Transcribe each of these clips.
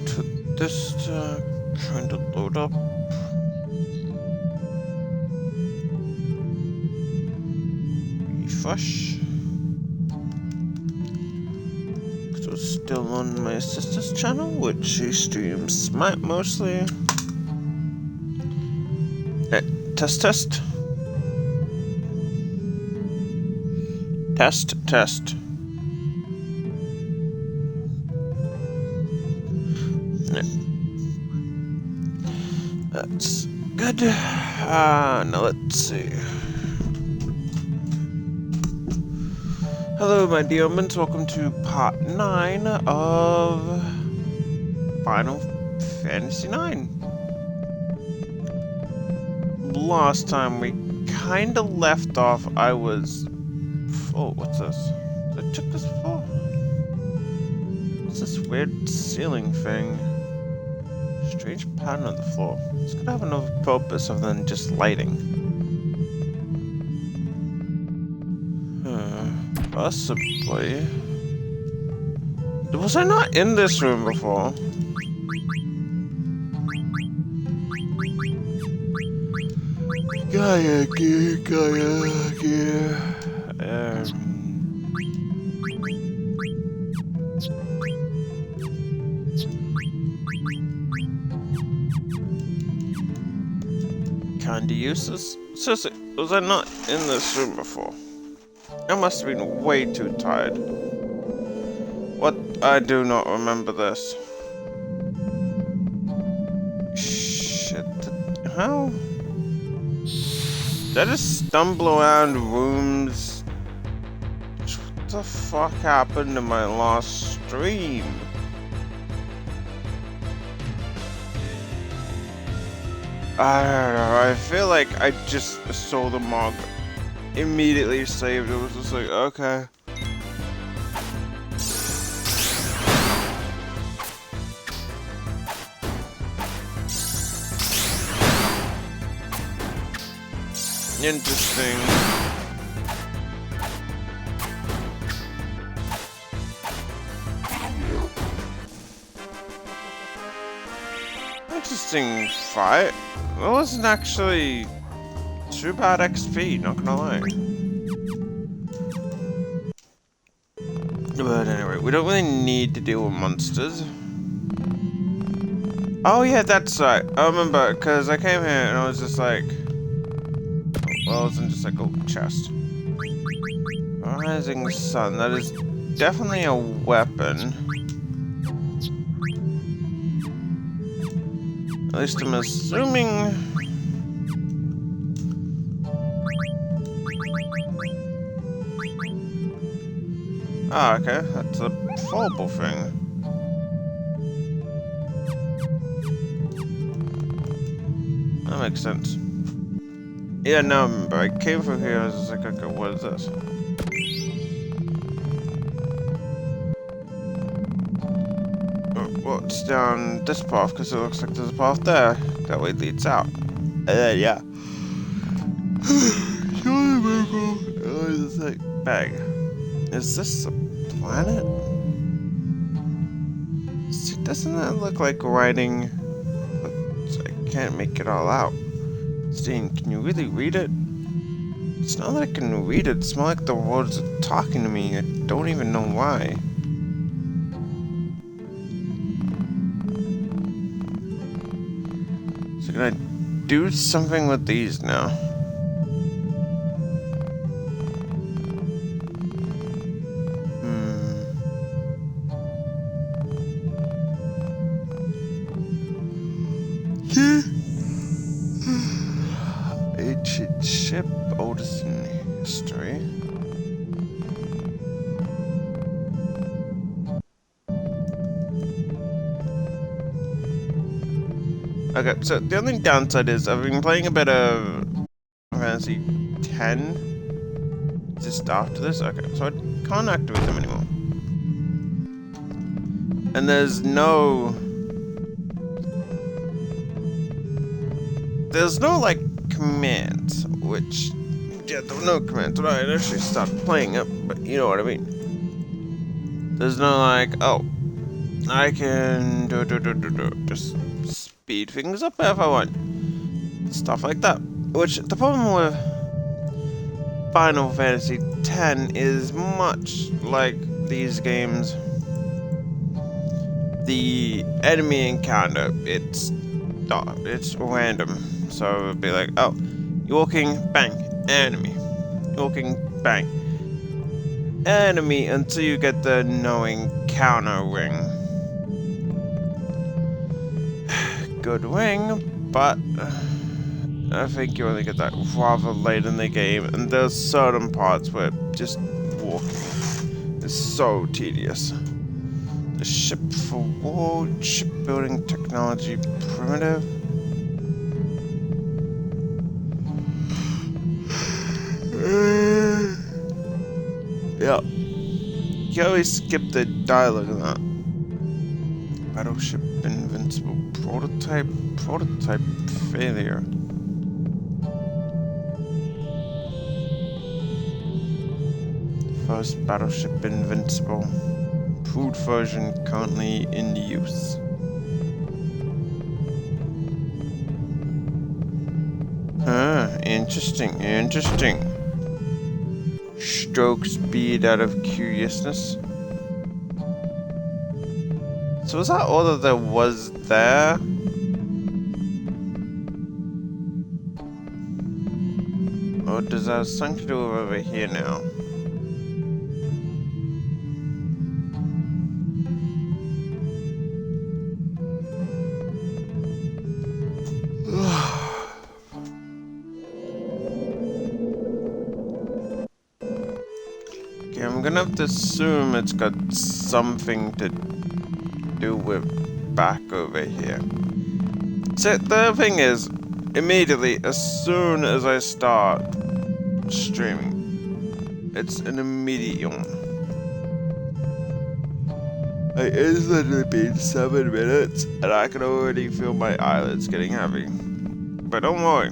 wait for this to kind of load up. Refresh. So still on my sister's channel, which she streams Smite mostly. Test. Test. That's good. Now let's see. Hello, my dear omens. Welcome to part 9 of Final Fantasy IX. Last time we kind of left off, I was... Oh, what's this? I took this before? What's this weird ceiling thing? Strange pattern on the floor. It's gonna have another purpose other than just lighting. Possibly. Was I not in this room before? Gaia gear. Kinda useless. Seriously, was I not in this room before? I must have been way too tired. What? I do not remember this. Shit. How? Did I just stumble around rooms? What the fuck happened to my last stream? I don't know, I feel like I just saw the mark, immediately saved. It was just like, okay. Interesting. Interesting fight. That wasn't actually too bad XP, not gonna lie. But anyway, we don't really need to deal with monsters. Oh yeah, that's right. I remember, because I came here and I was just like... Well, it wasn't just like a chest. Rising Sun, that is definitely a weapon. At least I'm assuming... Ah, okay, that's a fallable thing. That makes sense. Yeah, no, but I came from here, I was just like, okay, what is this? Well, it's down this path, because it looks like there's a path there. That way leads out. Yeah. Oh, it's like, bag. Is this a planet? See, doesn't that look like writing? But I can't make it all out. Steen, can you really read it? It's not that I can read it, it's more like the words are talking to me. I don't even know why. So can I do something with these now? Ancient ship, oldest in history. Okay, so the only downside is I've been playing a bit of Fantasy 10 just after this. Okay, so I can't activate them anymore. And there's no like commands, which yeah, there were no commands when I initially started playing it, but you know what I mean. There's no like, oh, I can just speed things up if I want. Stuff like that. Which, the problem with Final Fantasy X is much like these games. The enemy encounter, it's random. So it would be like, oh, you're walking, bang, enemy. You're walking, bang. Enemy until you get the no encounter ring. Good ring, but I think you only get that rather late in the game, and there's certain parts where just walking is so tedious. The ship for war, shipbuilding technology primitive. Yeah. You always skip the dialogue in that. Battleship invincible. Prototype failure. First battleship invincible. Improved version currently in use. Interesting. Stroke speed out of curiousness. So is that all that there was there? Or does that have something to do with over here now? Okay, I'm gonna have to assume it's got something to do with back over here. So the thing is, immediately, as soon as I start streaming, it's an immediate yawn. It's literally been 7 minutes, and I can already feel my eyelids getting heavy. But don't worry.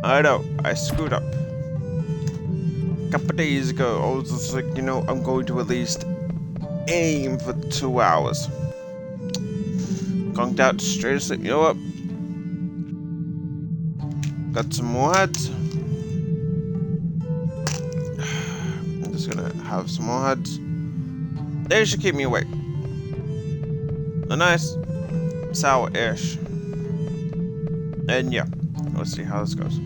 I know, I screwed up. A couple days ago, I was just like, you know, I'm going to at least aim for 2 hours. Conked out straight asleep. You know what? Got some more heads. I'm just gonna have some more heads. They should keep me awake. A nice sour-ish. And yeah, let's see how this goes.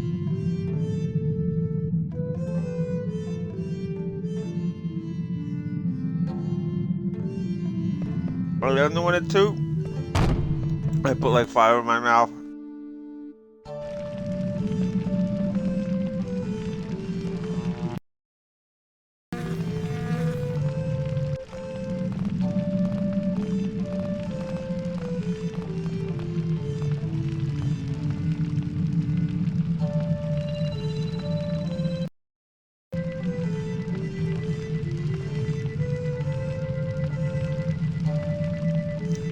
Well, the other one at 2. I put like 5 in my mouth.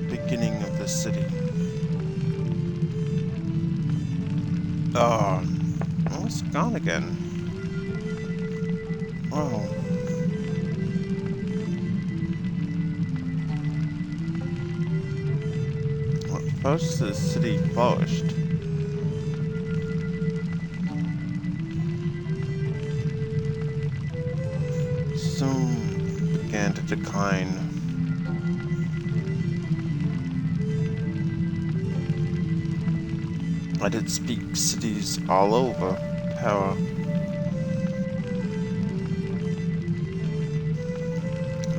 Beginning of the city. Oh, it's gone again. Oh. Well, first the city flourished. Soon began to decline. I did speak cities all over Terra.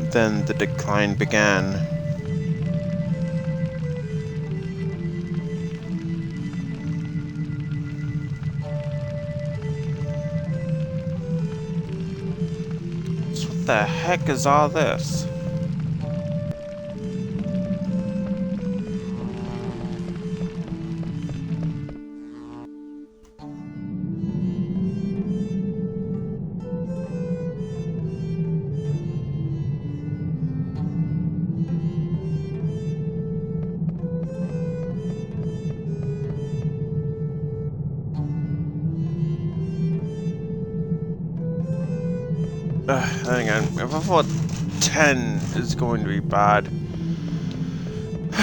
Then the decline began. So what the heck is all this? Hang on, if I thought 10 is going to be bad,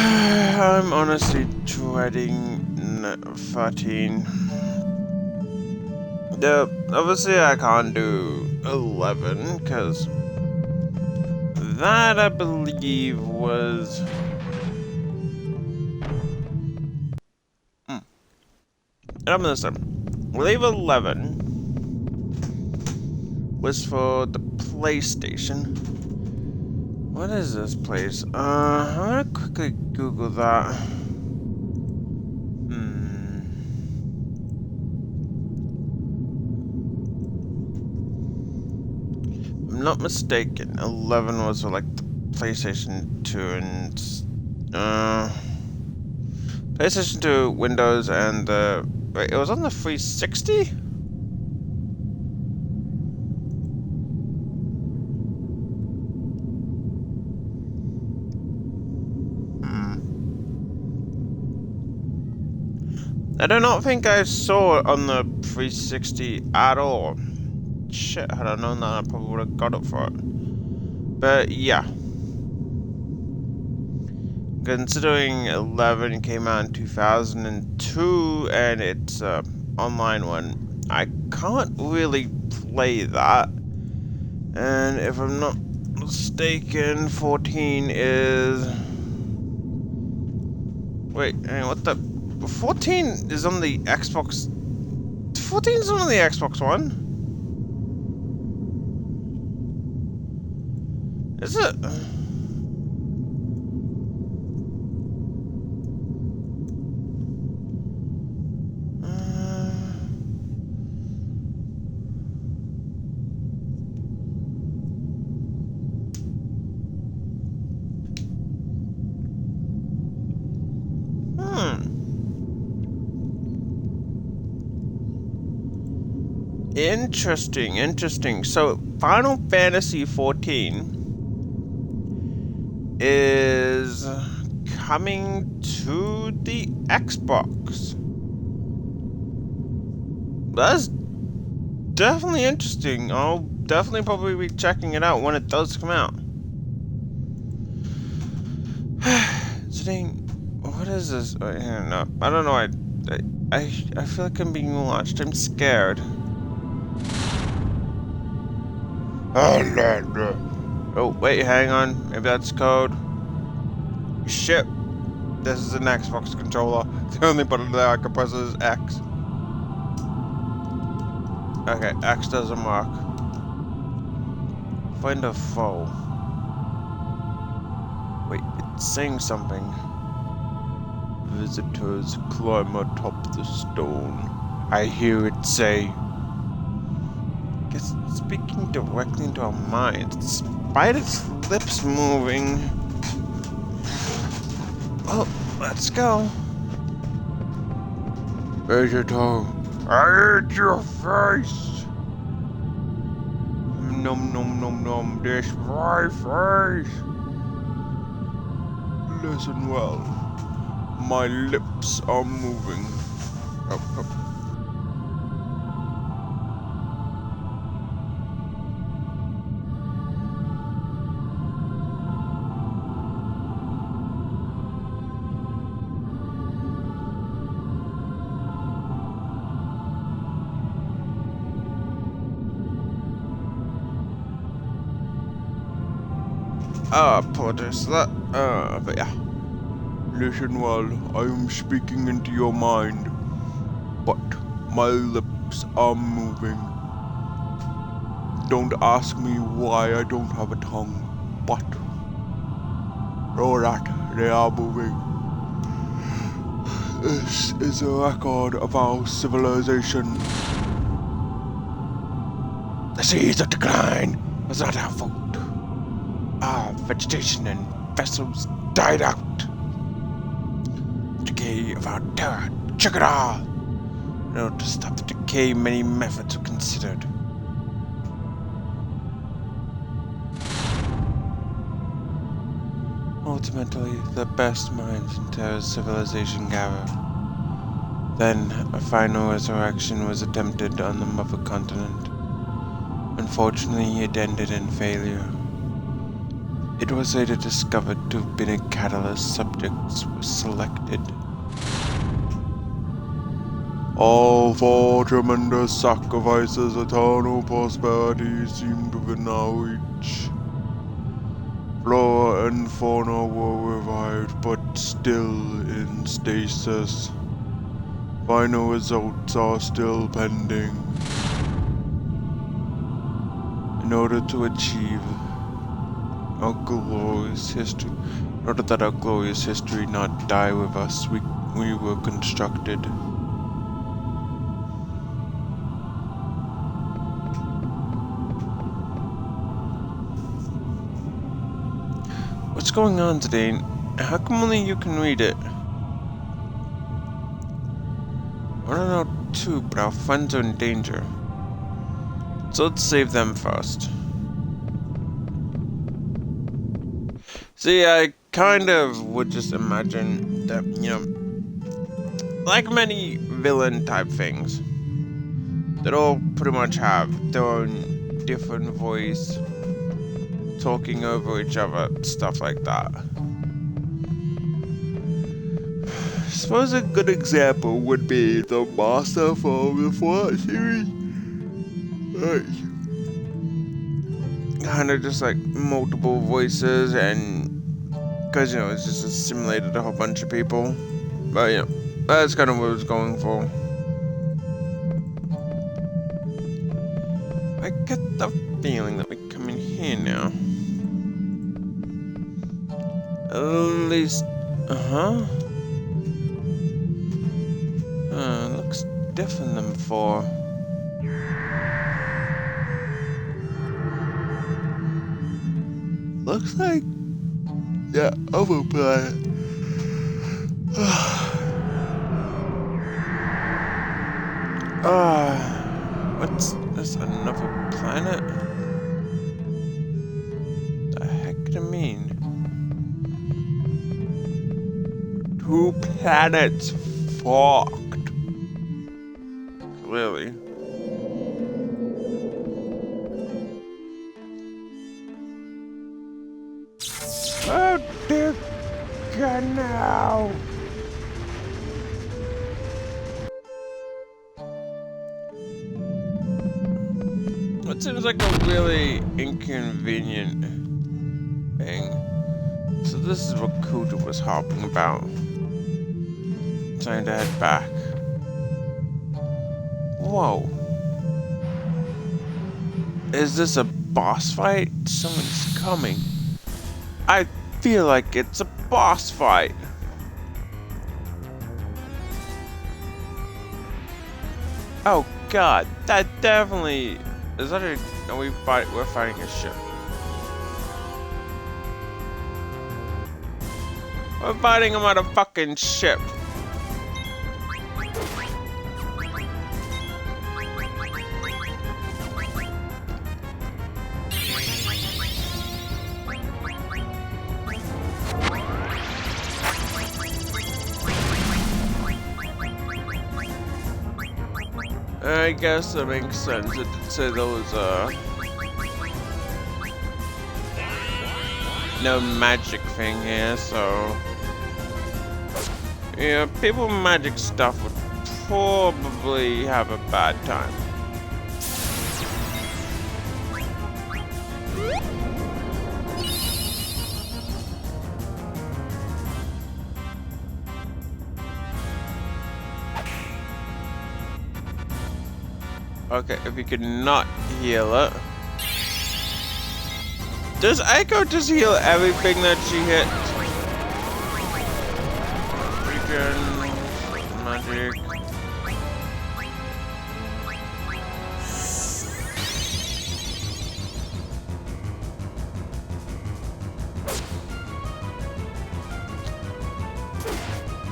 I'm honestly dreading 13. Obviously I can't do 11, because that I believe was... And I'm gonna say, I believe 11 was for the PlayStation. What is this place? I'm gonna quickly Google that. If I'm not mistaken, 11 was for like the PlayStation 2 and PlayStation 2, Windows, and the... Wait, it was on the 360? I do not think I saw it on the 360 at all. Shit, had I known that, I probably would have got it for it. But yeah. Considering 11 came out in 2002 and it's an online one, I can't really play that. And if I'm not mistaken, 14 is... Wait, what the... 14 is on the Xbox... 14 is on the Xbox One? Is it? Interesting. So, Final Fantasy 14 is coming to the Xbox. That's definitely interesting. I'll definitely probably be checking it out when it does come out. What is this? No, I don't know. I feel like I'm being watched. I'm scared. Oh, wait, hang on. Maybe that's code. Shit. This is an Xbox controller. The only button that I can press is X. Okay, X doesn't work. Find a foe. Wait, it's saying something. Visitors climb atop the stone. I hear it say... It's speaking directly into our minds, despite its lips moving. Oh, let's go. Vegeto, I ate your face. Nom nom nom nom, this my face. Listen well, my lips are moving. Oh. Apologies for that. But yeah. Listen well, I am speaking into your mind, but my lips are moving. Don't ask me why I don't have a tongue, but know that they are moving. This is a record of our civilization. The seas of decline was not our fault. Our vegetation and vessels died out. The decay of our terror took it all. In order to stop the decay, many methods were considered. Ultimately, the best minds in Terra's civilization gathered. Then, a final resurrection was attempted on the Mother Continent. Unfortunately, it ended in failure. It was later discovered to have been a catalyst. Subjects were selected. All for tremendous sacrifices, eternal prosperity seemed within our reach. Flora and fauna were revived, but still in stasis. Final results are still pending. In order to achieve our glorious history, in order that our glorious history not die with us, we were constructed. What's going on today? How come only you can read it? I don't know too, but our friends are in danger. So let's save them first. See, I kind of would just imagine that, like many villain type things, that all pretty much have their own different voice, talking over each other, stuff like that. I suppose a good example would be the Master from the Fallout series. Kind of just like multiple voices, and because it's just assimilated a whole bunch of people. But that's kind of what I was going for. I get the feeling that we come in here now. At least, looks different than before. Looks like the other planet. What's this? Another planet? The heck do you mean? 2 planets fucked. Clearly. Oh dear God, no! It seems like a really inconvenient thing. So this is what Kuta was harping about. Trying to head back. Whoa. Is this a boss fight? Someone's coming. I feel like it's a boss fight. Oh God, that definitely is that a? Are we're fighting a ship. We're fighting a motherfucking ship. I guess that makes sense. It did say there was no magic thing here, so yeah, people with magic stuff would probably have a bad time. Okay, if you could not heal it. Does Echo just heal everything that she hits? Regen, magic.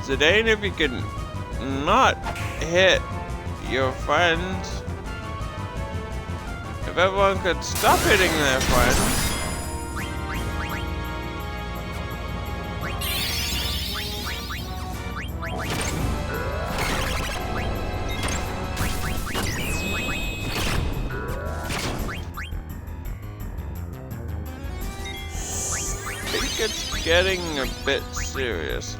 Zidane, if you can not hit your friends. If everyone could stop hitting their friends. getting a bit serious.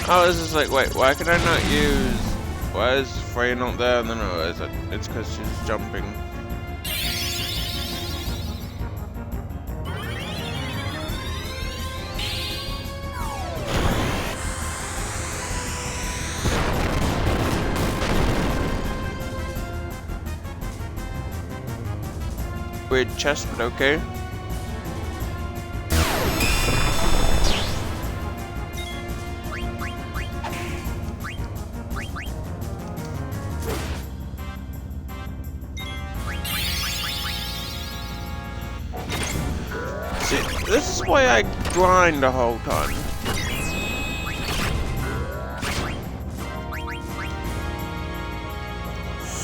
Oh, this is like, wait, why can I not use... Why is Freya not there? And then I realize that it's because she's jumping. Weird chest, but okay. This is why I grind the whole time.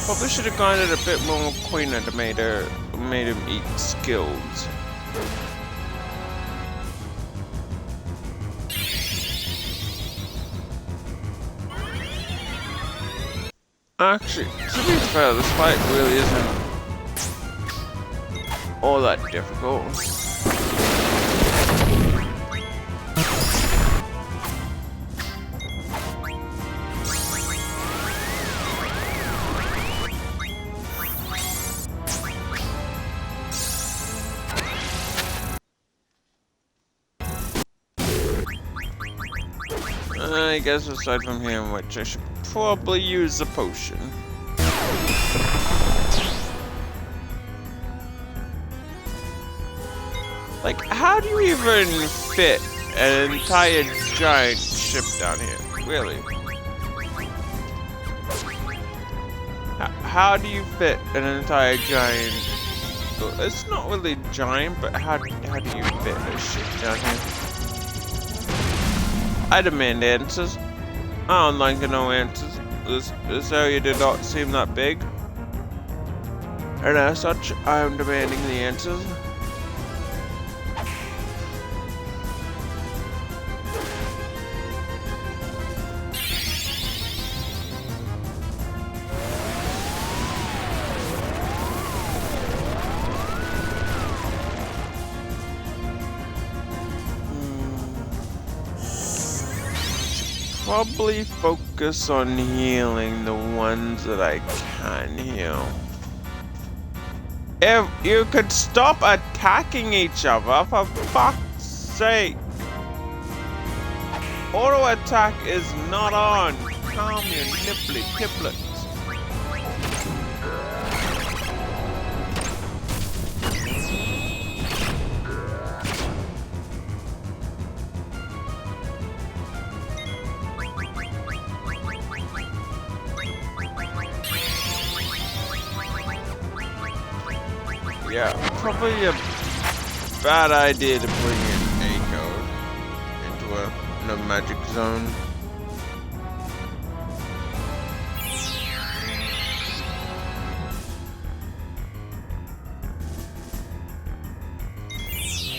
Probably should have grinded a bit more Quina to made him eat skills. Actually, to be fair, this fight really isn't all that difficult. I guess aside from him, which I should probably use the potion. Like, how do you even fit an entire giant ship down here? Really? How do you fit an entire giant... It's not really giant, but how do you fit a ship down here? I demand answers. I don't like no answers. This area did not seem that big. And as such, I am demanding the answers. Probably focus on healing the ones that I can heal. If you could stop attacking each other, for fuck's sake! Auto attack is not on. Calm your nipply tiplets. Yeah, probably a bad idea to bring in Eiko into a magic zone.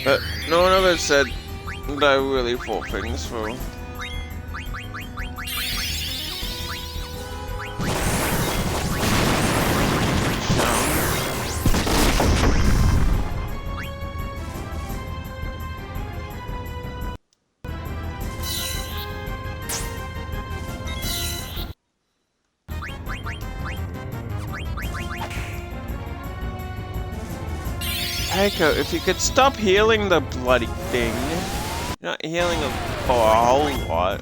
But no one ever said that I really fought things through. Eiko, if you could stop healing the bloody thing. You're not healing it for a whole lot.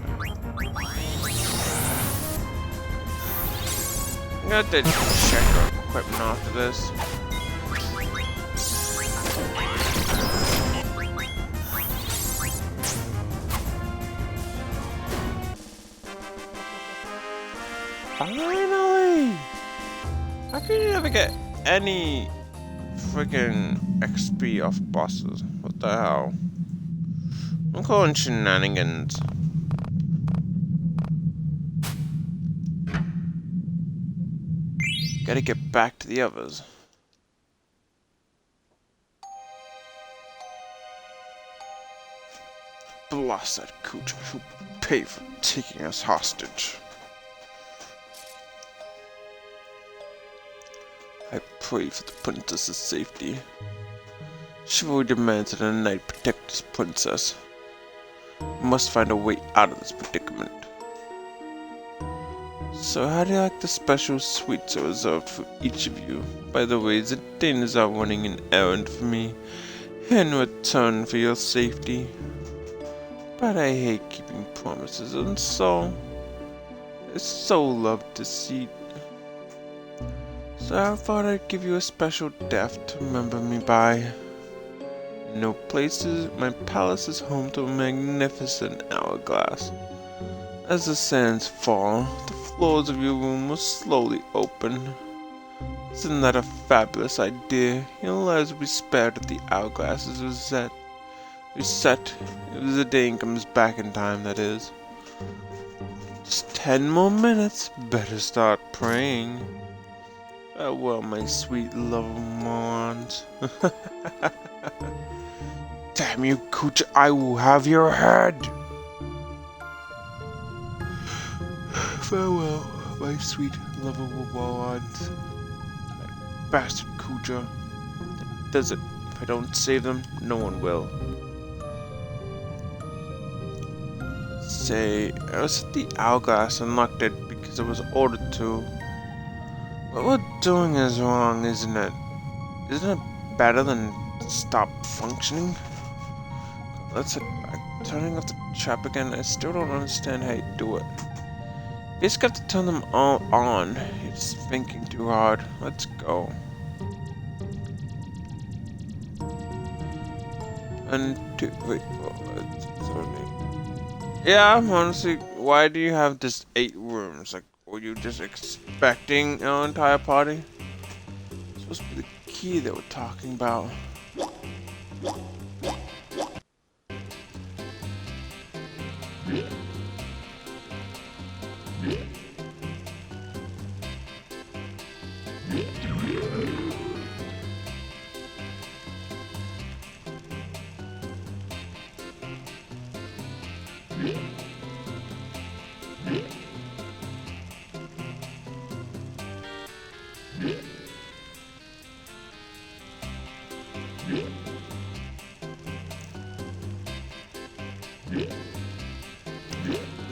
I'm gonna have to check her equipment after this. Finally! How can you never get any freaking XP off bosses? What the hell? I'm calling shenanigans. Gotta get back to the others. Blast that Kuja who paid for taking us hostage. I pray for the princess's safety. Chivalry demands that a knight protect his princess. We must find a way out of this predicament. So how do you like the special sweets I reserved for each of you? By the way, Zidane is out running an errand for me in return for your safety. But I hate keeping promises, and so I so love deceit. So I thought I'd give you a special death to remember me by. No places, my palace is home to a magnificent hourglass. As the sands fall, the floors of your room will slowly open. Isn't that a fabulous idea? Your lives will be spared if the hourglass is reset. If Zidane comes back in time, that is. Just 10 more minutes. Better start praying. Farewell, my sweet love of morons. Damn you, Kuja, I will have your head! Farewell, my sweet lovable morons. That bastard Kuja. That does it. If I don't save them, no one will. Say, I was at the hourglass and locked it because I was ordered to. What we're doing is wrong, isn't it? Isn't it better than stop functioning? Let's head back. Turning off the trap again, I still don't understand how you do it. You just got to turn them all on. You're just thinking too hard. Let's go. And 2, 3, 4, 5, 6, 7, 8. Yeah, honestly, why do you have just 8 rooms? Like, were you just expecting our entire party? It's supposed to be the key that we're talking about.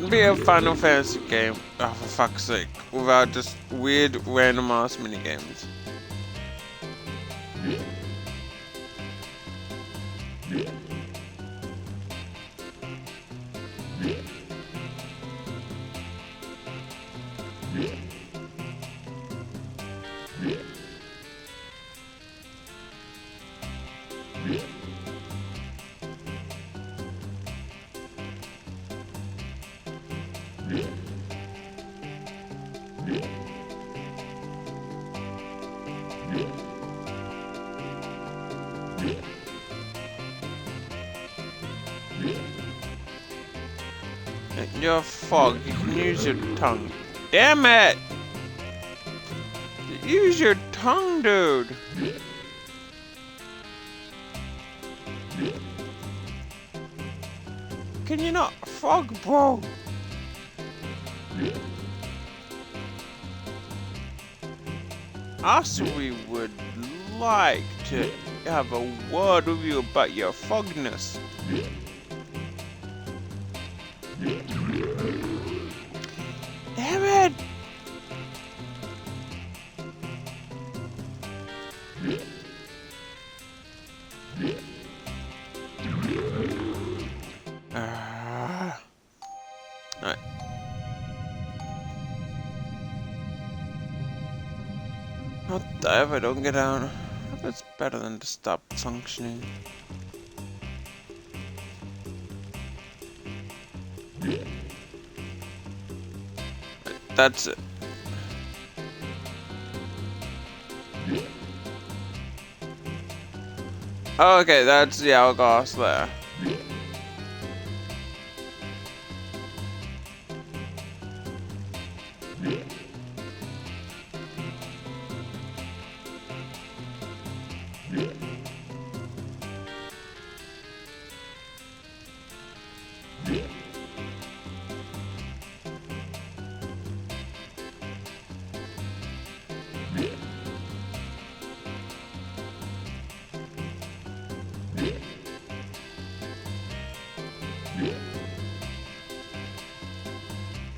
Be a Final Fantasy game, oh, for fuck's sake, without just weird random ass minigames. You're a fog, you can use your tongue. Damn it! Use your tongue, dude! Can you not fog, bro? Us, we would like to have a word with you about your fogness. Damn it! Alright. I'll die if I don't get out. It's better than to stop functioning. That's it. Oh, okay, that's the hourglass there.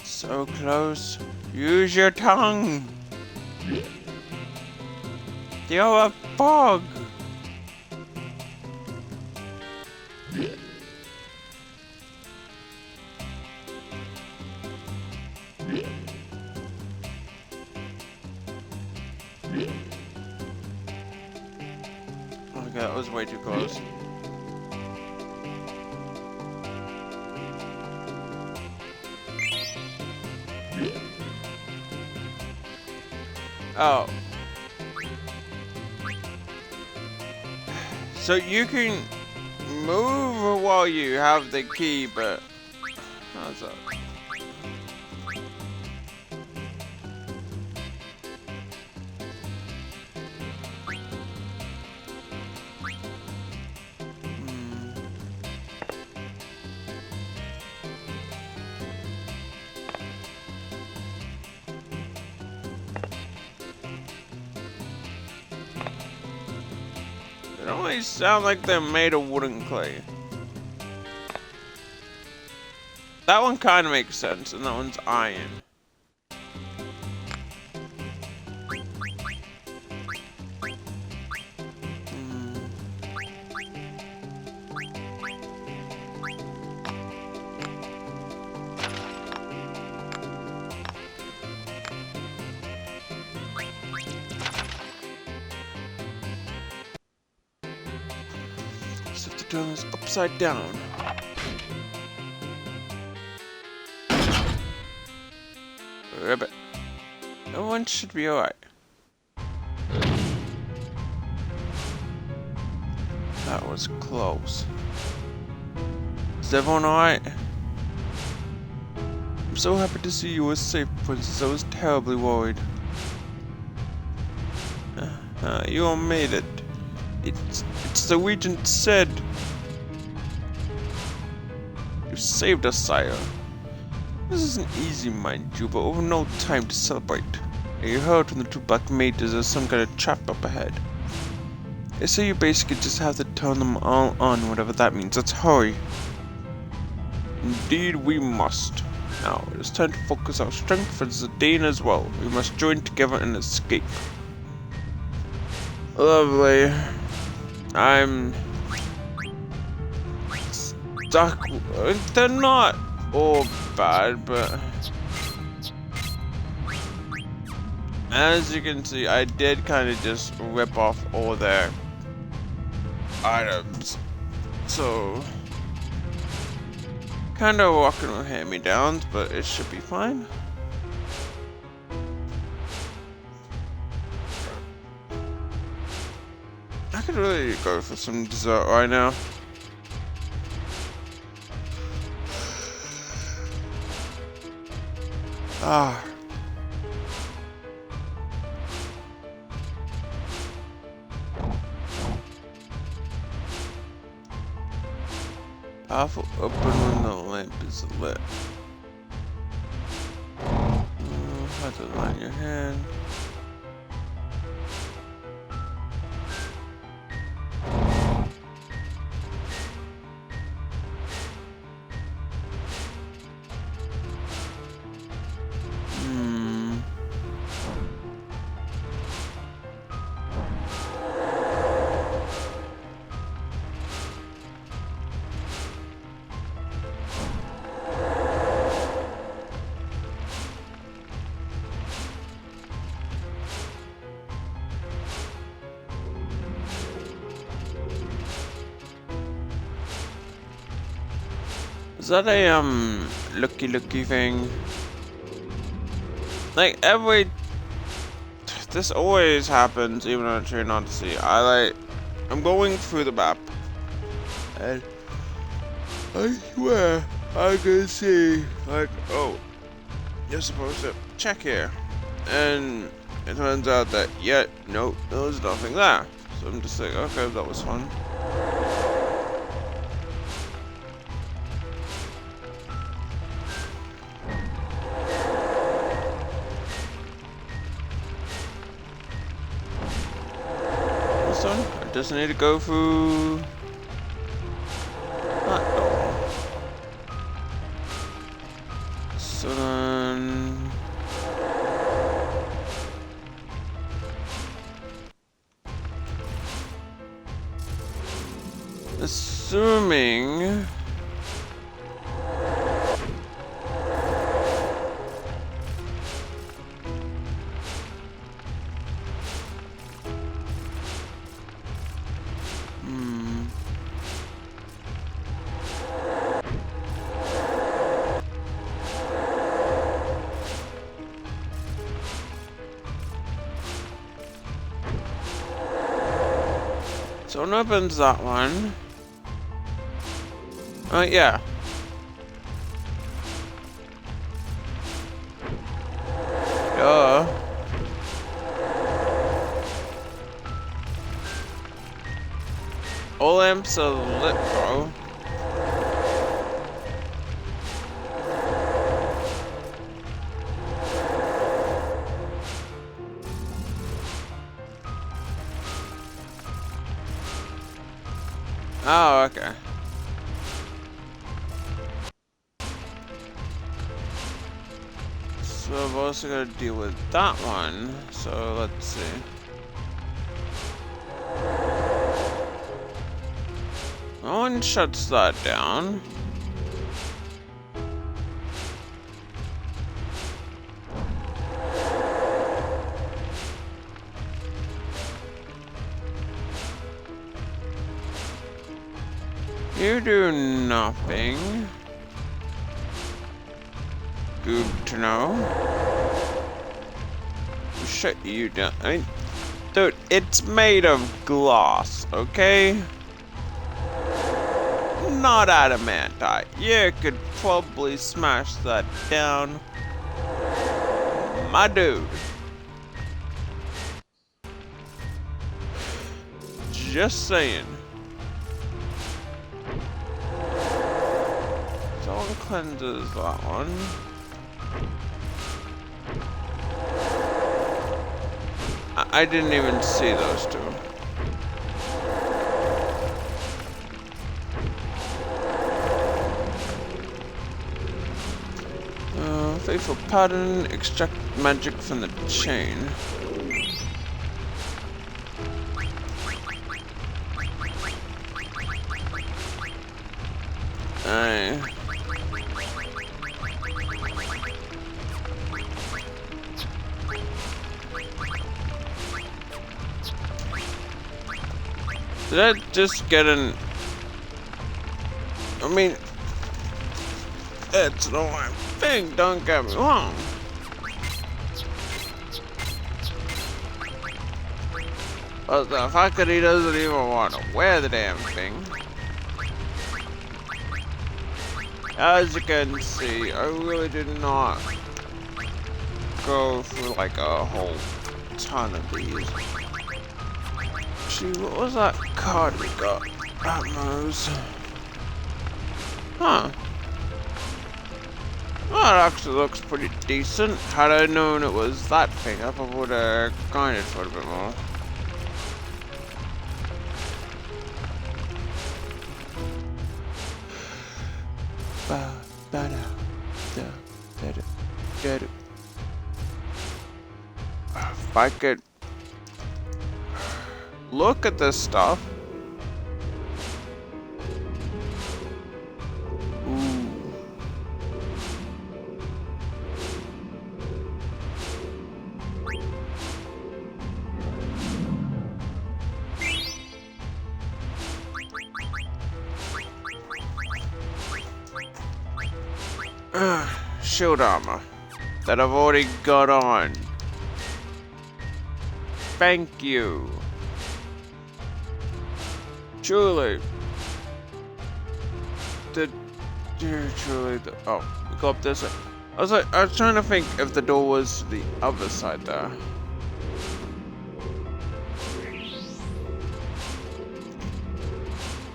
So close. Use your tongue. You're a fog. Okay, that was way too close. Oh. So you can move while you have the key, but how's that? It always sound like they're made of wooden clay. That one kind of makes sense, and that one's iron. So to turn this upside down. Ribbit. Everyone should be alright. That was close. Is everyone alright? I'm so happy to see you were safe, Princess. I was terribly worried. You all made it. It's the Regent said. You saved us, sire. This isn't easy, mind you, but we've no time to celebrate. You heard from the two black mages there's some kind of trap up ahead. They say you basically just have to turn them all on, whatever that means. Let's hurry. Indeed, we must. Now, it is time to focus our strength for Zidane as well. We must join together and escape. Lovely. I'm stuck. They're not all bad, but as you can see, I did kind of just rip off all their items. So, kind of walking with hand-me-downs, but it should be fine. I could really go for some dessert right now. Ah. Powerful open when the lamp is lit. Have to line your hand. Is that a looky thing? Like this always happens even when I try not to see. I'm going through the map and I swear I can see like, oh, you're supposed to check here, and it turns out that nope, there was nothing there. So I'm just like, okay, that was fun. I just need to go through that door. assuming... So it opens that one. Yeah. Duh. All lamps are lit, bro. Oh, okay. So I've also got to deal with that one. So let's see. That one shuts that down. You do nothing. Good to know. Shut you down. I mean, dude, it's made of glass, okay? Not adamantite. You could probably smash that down. My dude. Just saying. Soul cleanses that one. I didn't even see those two. Faithful pattern, extract magic from the chain. Did I just get an... I mean... It's the one thing, don't get me wrong. But the fact that he doesn't even want to wear the damn thing. As you can see, I really did not go through like a whole ton of these. Actually, what was that card we got? Atmos. Huh. Well, that actually looks pretty decent. Had I known it was that thing up, I would have grinded for it a bit more. If I could look at this stuff. Shield armor that I've already got on. Thank you. Truly. Oh, we go up this way. I was trying to think if the door was the other side there.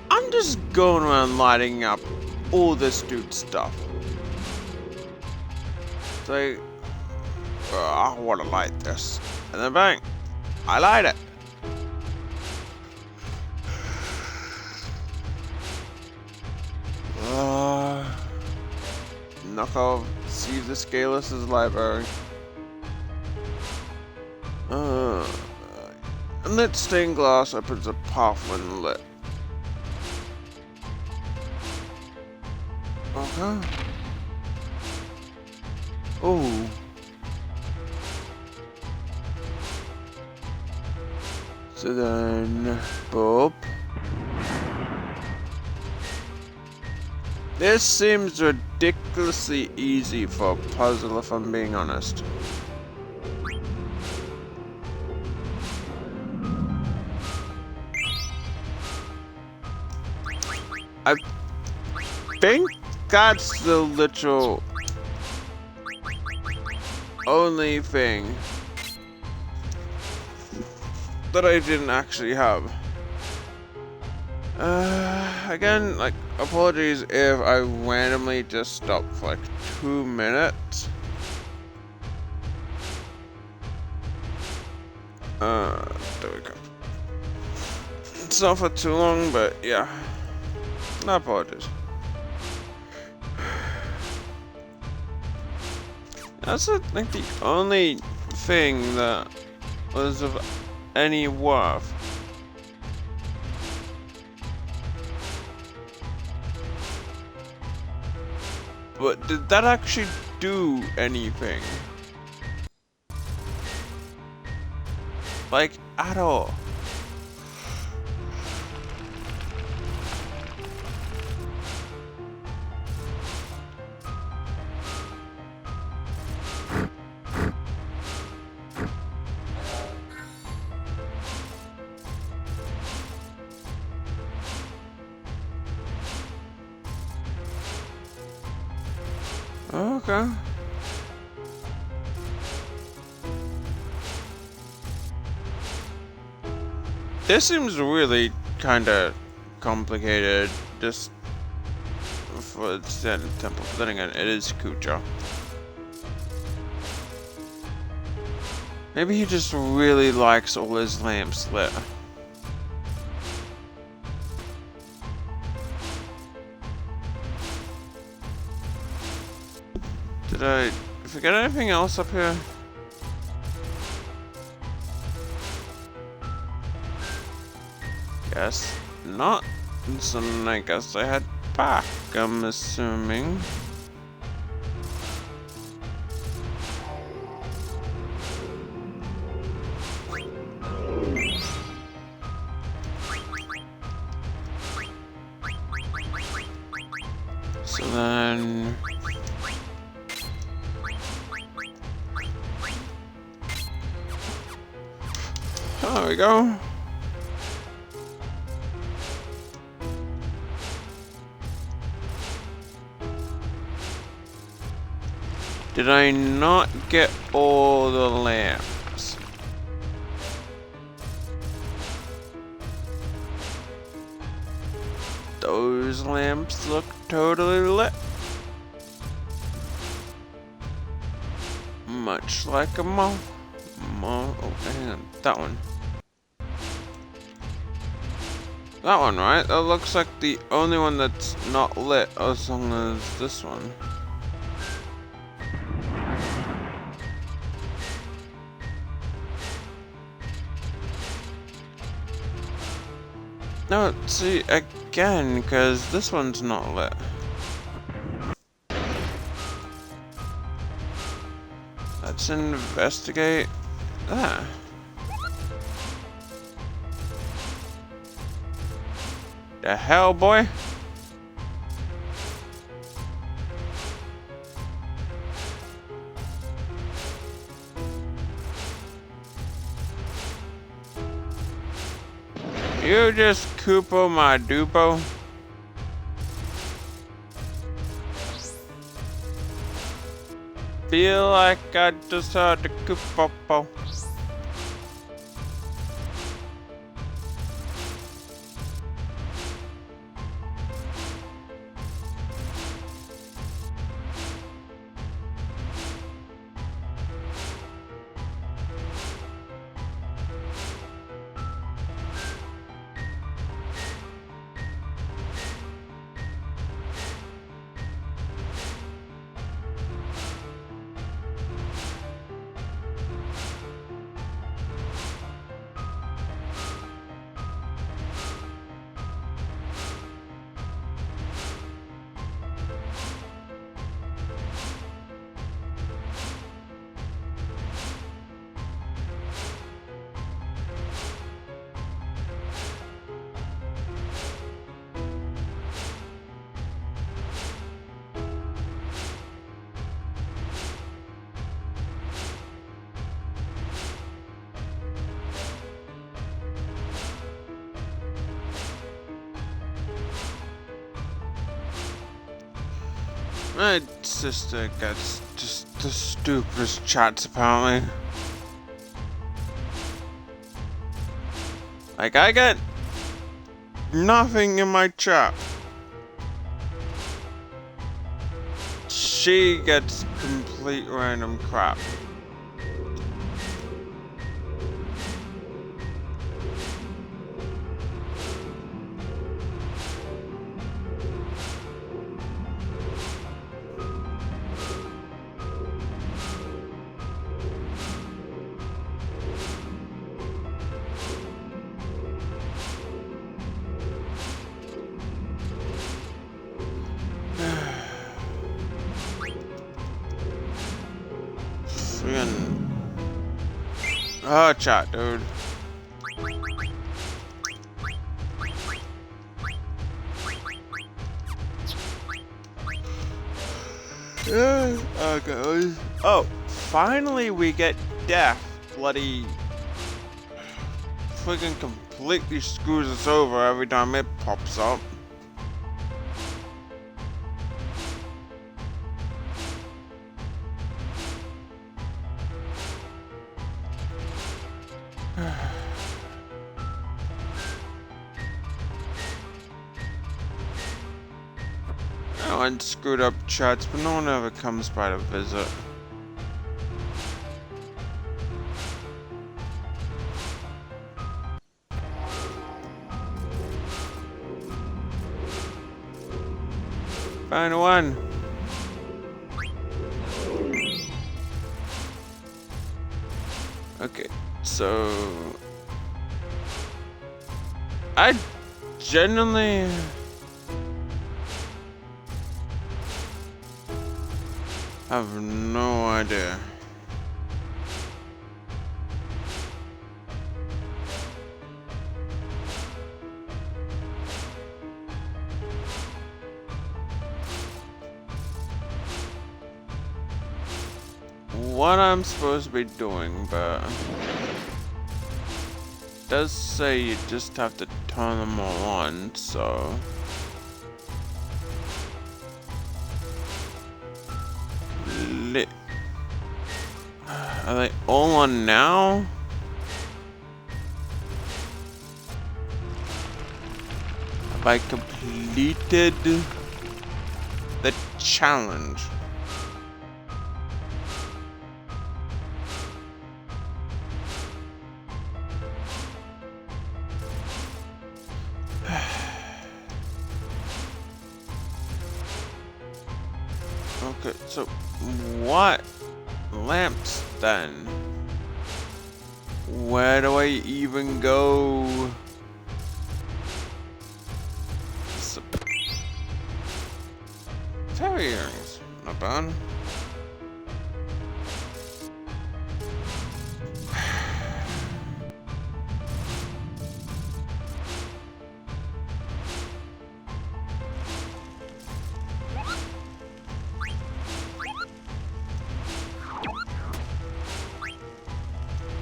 I'm just going around lighting up all this dude's stuff. It's like, I want to light this. And then bang, I light it. Knock off, see the Scaleless' library. And lit stained glass opens a path when lit. Okay. Oh. So then, Bob. This seems ridiculously easy for a puzzle, if I'm being honest. I think that's the literal only thing that I didn't actually have. Again, like, apologies if I randomly just stopped for like 2 minutes. There we go. It's not for too long, but yeah. No apologies. That's like the only thing that was of any worth. But did that actually do anything? Like, at all? Okay. This seems really kinda complicated, just for the Zen Temple. But then again, it is Kucha. Maybe he just really likes all his lamps lit. Did I forget anything else up here? Guess not. So I guess I head back, I'm assuming. So then... there we go. Did I not get all the lamps? Those lamps look totally lit. Much like a moth. Oh, and that one. That one, right? That looks like the only one that's not lit as long as this one. No, see, again, because this one's not lit. Let's investigate that. The hell, boy? You just Koopo my dupo. Feel like I just heard the Koopo. My sister gets just the stupidest chats apparently. Like, I get nothing in my chat. She gets complete random crap. Oh, chat, dude. Okay. Oh, finally we get death. Bloody friggin' completely screws us over every time it pops up. And screwed up chats, but no one ever comes by to visit. Final one. Okay, so I genuinely have no idea. What I'm supposed to be doing, but it does say you just have to turn them all on, so are they all on now? Have I completed the challenge? Okay, so what lamps then? Where do I even go? Fairy earrings, not bad.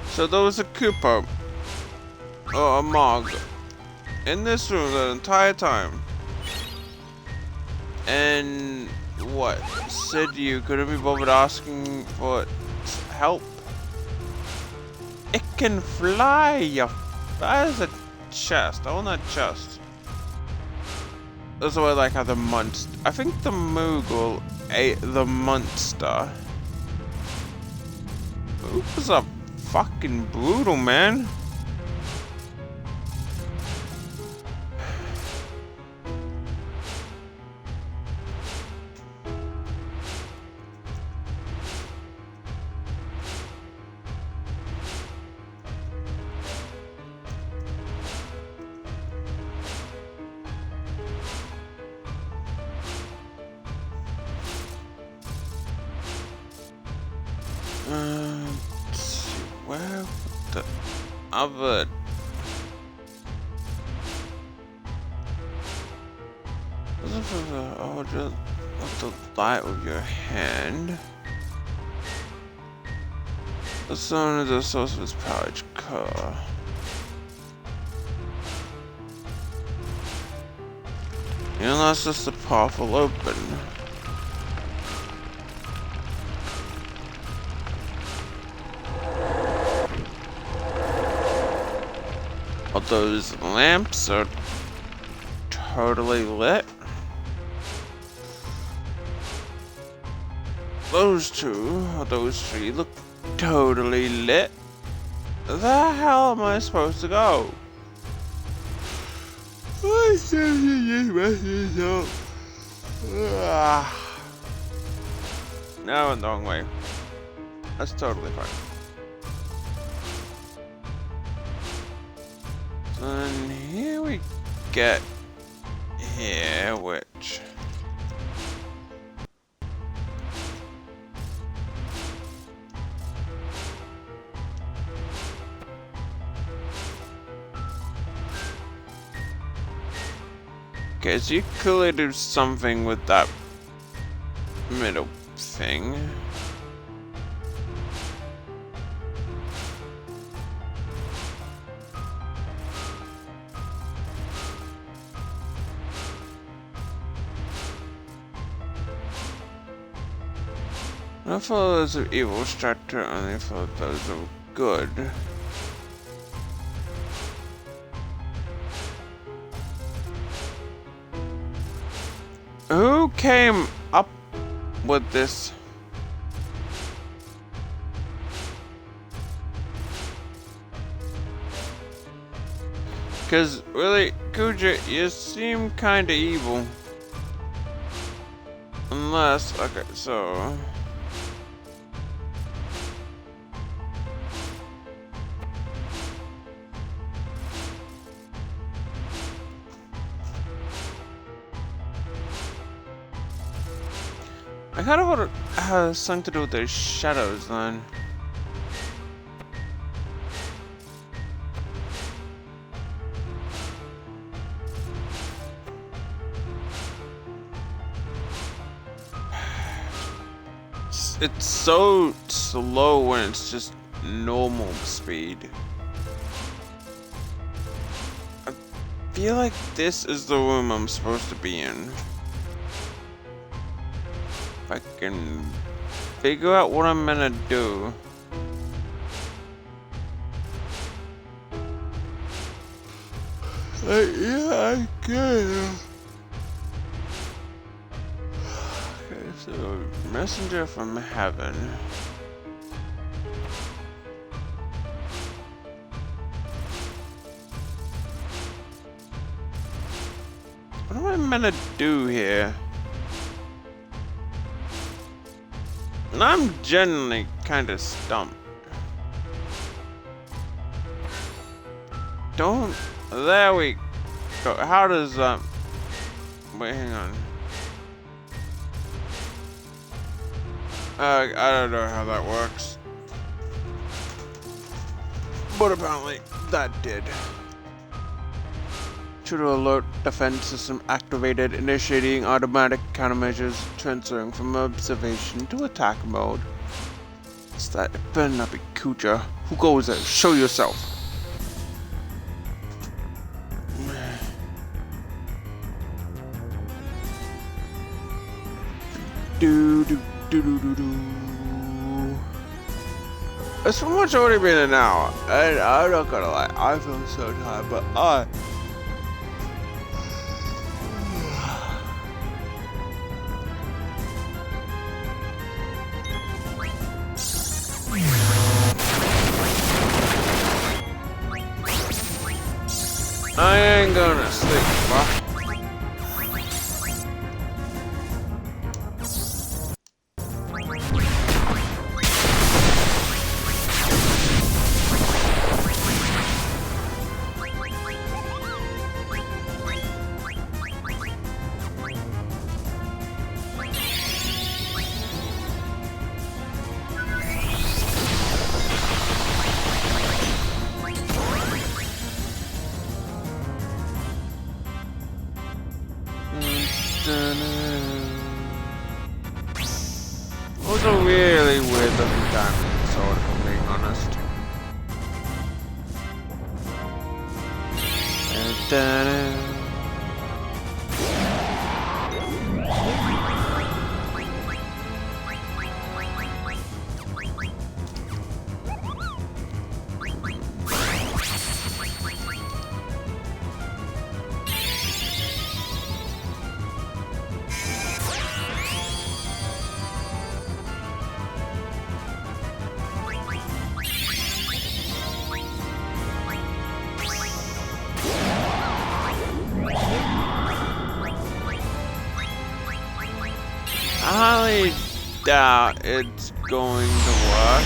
So there was a Koopa, or a Mog, in this room the entire time. And what? Said you couldn't be bothered asking for help? It can fly! That is a chest. I want that chest. That's why I like how the monster. I think the Moogle ate the monster. Moogs are fucking brutal, man. Where the other? Oh, just with the light of your hand. The sun is the source of its power. Car. Unless it's the path will open. those lamps are totally lit. Those two, or those three, look totally lit. The hell am I supposed to go? No, in the wrong way. That's totally fine. So then here we get here, which... Okay, so you clearly do something with that middle thing. I thought those are evil structure, and I thought those were good. Who came up with this? Cause really, Kuja, you seem kinda evil. Unless, okay, so... I kind of want it has something to do with those shadows then. It's so slow when it's just normal speed. I feel like this is the room I'm supposed to be in. If I can figure out what I'm gonna do. Yeah, I can. Okay, so messenger from heaven. What am I meant to do here? And I'm generally kind of stumped. Don't... There we go. How does that... Wait, hang on. I don't know how that works. But apparently, that did. Intruder alert, defense system activated, initiating automatic countermeasures, transferring from observation to attack mode. What's that? It better not be Kuja. Who goes there? Show yourself. Do do do do do do. It's pretty much already been an hour, and I'm not gonna lie, I feel so tired, but I ain't gonna sleep, bro. It was a really weird looking diamond sword, if I'm being honest. I highly doubt it's going to work.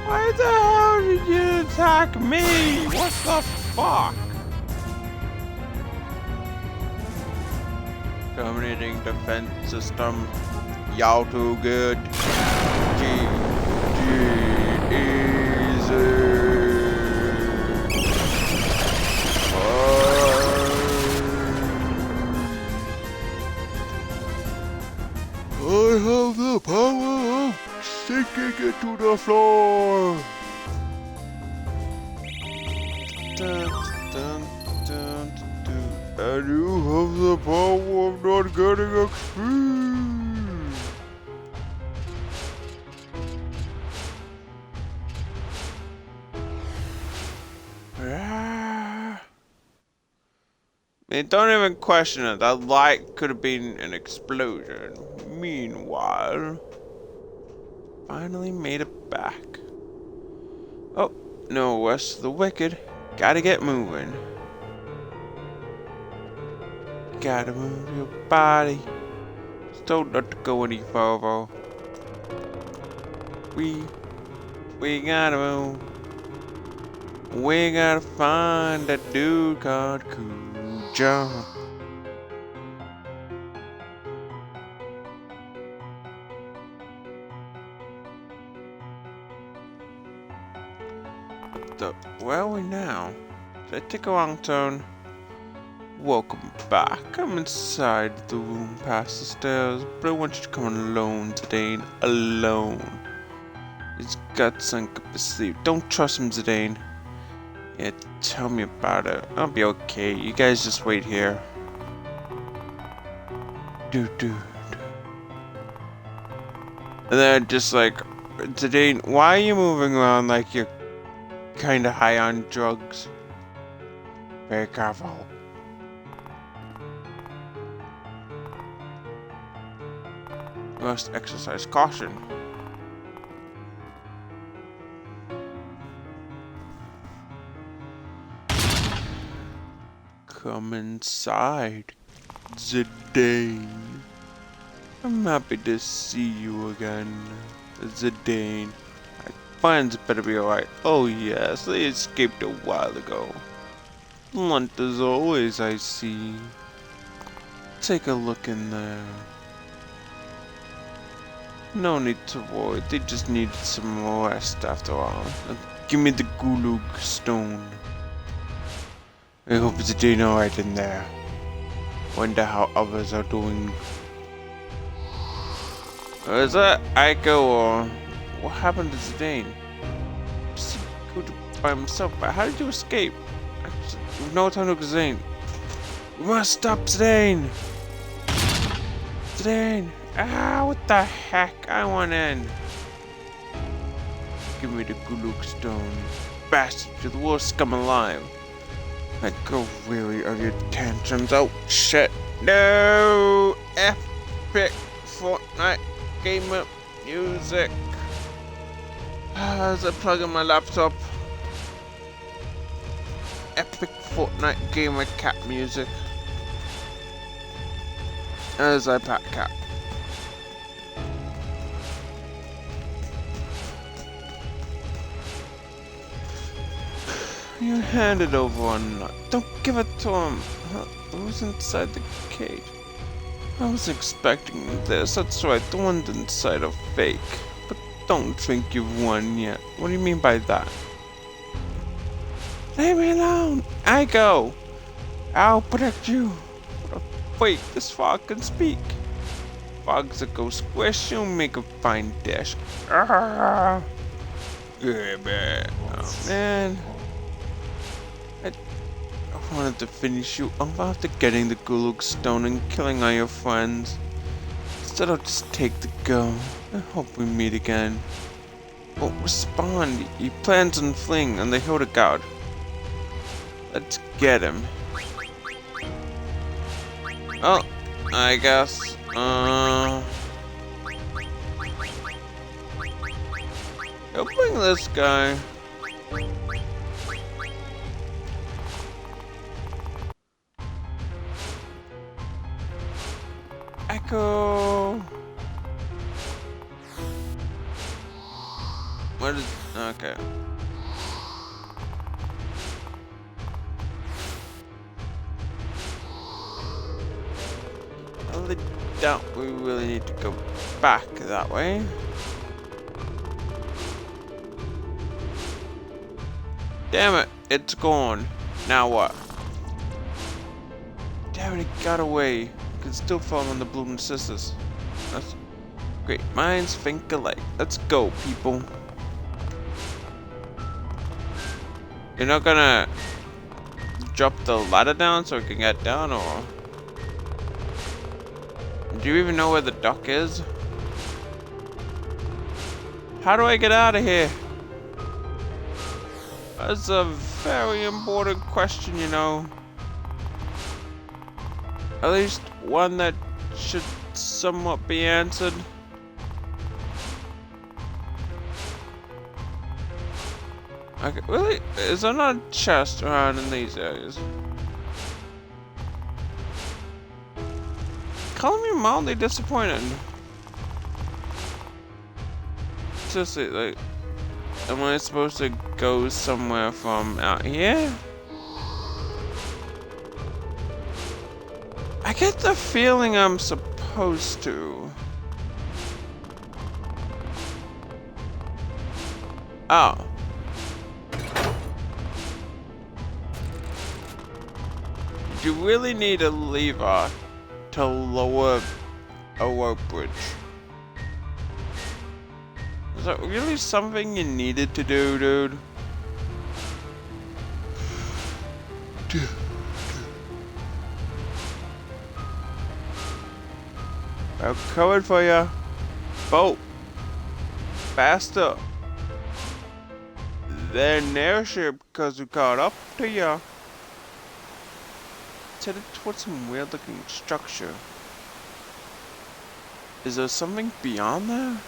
Why the hell did you attack me? What the fuck? Dominating defense system. Y'all too good. GG easy. I have the power of sinking it to the floor. Dun, dun, dun, dun. And you have the power of not getting XP. I mean, don't even question it. That light could have been an explosion. Meanwhile, finally made it back. Oh, no, West of the Wicked. Gotta get moving. Gotta move your body. Still not to go any further. We gotta move. We gotta find that dude called Kuja. So, where are we now? Did I take a wrong turn? Welcome back. I'm inside the room past the stairs, but I want you to come alone today. Alone. He's got something up his sleeve. Don't trust him, Zidane. Yeah, tell me about it. I'll be okay. You guys just wait here. And then just like, Zidane, why are you moving around like you're kinda high on drugs? Very careful. You must exercise caution. Come inside, Zidane. I'm happy to see you again, Zidane. My friends better be alright. Oh yes, they escaped a while ago. Blunt as always, I see. Take a look in there. No need to worry, they just needed some rest after all. Give me the Gulug stone. I hope it's doing alright in there. Wonder how others are doing. Is that Aiko or what happened to Zidane? Just go by himself, but how did you escape? We've no time to look at Zidane. We must stop Zidane! Zidane! Ah, what the heck? I want in. Give me the Gulug stone. Bastard, you're the worst scum alive. I grow weary of your tantrums. Oh shit. No! Epic Fortnite gamer music. As I plug in my laptop. Epic Fortnite gamer cat music. As I pat cat. You hand it over or not. Don't give it to him. Who's inside the cage? I was expecting this. That's right, the ones inside are fake. But don't think you've won yet. What do you mean by that? Leave me alone. I go. I'll protect you. Wait, this frog can speak. Frogs that go squish, you'll make a fine dish. Yeah, man. Oh man. I wanted to finish you off after getting the Gulug stone and killing all your friends. Instead I'll just take the go. I hope we meet again. Well, respond. He plans on fleeing and they hold a guard. Let's get him. Oh, I guess, I'll bring this guy. Echo. What is, okay. I doubt we really need to go back that way. Damn it, it's gone. Now what? Damn it, it got away. Could still fall on the Bloom Sisters. That's great. Minds think alike. Let's go, people. You're not gonna drop the ladder down so we can get down, or? Do you even know where the dock is? How do I get out of here? That's a very important question, you know. At least one that should somewhat be answered. Okay, really? Is there not a chest around in these areas? Calling me mildly disappointed. Seriously, like, am I supposed to go somewhere from out here? I get the feeling I'm supposed to. Oh. You really need a lever to lower a rope bridge. Is that really something you needed to do, dude? I'm coming for ya. Boat. Faster. Then airship, cause we caught up to ya. It's headed towards some weird looking structure. Is there something beyond there?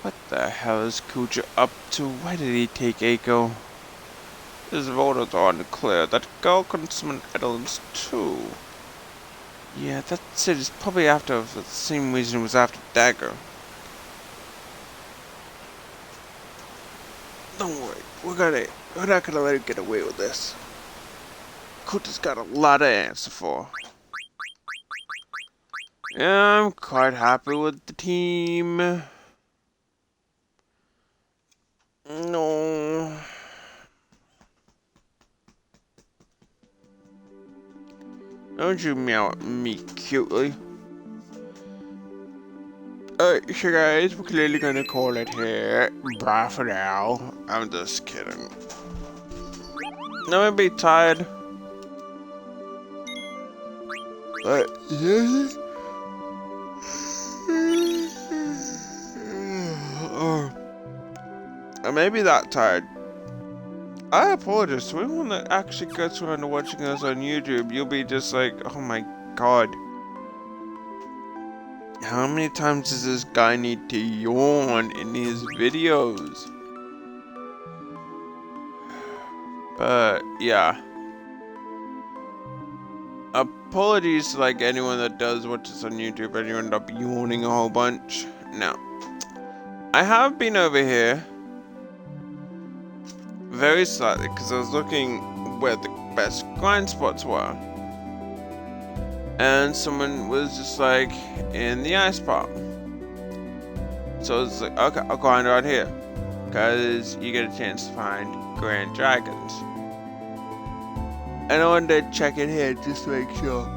What the hell is Kuja up to? Why did he take Eiko? His voters are unclear. That girl can summon Edelins too. Yeah, that's it. It's probably after the same reason it was after Dagger. Don't worry, we're not gonna let him get away with this. Kuta's got a lot to answer for. Yeah, I'm quite happy with the team. No. Don't you meow at me cutely. Alright, so guys, we're clearly gonna call it here. Bye for now. I'm just kidding. No, I'd be tired. But yeah. I may be that tired. I apologize. To anyone that actually gets around to watching us on YouTube, you'll be just like, oh my god. How many times does this guy need to yawn in his videos? But, yeah. Apologies to like anyone that does watch this on YouTube and you end up yawning a whole bunch. No. I have been over here. Very slightly, because I was looking where the best grind spots were. And someone was just like, in the ice part. So I was like, okay, I'll grind right here. Because you get a chance to find Grand Dragons. And I wanted to check it here just to make sure.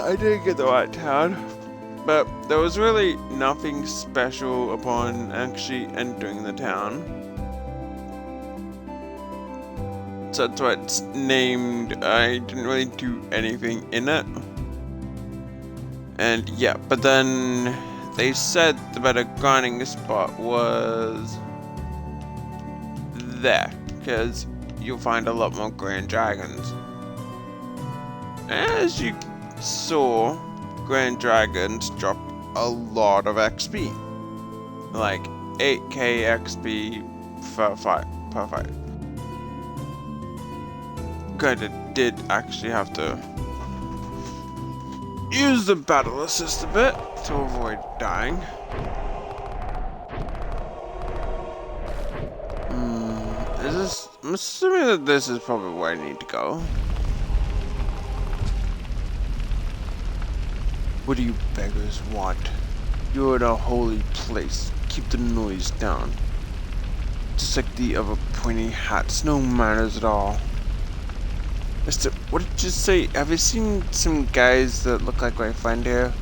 I didn't get the right town. But there was really nothing special upon actually entering the town. So that's why it's named. I didn't really do anything in it. And yeah, but then they said the better grinding spot was there. Because you'll find a lot more Grand Dragons. As you saw, Grand Dragons drop a lot of XP. Like 8k XP per fight. Granted, did actually have to use the battle assist a bit to avoid dying. I'm assuming that this is probably where I need to go. What do you beggars want? You're in a holy place. Keep the noise down. Just like the other pointy hats, no manners at all. Mister, what did you say? Have you seen some guys that look like my friend here?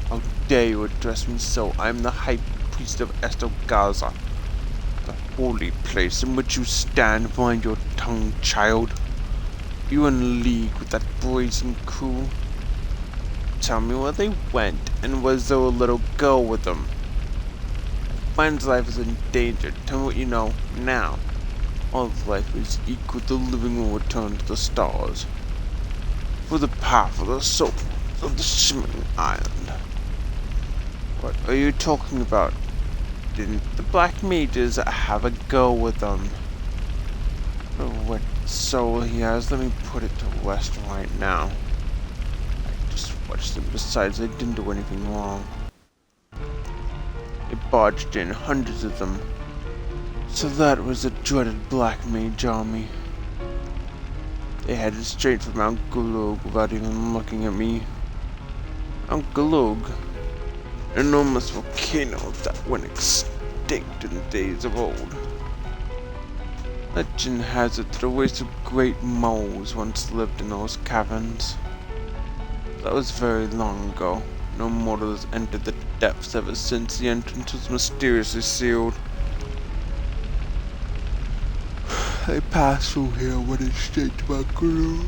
How dare you address me so? I'm the High Priest of Estogaza. The holy place in which you stand. Mind your tongue, child. You in league with that brazen crew? Tell me where they went, and was there a little girl with them? Friend's life is in danger. Tell me what you know now. All life is equal. The living will return to the stars. For the path of the soul of the shimmering island. What are you talking about? Didn't the black mages have a girl with them? For what soul he has, let me put it to rest right now. I just watched them. Besides, they didn't do anything wrong. They barged in, hundreds of them. So that was the dreaded Black Mage army. They headed straight for Mount Gulug without even looking at me. Mount Gulug? An enormous volcano that went extinct in the days of old. Legend has it that a race of great moles once lived in those caverns. That was very long ago. No mortal has entered the depths ever since. The entrance was mysteriously sealed. I passed through here and went straight to Mount Gulug.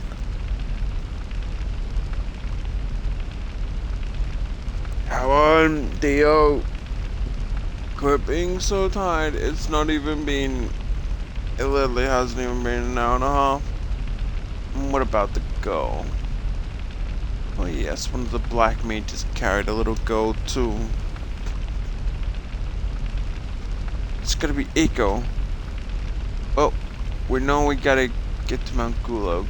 Come on, Dio. Quit being so tired. It's not even been... It literally hasn't even been an hour and a half. And what about the girl? Oh yes, one of the black mages carried a little girl too. It's gotta be Eiko. Well, we know we gotta get to Mount Gulug.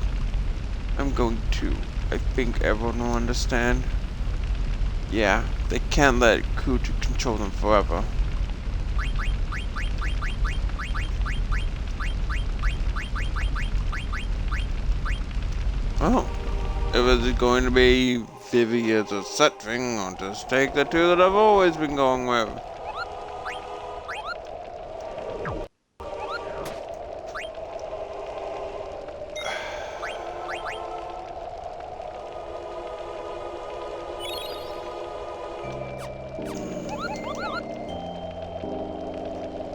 I'm going to. I think everyone will understand. Yeah, they can't let Kuju control them forever. Oh, if it's going to be Vivi as a set thing, I'll just take the two that I've always been going with.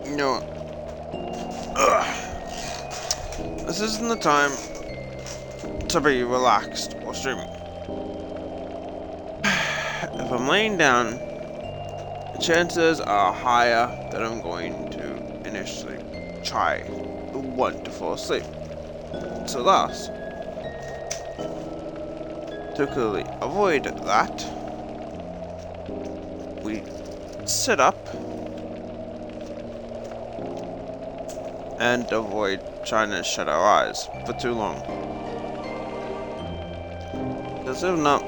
You know what? This isn't the time to be relaxed or streaming. If I'm laying down, the chances are higher that I'm going to initially try the one to fall asleep. So thus, to clearly avoid that, we sit up and avoid trying to shut our eyes for too long. Because if not,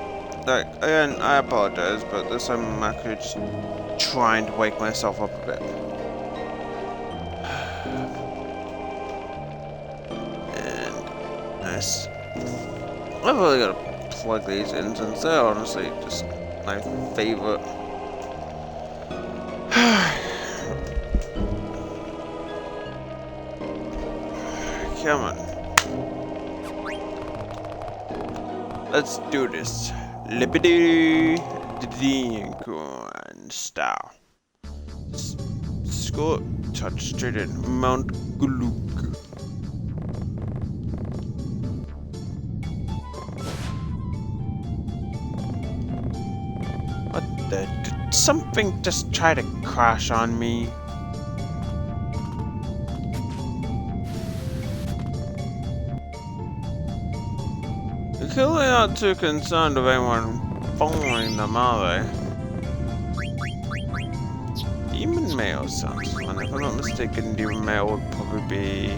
like, again, I apologize, but this time I'm actually just trying to wake myself up a bit. And nice. I've really got to plug these in since they're honestly just my favorite. Come on. Let's do this. Lippity and style. Score touch straight in. Mount Gulug. What the? Did something just try to crash on me? Clearly not too concerned with anyone following them, are they? Demon Mail sounds fun. If I'm not mistaken, Demon Mail would probably be...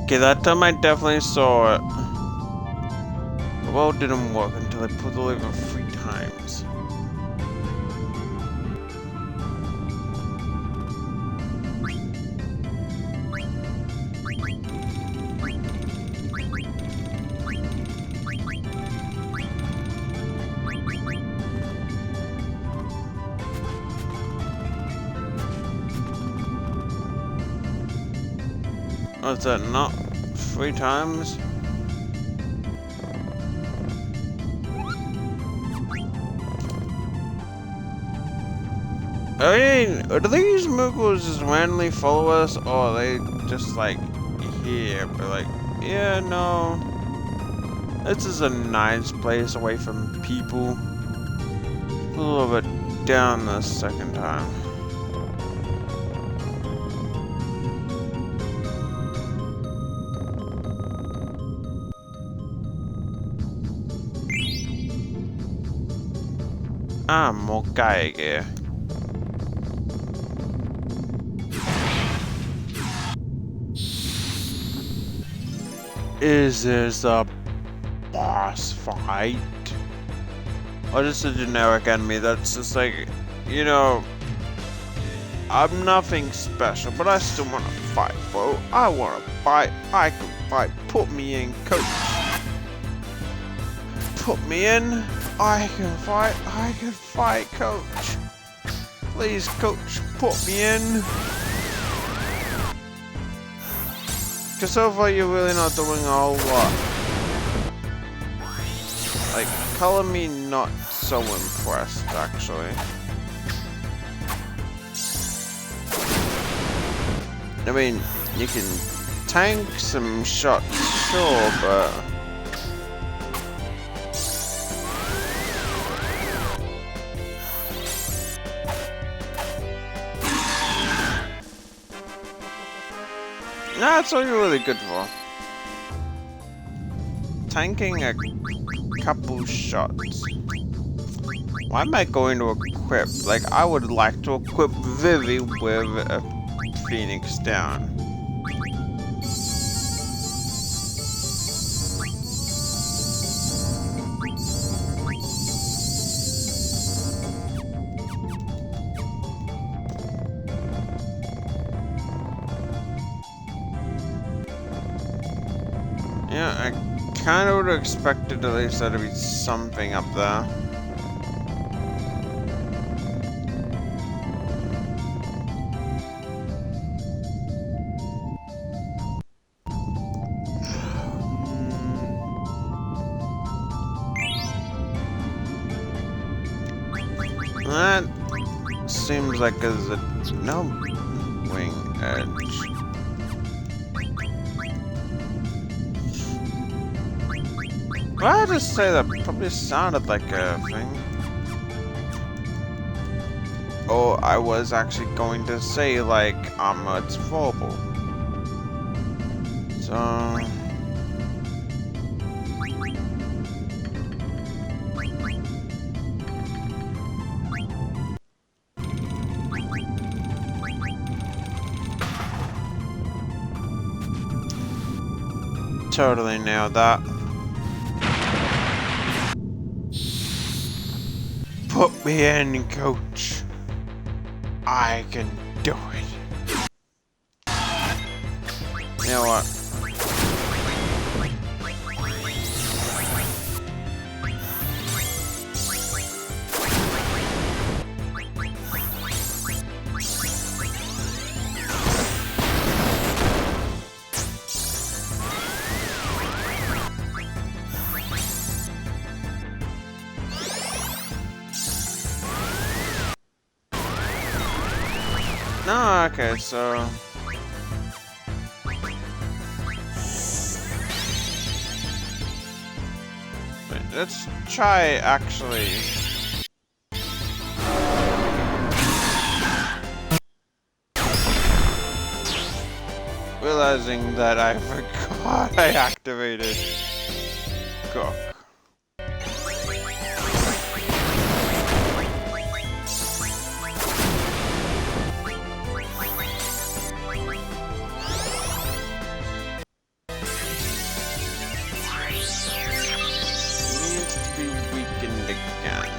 Okay, that time I definitely saw it. The well didn't work until I pulled the lever 3 times. Was that not 3 times? I mean, do these Moogles just randomly follow us, or are they just like here? But like, yeah, no. This is a nice place away from people. A little bit down the second time. Ah, more guy here. Is this a boss fight? Or just a generic enemy that's just like, you know, I'm nothing special, but I still want to fight, bro. I want to fight. I can fight. Put me in, coach. Put me in. I can fight. I can fight, coach. Please, coach, put me in. Because so far you're really not doing a whole lot. Like, color me not so impressed, actually. I mean, you can tank some shots, sure, but... Nah, that's all you're really good for. Tanking a couple shots. Why am I going to equip? Like, I would like to equip Vivi with a Phoenix down. Yeah, I kind of would have expected at least there to be something up there. That seems like there's no wing edge. I'd just say that probably sounded like a thing. Oh, I was actually going to say like it's vulnerable. So totally nailed that. Put me in, coach. I can do it. You know what? No, okay, so... Wait, let's try actually... realizing that I forgot I activated Cook. Needs to be weakened again.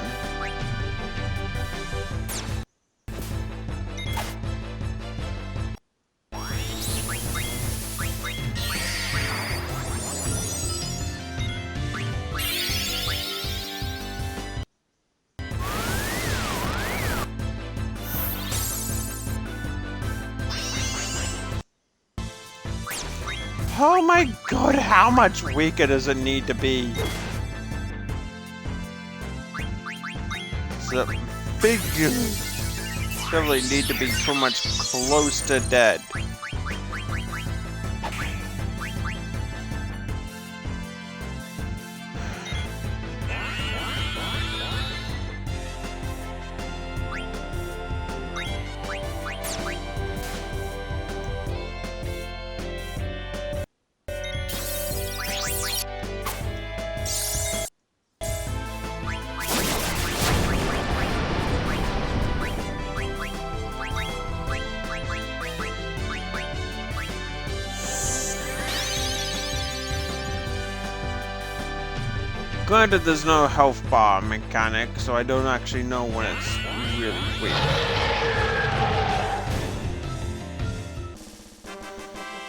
Oh my god, how much weaker does it need to be? So figure probably need to be pretty much close to dead. Granted, there's no health bar mechanic, so I don't actually know when it's really weak.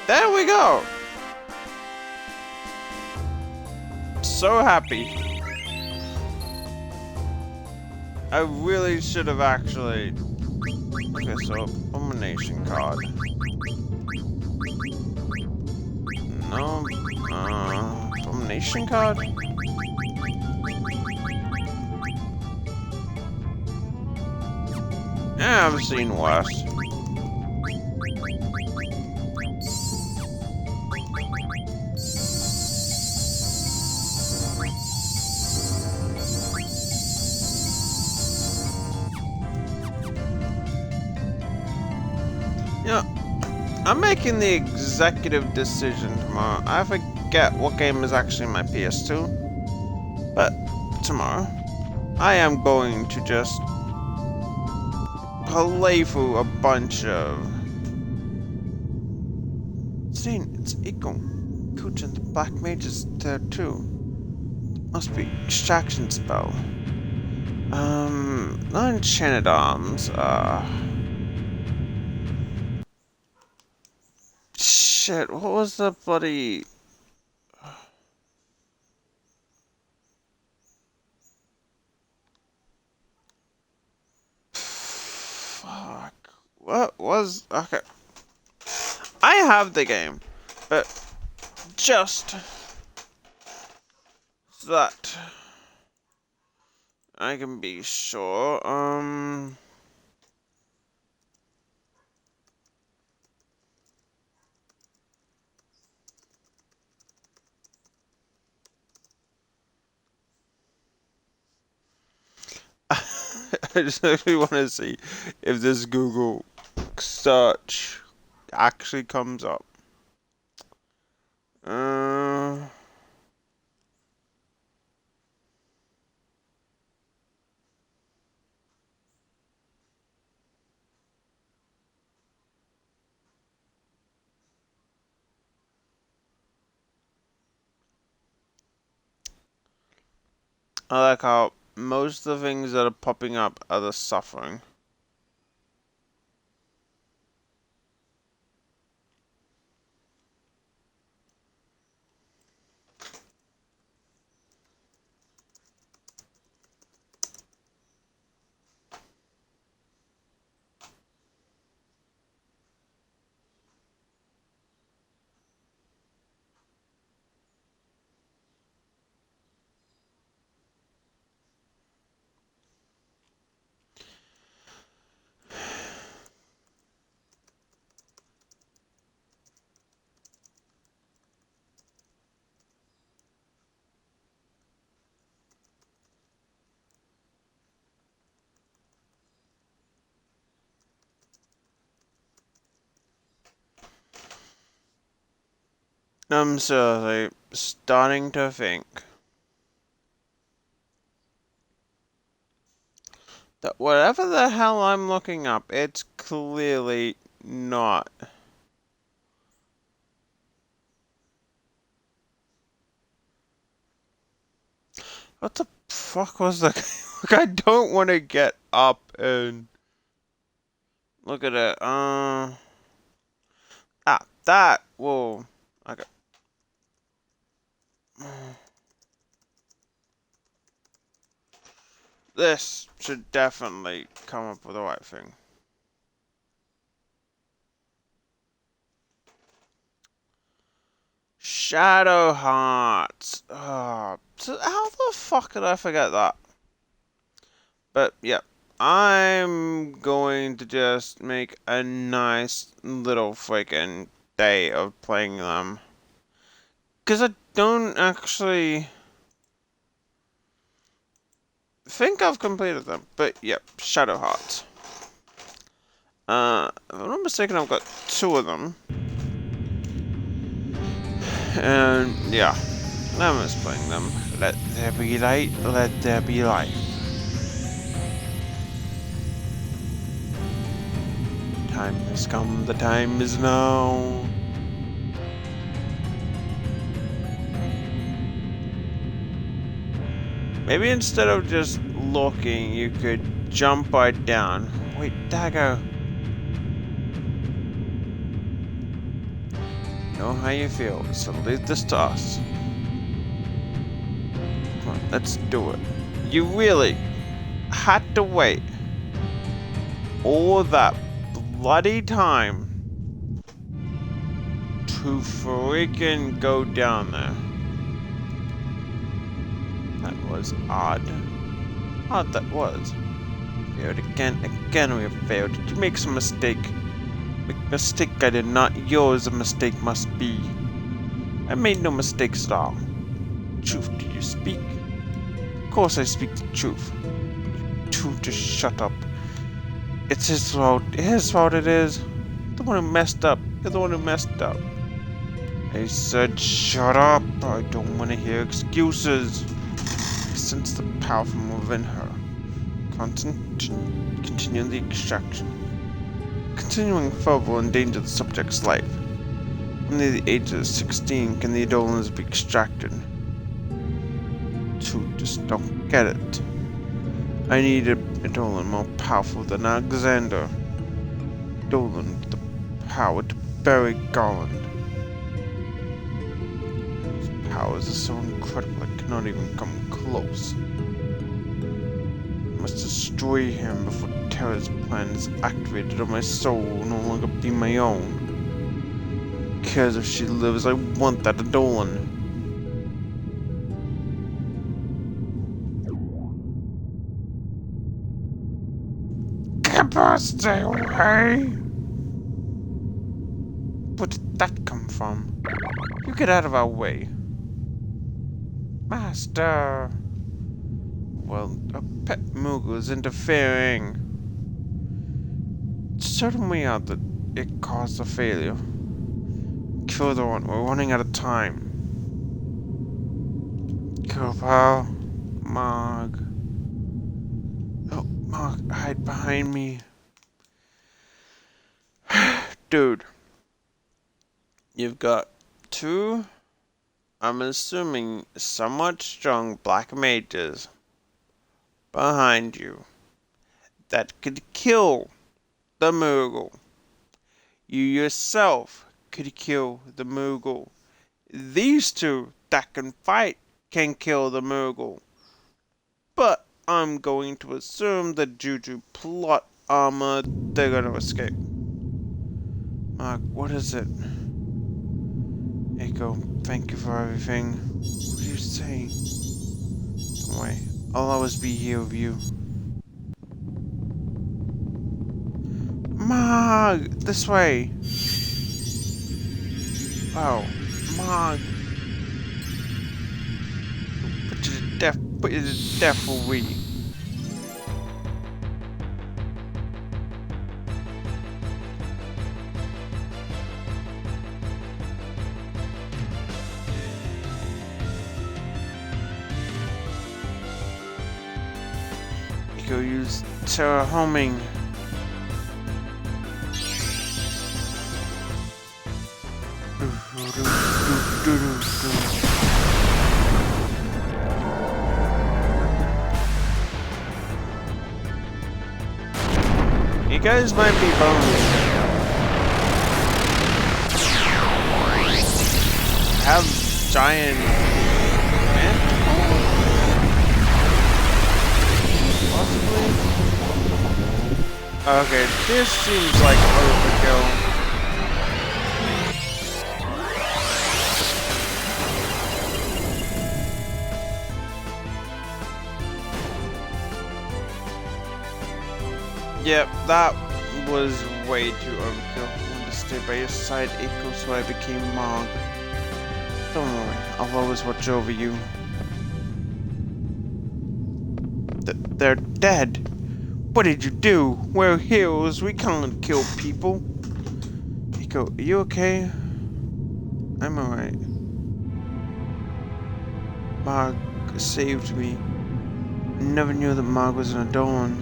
There we go! So happy. I really should have actually... Okay, so Abomination card. No, Abomination card? Yeah, I've seen worse. Yeah, I'm making the executive decision tomorrow. I forget what game is actually my PS2, but tomorrow I am going to just play through a bunch of... Seeing it's Ikon. Kuch and the Black Mage is there too. Must be extraction spell. Not enchanted arms. Shit, what was the bloody... Fuck. What was... Okay. I have the game, but just so that I can be sure, I just really want to see if this Google search actually comes up. I like how most of the things that are popping up are the suffering. I'm seriously starting to think that whatever the hell I'm looking up, it's clearly not. What the fuck was that? Like, I don't want to get up and look at it. That. Whoa. Okay. This should definitely come up with the right thing. Shadow Hearts. Oh, so how the fuck did I forget that? But yeah, I'm going to just make a nice little freaking day of playing them. Because I don't actually think I've completed them. But yep, Shadow Hearts. If I'm not mistaken, I've got 2 of them. And yeah, I'm just playing them. Let there be light, let there be light. Time has come, the time is now. Maybe instead of just looking, you could jump right down. Wait, Dagger. Know how you feel, so leave this to us. Come on, let's do it. You really had to wait all that bloody time to freaking go down there. That was odd. Odd that was. Failed again. Again we have failed. Did you make some mistake? Mistake I did not. Yours a mistake must be. I made no mistakes at all. Truth do you speak? Of course I speak the truth. You two just shut up. It's his fault. His fault it is. The one who messed up. You're the one who messed up. I said shut up. I don't want to hear excuses. I sense the power from within her. Continue the extraction. Continuing further will endanger the subject's life. Only the age of 16 can the Eidolons be extracted. Two just don't get it. I need a Eidolon more powerful than Alexander. Eidolon with the power to bury Garland. His powers are so incredible I cannot even come close. I must destroy him before Terra's plan is activated or my soul will no longer be my own. Who cares if she lives? I want that Eidolon. Kipper, stay away! Where did that come from? You get out of our way. Master! Well, a pet Moogle is interfering. Certain we are that it caused a failure. Kill the one, we're running out of time. Kill pal. Mog. Oh, Mog, hide behind me. Dude. You've got 2, I'm assuming, somewhat strong black mages behind you that could kill the Moogle. You yourself could kill the Moogle. These 2 that can fight can kill the Moogle. But I'm going to assume that due to plot armor, they're gonna escape. Mark, what is it? Echo, thank you for everything. What are you saying? Don't worry, I'll always be here with you. Mog! This way! Wow, Mog! Put you to death for we. Eiko use terra homing. You guys might be boned. Have giant possibly. Okay, this seems like overkill. Yep, that was way too overkill. I wanted to stay by your side, Eiko, so I became Mog. Don't worry, I'll always watch over you. They're dead. What did you do? We're heroes, we can't kill people. Eiko, are you okay? I'm alright. Mog saved me. I never knew that Mog was an Adon.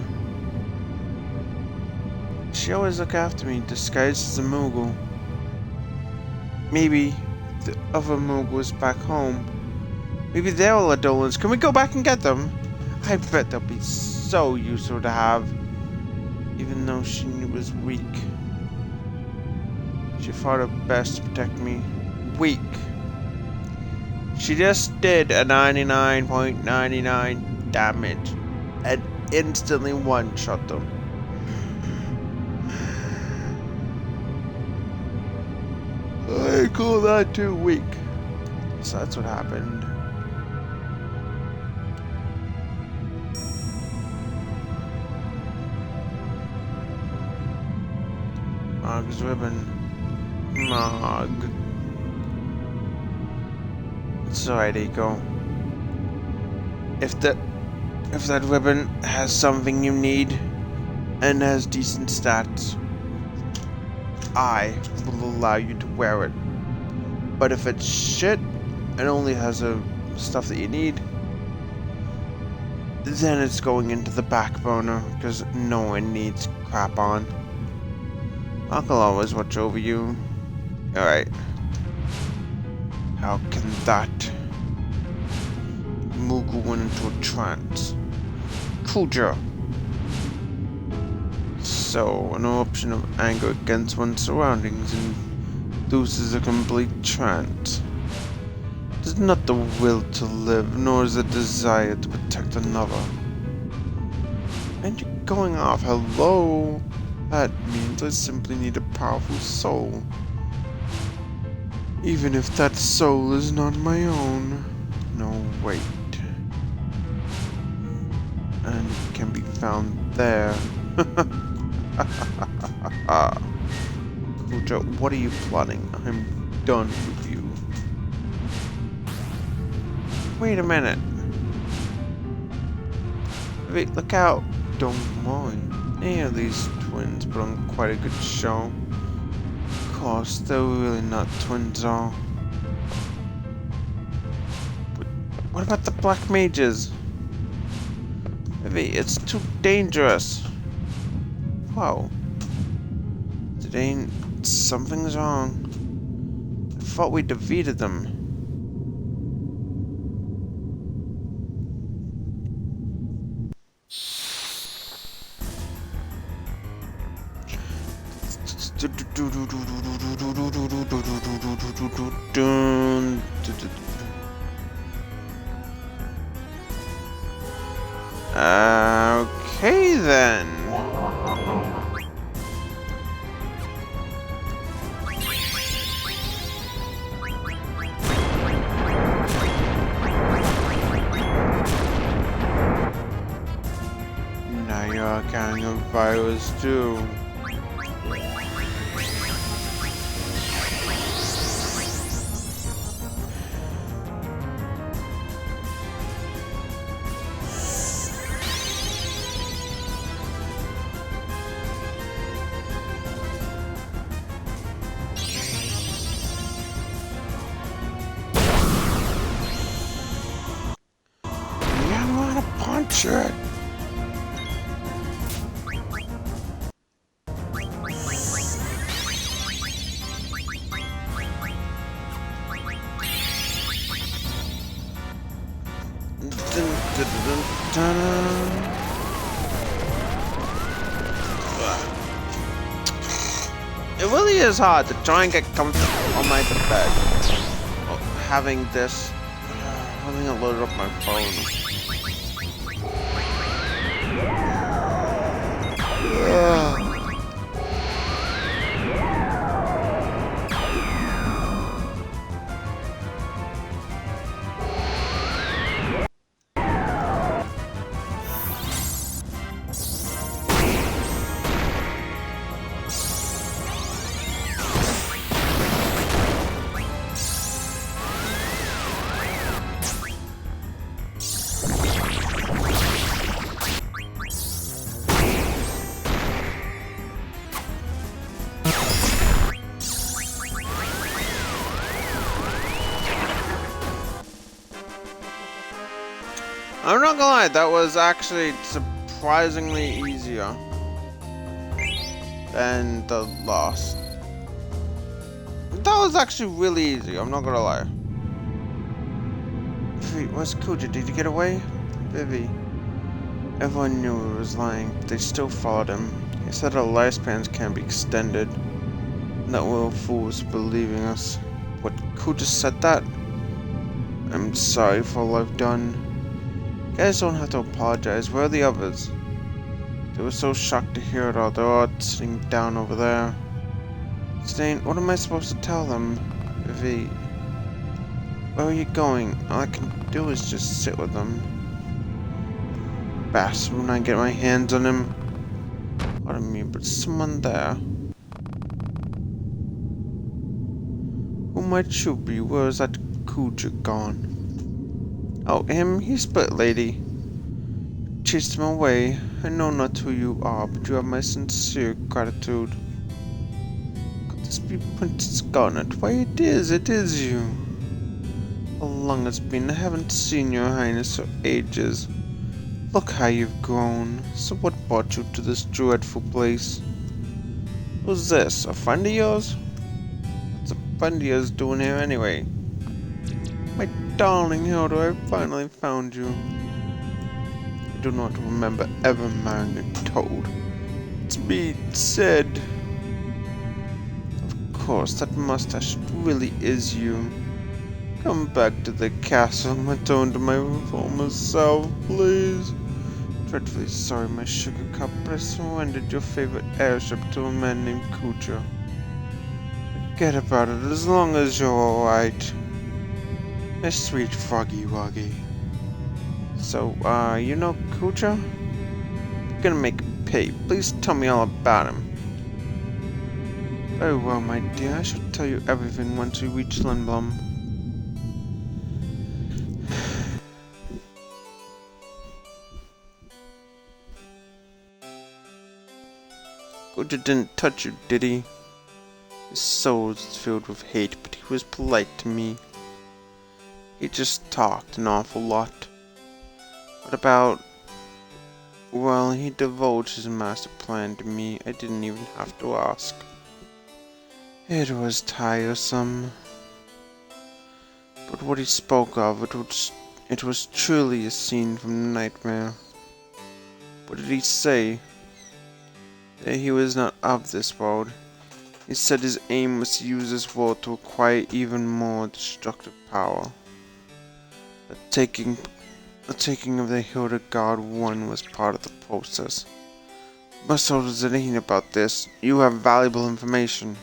She always looked after me, disguised as a Moogle. Maybe the other Moogles back home. Maybe they're all Adolans. Can we go back and get them? I bet they'll be so useful to have. Even though she was weak. She fought her best to protect me. Weak. She just did a 99.99 damage. And instantly one-shot them. I call that too weak. So that's what happened. Mog's ribbon. Mog. It's alright, Eiko. If that ribbon has something you need and has decent stats, I will allow you to wear it. But if it's shit and only has stuff that you need, then it's going into the back burner because no one needs crap on. I'll always watch over you. Alright. How can that Moogle went into a trance? Kuja. So, an eruption of anger against one's surroundings induces a complete trance. It is not the will to live, nor is the desire to protect another. And you're going off, hello? That means I simply need a powerful soul. Even if that soul is not my own. No, wait. And it can be found there. Kuja, what are you plotting? I'm done with you. Wait a minute. Wait, look out. Don't worry. Any of these twins put on quite a good show. Of course, they're really not twins, all. But what about the black mages? Maybe it's too dangerous. Whoa. Something's wrong. I thought we defeated them. Okay then. Now you're carrying a virus too. Shit. It really is hard to try and get comfortable on my bed. Well, having this, having it loaded up my phone. I'm not gonna lie, that was actually surprisingly easier than the last. That was actually really easy, I'm not gonna lie. Wait, where's Kuja? Did he get away? Vivi. Everyone knew he was lying, but they still followed him. He said our lifespans can be extended. And that we were fools believing us. What, Kuja said that? I'm sorry for all I've done. You guys don't have to apologize. Where are the others? They were so shocked to hear it all. They're all sitting down over there. Stain, what am I supposed to tell them? Vivi, where are you going? All I can do is just sit with them. Bastard, when I get my hands on him. Pardon me, but someone there. Who might you be? Where is that Kuja gone? Oh, him? He split, lady. Chased him away. I know not who you are, but you have my sincere gratitude. Could this be Princess Garnet? Why, it is you. How long it's been? I haven't seen your highness for ages. Look how you've grown. So what brought you to this dreadful place? Who's this? A friend of yours? What's a friend of yours doing here anyway? My darling Hilda, I finally found you. I do not remember ever marrying a toad. It's me, Sid. Of course, that mustache really is you. Come back to the castle and return to my former self, please. Dreadfully sorry, my sugar cup, but I surrendered your favorite airship to a man named Kuja. Forget about it as long as you're alright. My sweet Froggy Woggy. So, you know Kuja? I'm gonna make him pay. Please tell me all about him. Very well, my dear. I shall tell you everything once we reach Lindblum. Kuja didn't touch you, did he? His soul was filled with hate, but he was polite to me. He just talked an awful lot. What about... Well, he divulged his master plan to me. I didn't even have to ask. It was tiresome. But what he spoke of, it was truly a scene from the nightmare. What did he say? That he was not of this world. He said his aim was to use this world to acquire even more destructive power. The taking of the Hildegard One was part of the process. You must hold us anything about this. You have valuable information.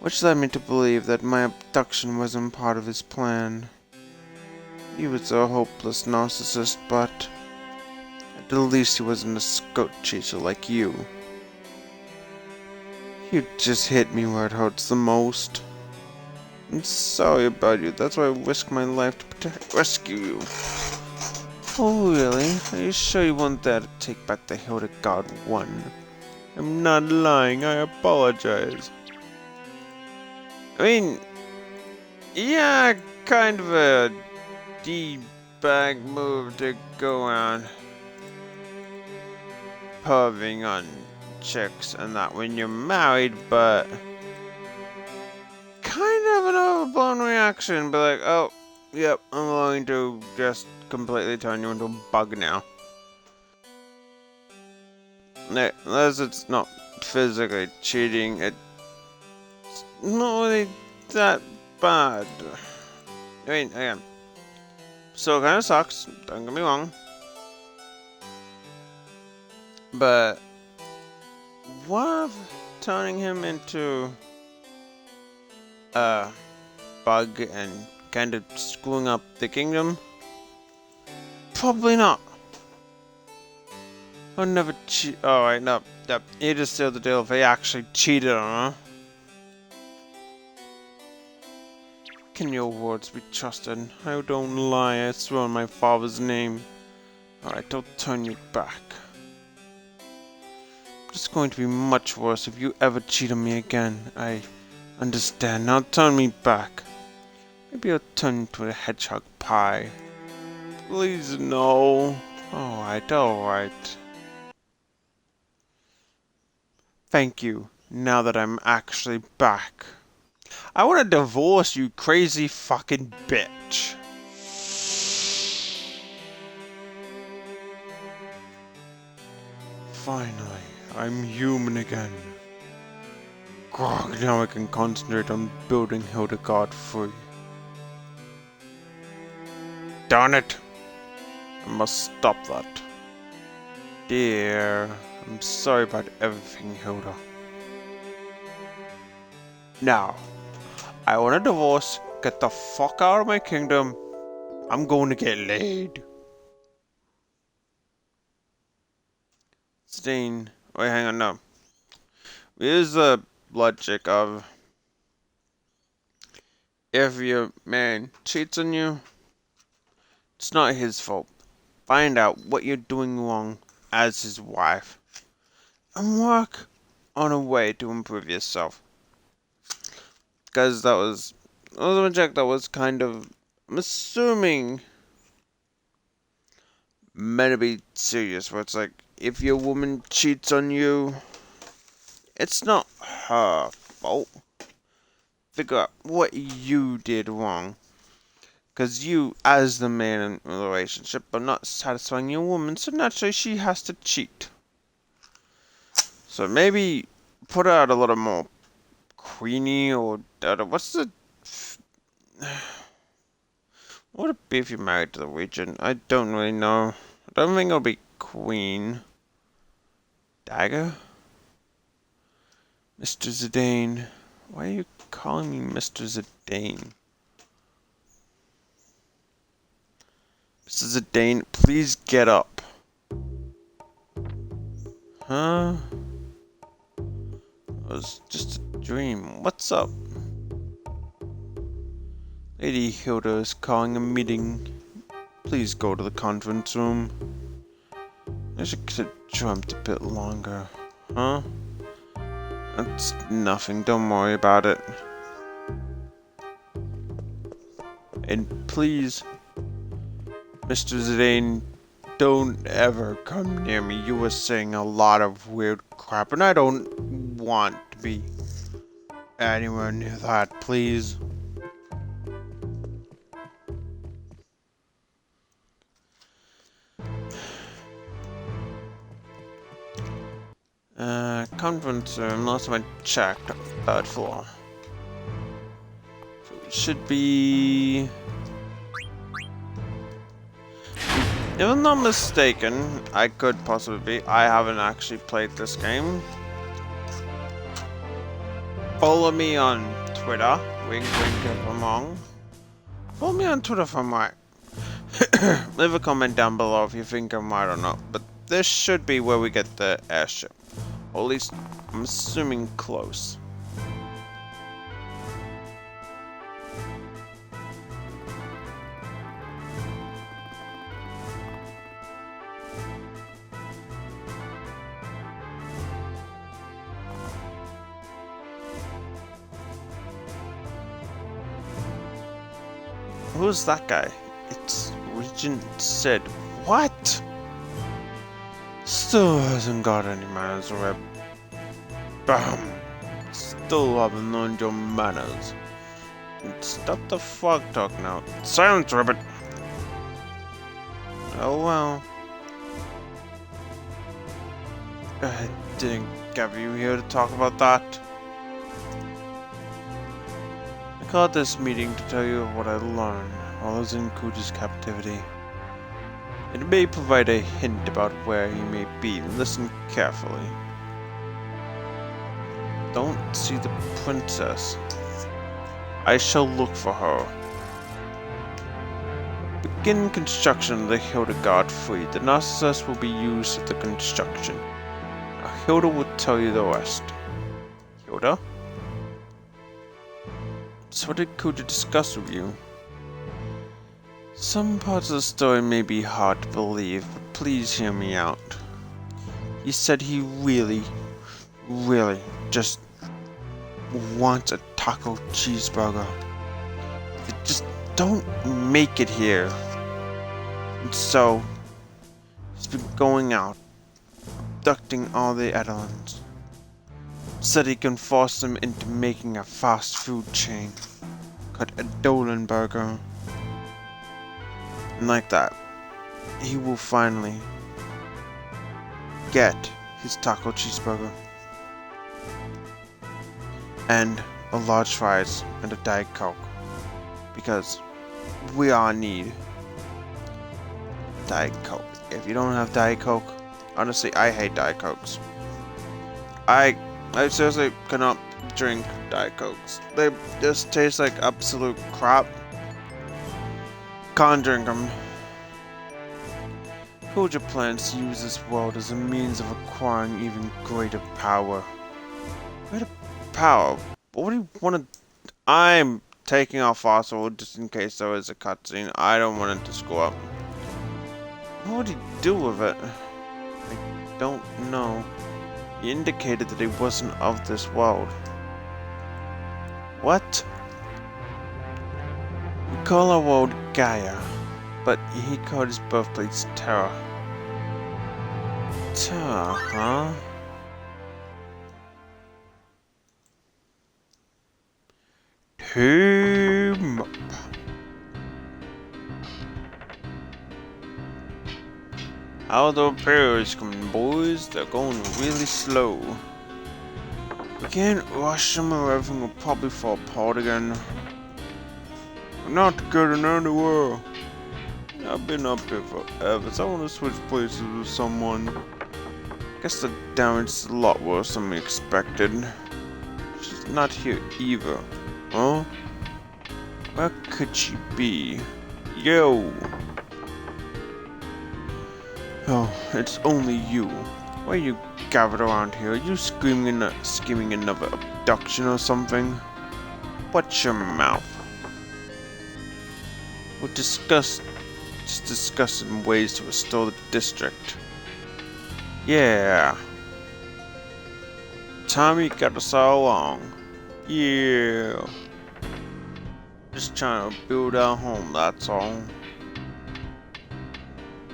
Which led me to believe that my abduction wasn't part of his plan. He was a hopeless narcissist, but at the least he wasn't a skirt chaser like you. You just hit me where it hurts the most. I'm sorry about you. That's why I risked my life to rescue you. Oh, really? Are you sure you weren't there to take back the Hildegard One? I'm not lying. I apologize. I mean, yeah, kind of a D-bag move to go around perving on chicks and that when you're married, but kind of an overblown reaction. Be like, oh, yep, I'm going to just completely turn you into a bug now. Unless it's not physically cheating, it's not really that bad. I mean, again, so it kind of sucks, don't get me wrong. But what if turning him into a bug and kind of screwing up the kingdom? Probably not. I'll never cheat. Oh, wait, no. He just sealed the deal if he actually cheated on her. Can your words be trusted? I don't lie, I swear on my father's name. Alright, don't turn your back. It's going to be much worse if you ever cheat on me again. I understand. Now turn me back. Maybe I'll turn into a hedgehog pie. Please no. Alright, alright. Thank you, now that I'm actually back. I want to divorce you, crazy fucking bitch. Finally, I'm human again. Grog, now I can concentrate on building Hildegard free. Darn it! I must stop that. Dear, I'm sorry about everything, Hilda. Now, I want a divorce, get the fuck out of my kingdom. I'm going to get laid. Stain. Wait, hang on, no. Here's the logic of if your man cheats on you, it's not his fault. Find out what you're doing wrong as his wife and work on a way to improve yourself. Because that was a project that was kind of, I'm assuming, meant to be serious, where it's like, if your woman cheats on you, it's not her fault. Figure out what you did wrong. Because you, as the man in the relationship, are not satisfying your woman, so naturally she has to cheat. So maybe put her out a little more queenie, or what's the... What would it be if you're married to the regent? I don't really know. I don't think it'll be queen. Dagger? Mr. Zidane. Why are you calling me Mr. Zidane? Mr. Zidane, please get up. Huh? It was just a dream. What's up? Lady Hilda is calling a meeting. Please go to the conference room. I should have dreamt a bit longer. Huh? That's nothing, don't worry about it. And please, Mr. Zidane, don't ever come near me. You were saying a lot of weird crap, and I don't want to be anywhere near that, please. Conference room, last time I checked, 3rd floor. So it should be... If I'm not mistaken, I could possibly be. I haven't actually played this game. Follow me on Twitter. Wink wink if I'm wrong. Follow me on Twitter if I'm right. Leave a comment down below if you think I'm right or not. But this should be where we get the airship. Or at least, I'm assuming close. Who's that guy? It's Regent Sid. What? Still hasn't got any manners, Reb. Bam! Still haven't learned your manners. Stop the frog talk now. Silence, Ribbit! Oh well. I didn't gather you here to talk about that. I called this meeting to tell you what I learned while I was in Kuja's captivity. It may provide a hint about where he may be. Listen carefully. Don't see the princess. I shall look for her. Begin construction of the Hildegard fleet. The Narcissus will be used at the construction. Now, Hilda will tell you the rest. Hilda? So what did Kuja discuss with you? Some parts of the story may be hard to believe, but please hear me out. He said he really just wants a taco cheeseburger. They just don't make it here. And so, he's been going out, abducting all the Edelins. Said he can force them into making a fast food chain called a Dolan Burger. And like that, he will finally get his taco cheeseburger. And a large fries and a Diet Coke. Because we all need Diet Coke. If you don't have Diet Coke, honestly, I hate Diet Cokes. I seriously cannot drink Diet Cokes. They just taste like absolute crap. Can't drink them. Kuja plans to use this world as a means of acquiring even greater power. Greater power? What do you want to... I'm taking off Fossil just in case there is a cutscene. I don't want it to screw up. What would he do with it? I don't know. He indicated that he wasn't of this world. What? We call our world Gaia, but he called his birthplace Terra. Terra, huh? Team up. How the repairs coming, boys? They're going really slow. We can't rush them or everything will probably fall apart again. We're not getting anywhere. I've been up here forever, so I want to switch places with someone. Guess the damage is a lot worse than we expected. She's not here either. Huh? Where could she be? Yo! Oh, it's only you. Why are you gathered around here? Are you scheming another abduction or something? Watch your mouth. We'll discussing ways to restore the district. Yeah. Tommy got us all along. Yeah. Just trying to build our home, that's all.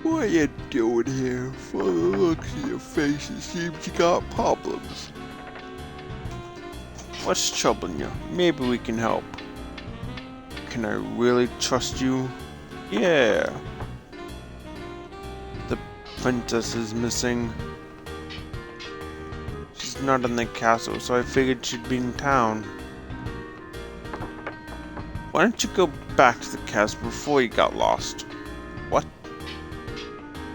What are you doing here? For the looks of your face, it seems you got problems. What's troubling you? Maybe we can help. Can I really trust you? Yeah. The princess is missing. She's not in the castle, so I figured she'd be in town. Why don't you go back to the castle before you got lost? What?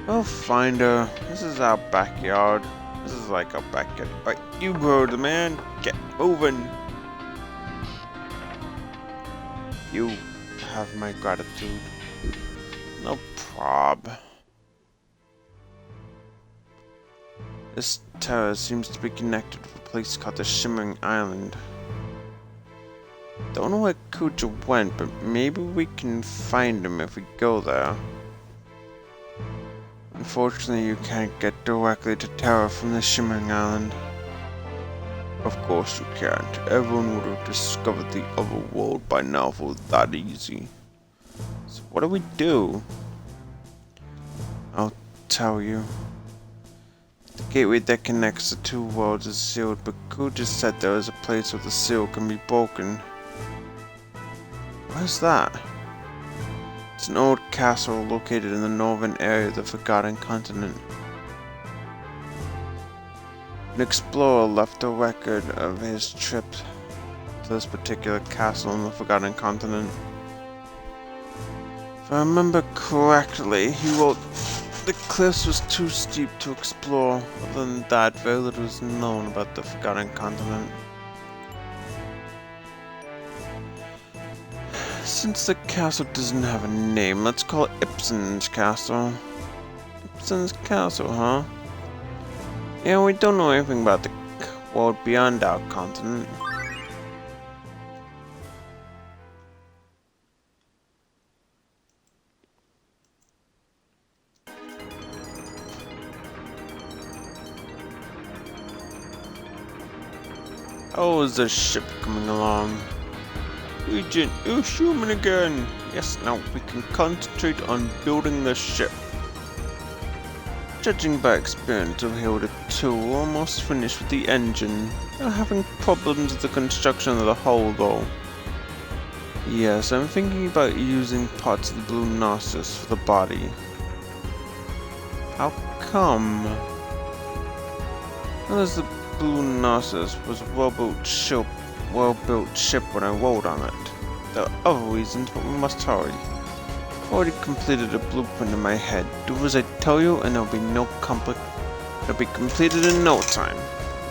We'll find her. This is our backyard. This is like our backyard. Right, you heard the man. Get moving. You have my gratitude. No prob. This tower seems to be connected with a place called the Shimmering Island. Don't know where Kuja went, but maybe we can find him if we go there. Unfortunately, you can't get directly to Terra from the Shimmering Island. Of course you can't. Everyone would have discovered the other world by now if it was that easy. So what do? I'll tell you. The gateway that connects the two worlds is sealed, but Kuja said there is a place where the seal can be broken. Where's that? It's an old castle located in the northern area of the Forgotten Continent. An explorer left a record of his trip to this particular castle in the Forgotten Continent. If I remember correctly, he wrote the cliffs was too steep to explore. Other than that, very little is known about the Forgotten Continent. Since the castle doesn't have a name, let's call it Ipsen's Castle. Ipsen's Castle, huh? Yeah, we don't know anything about the world beyond our continent. Oh, is the ship coming along? Regent, you're human again! Yes, now we can concentrate on building the ship. Judging by experience over here with the 2, we're almost finished with the engine. They're having problems with the construction of the hull though. Yes, I'm thinking about using parts of the Blue Narcissus for the body. How come? Well, as the Blue Narcissus was a well-built ship when I rode on it. There are other reasons, but we must hurry. I've already completed a blueprint in my head. Do as I tell you, and there'll be no conflict. It'll be completed in no time.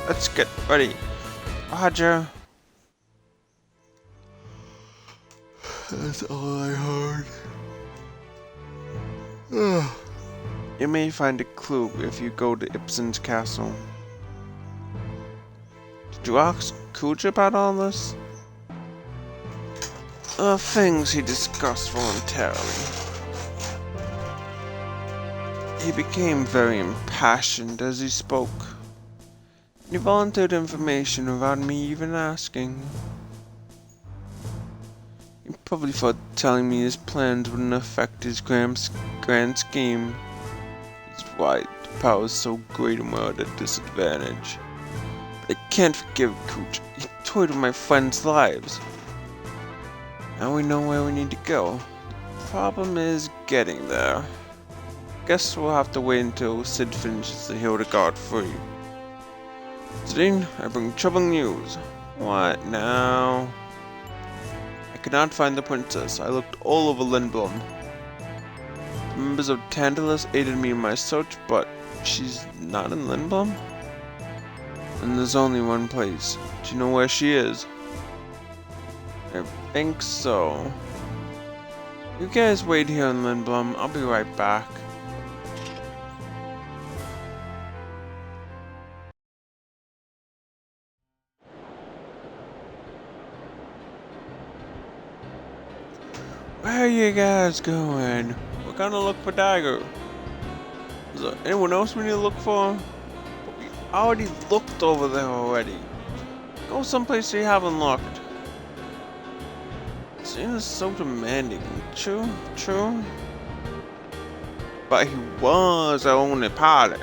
Let's get ready. Roger. That's all I heard. You may find a clue if you go to Ipsen's castle. Did you ask Kuja about all this? Things he discussed voluntarily. He became very impassioned as he spoke. He volunteered information without me even asking. He probably thought telling me his plans wouldn't affect his grand scheme. He's right, the power is so great and we're at a disadvantage. But I can't forgive Kuja. He toyed with my friends' lives. Now we know where we need to go. The problem is getting there. Guess we'll have to wait until Cid finishes the Hildegard free. Zidane, I bring troubling news. What now? I could not find the princess. I looked all over Lindblom. The members of Tantalus aided me in my search, but she's not in Lindblom? And there's only one place. Do you know where she is? I think so. You guys wait here in Lindblom. I'll be right back. Where are you guys going? We're gonna look for Dagger. Is there anyone else we need to look for? We already looked over there already. Go someplace you haven't looked. Seems so demanding. True. But he was our only pilot.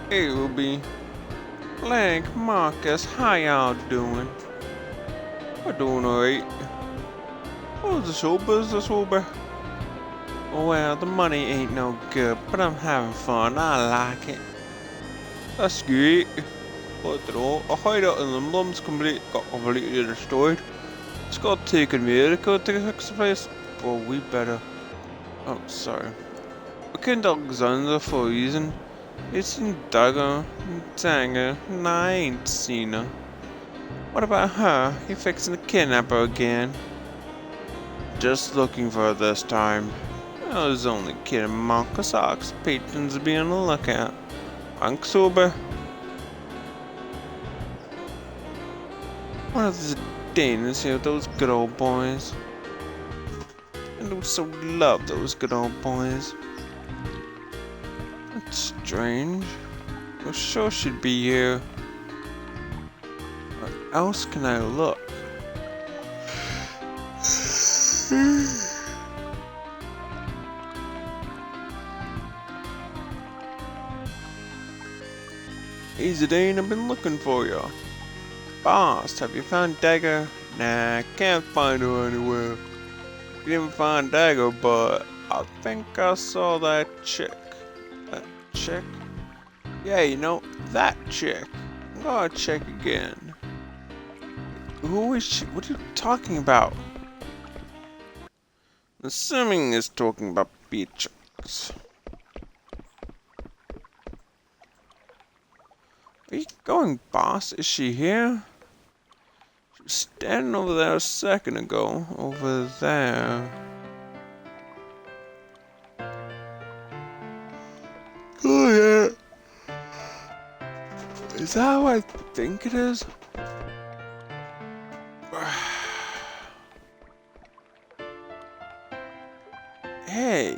Hey, Ruby. Blank, Marcus, how y'all doing? We're doing alright. How's the show business, Ruby? Well, the money ain't no good, but I'm having fun. I like it. That's great. What the hell? A hideout in the Lum's got completely destroyed. It's got taken America to fix the place. Well, we better. Oh, sorry. We came to Alexandria for a reason. It's seen Dagger, Tanger, and I ain't seen her. What about her? You fixing to kidnap her again? Just looking for her this time. I was only kidding, Marcus. Ox patrons will be on the lookout. Thanks, Uber. One of the Danes here, those good old boys. I do so love those good old boys. That's strange. Well, sure should be here. Where else can I look? Hey Zidane, I've been looking for you. Boss, have you found Dagger? Nah, can't find her anywhere. We didn't find Dagger, but I think I saw that chick. That chick? Yeah, you know, that chick. I'm gonna check again. Who is she? What are you talking about? I'm assuming he's talking about Beatrix. Where are you going, boss? Is she here? She was standing over there a second ago. Over there. Oh yeah. Is that how I think it is? Hey.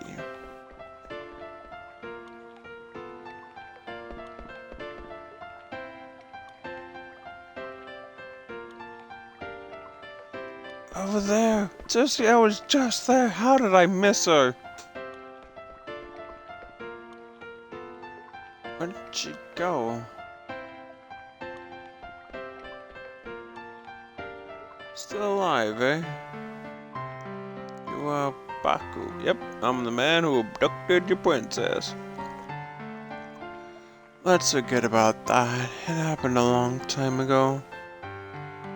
Over there. Seriously, I was just there. How did I miss her? Where did she go? Still alive, eh? You are Baku. Yep, I'm the man who abducted your princess. Let's forget about that. It happened a long time ago.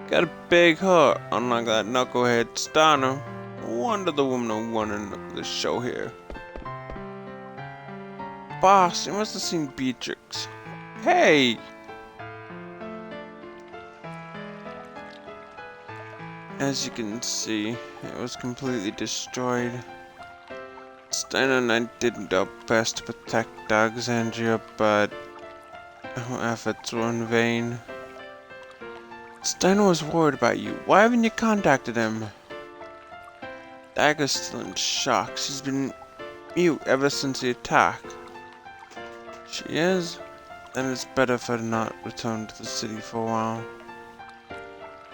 Got a big heart, unlike that knucklehead Steiner. No wonder the woman are running the show here. Boss, you must have seen Beatrix. Hey! As you can see, it was completely destroyed. Steiner and I did our best to protect Alexandria, but our efforts were in vain. Steiner was worried about you. Why haven't you contacted him? Dagger's still in shock. She's been mute ever since the attack. She is? Then it's better for her to not return to the city for a while.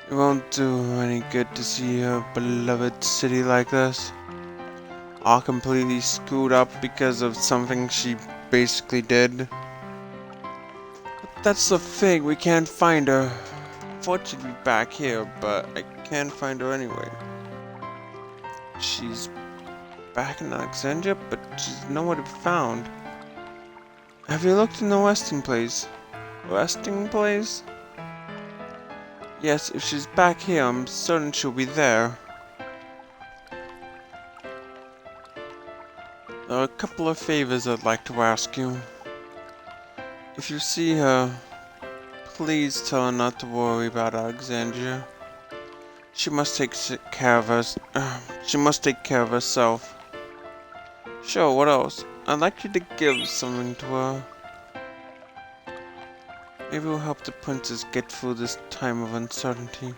It won't do any good to see her beloved city like this. All completely screwed up because of something she basically did. But that's the thing, we can't find her. Thought she'd be back here, but I can't find her anyway. She's back in Alexandria, but she's nowhere to be found. Have you looked in the resting place? Resting place? Yes, if she's back here, I'm certain she'll be there. There are a couple of favors I'd like to ask you. If you see her, please tell her not to worry about Alexandria. She must take care of she must take care of herself. Sure, what else? I'd like you to give something to her. Maybe we'll help the princess get through this time of uncertainty.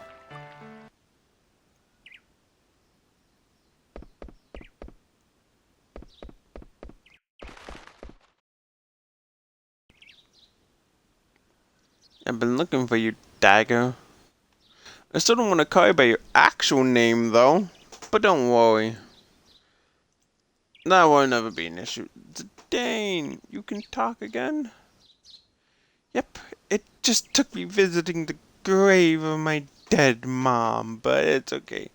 I've been looking for you, Dagger. I still don't want to call you by your actual name, though. But don't worry. That will never be an issue. Dane, you can talk again? Yep, it just took me visiting the grave of my dead mom, but it's okay.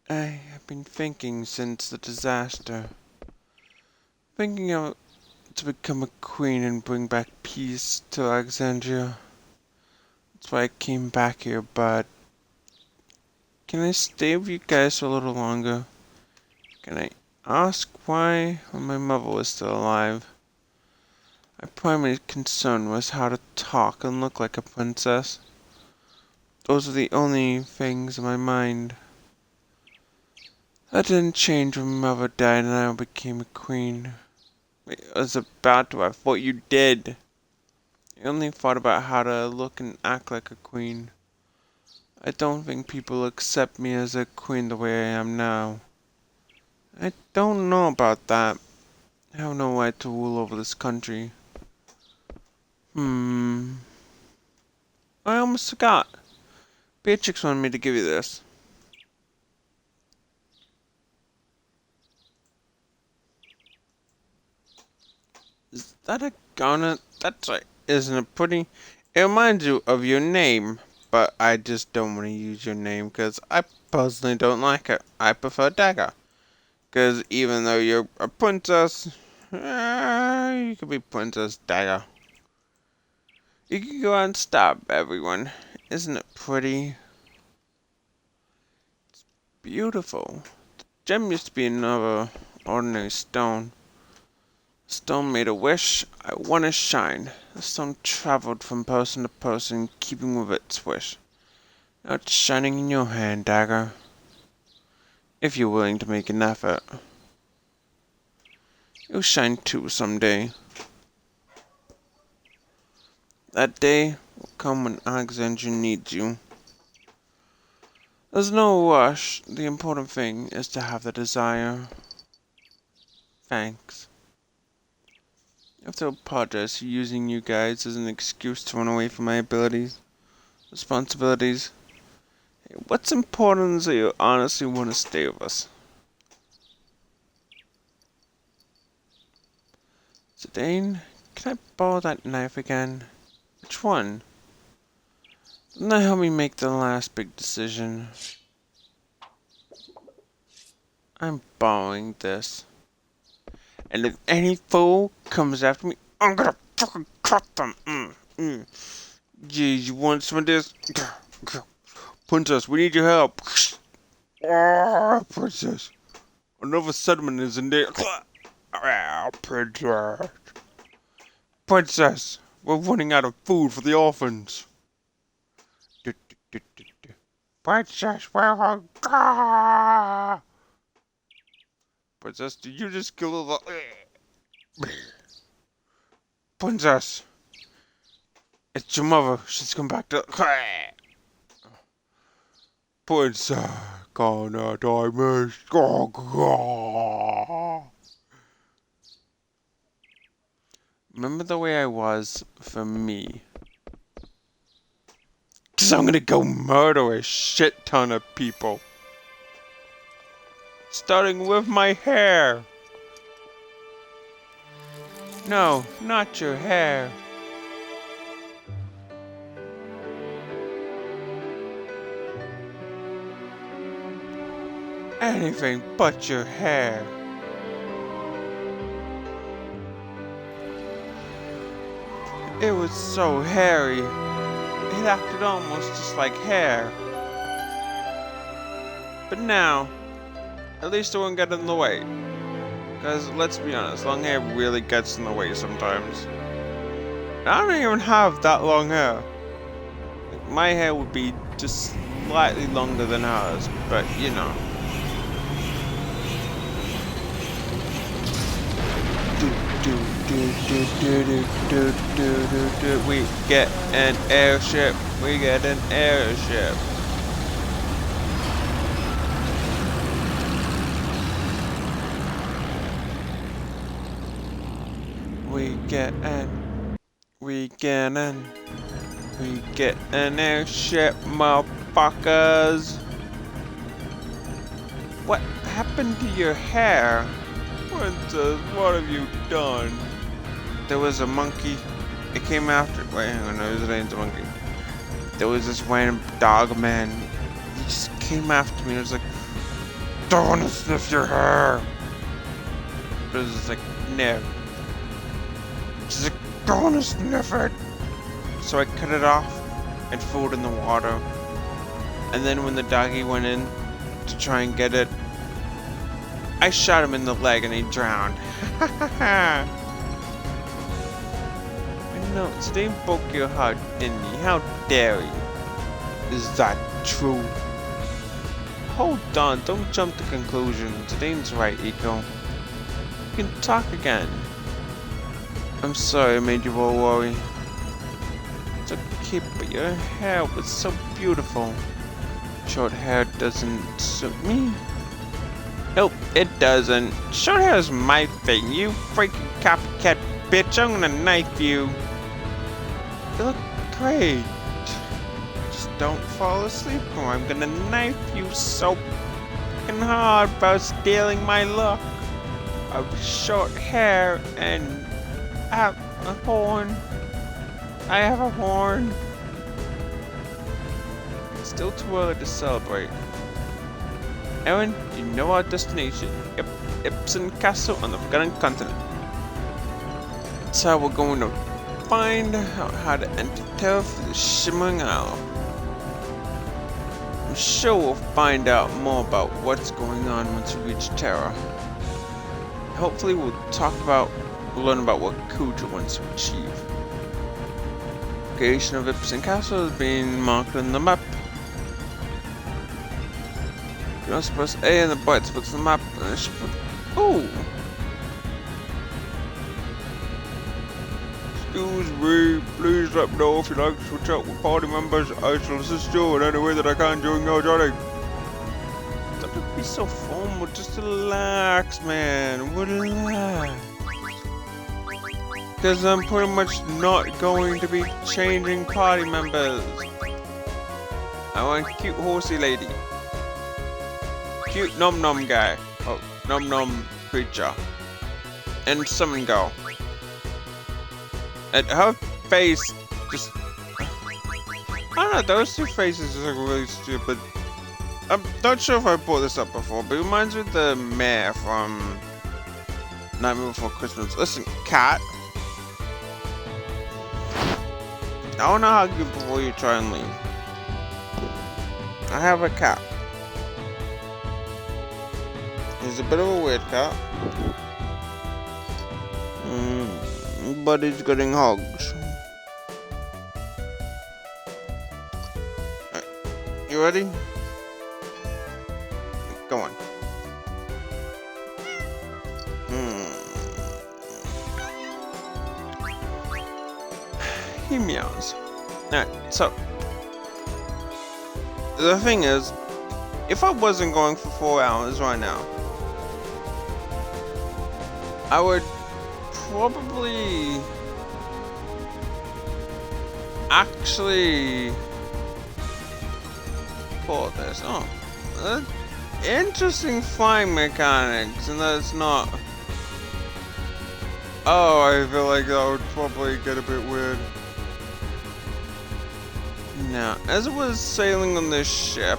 I have been thinking since the disaster. Thinking of to become a queen and bring back peace to Alexandria. That's why I came back here, but can I stay with you guys for a little longer? Can I ask why when my mother was still alive? My primary concern was how to talk and look like a princess. Those are the only things in my mind. That didn't change when my mother died and I became a queen. I was about to, I thought you did. I only thought about how to look and act like a queen. I don't think people accept me as a queen the way I am now. I don't know about that. I have no right to rule over this country. I almost forgot. Beatrix wanted me to give you this. Is that a garnet? That's right. Isn't it pretty? It reminds you of your name, but I just don't want to use your name because I personally don't like it. I prefer Dagger. Because even though you're a princess, you could be Princess Dagger. You can go out and stop everyone. Isn't it pretty? It's beautiful. The gem used to be another ordinary stone. Stone made a wish. I want to shine. The stone traveled from person to person, keeping with its wish. Now it's shining in your hand, Dagger. If you're willing to make an effort. You'll shine too someday. That day will come when Alexandria needs you. There's no rush. The important thing is to have the desire. Thanks. I have to apologize for using you guys as an excuse to run away from my responsibilities. Hey, what's important is that you honestly want to stay with us. Zidane, can I borrow that knife again? Which one? Doesn't that help me make the last big decision? I'm borrowing this. And if any fool comes after me, I'm gonna fucking cut them. Geez, you want some of this? Princess, we need your help. Princess. Another settlement is in there. Princess. Princess, we're running out of food for the orphans. Princess, we're hungry. Princess, did you just kill the... Princess! It's your mother. She's come back to... Princess, gonna die, miss. Remember the way I was for me. 'Cause I'm gonna go murder a shit ton of people. Starting with my hair. No, not your hair. Anything but your hair. It was so hairy. It acted almost just like hair. But now, at least it won't get in the way. Because, let's be honest, long hair really gets in the way sometimes. I don't even have that long hair. My hair would be just slightly longer than hers, but you know. We get an airship. We get an airship. We get an airship, motherfuckers. What happened to your hair? Princess, what have you done? There was a monkey. It came after. Wait, hang on, no, it ain't a monkey. There was this random dog man. He just came after me. It was like, don't want to sniff your hair. It was just like, no. She's like, don't want to sniff it. So I cut it off and threw it in the water. And then when the doggy went in to try and get it, I shot him in the leg and he drowned. I know, today broke your heart, didn't he? How dare you? Is that true? Hold on, don't jump to conclusions. Dane's right, Eco. You can talk again. I'm sorry I made you all worry. It's okay, but your hair was so beautiful. Short hair doesn't suit me. Nope, it doesn't. Short hair is my thing, you freaking copycat bitch. I'm gonna knife you. You look great. Just don't fall asleep or I'm gonna knife you so fucking hard about stealing my look of short hair and a horn. I have a horn. It's still too early to celebrate. Aaron, you know our destination. Yep, Ipsen Castle on the Forgotten Continent. That's how we're going to find out how to enter Terra through the Shimmering Isle. I'm sure we'll find out more about what's going on once we reach Terra. Hopefully we'll learn about what Kuja wants to achieve. Location of Ipsen Castle is being marked on the map. You must press A in the bright spots on the map and it should put... Ooh! Excuse me, please let me know if you'd like to switch out with party members. I shall assist you in any way that I can during your journey. Don't be so formal, just relax, man. Relax. Because I'm pretty much not going to be changing party members. I want cute horsey lady. Cute nom nom guy. Oh, nom nom creature. And summon girl. And her face just... I don't know, those two faces just look really stupid. I'm not sure if I brought this up before, but it reminds me of the mayor from Nightmare Before Christmas. Listen, cat. I wanna hug you before you try and leave. I have a cat. He's a bit of a weird cat. But he's getting hugs. Right. You ready? Go on. He meows. Alright, so the thing is, if I wasn't going for 4 hours right now, I would probably actually pull this. Oh, interesting flying mechanics, and that's not. Oh, I feel like that would probably get a bit weird. Now, as I was sailing on this ship,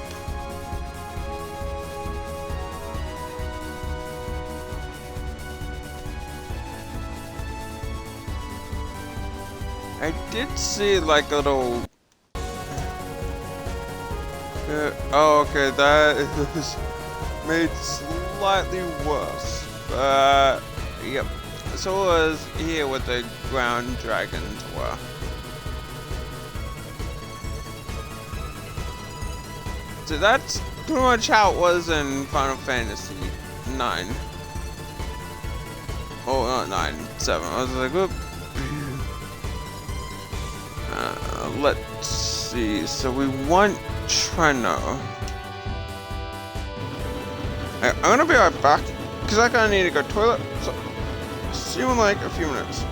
I did see like a little... oh, okay, that is made slightly worse. But, yep. So it was here with the ground dragons were. So that's pretty much how it was in Final Fantasy 9. Oh, not 9, 7. I was like, whoop. Let's see. So we want Treno. I'm gonna be right back because I kinda need to go toilet. So see you in like a few minutes.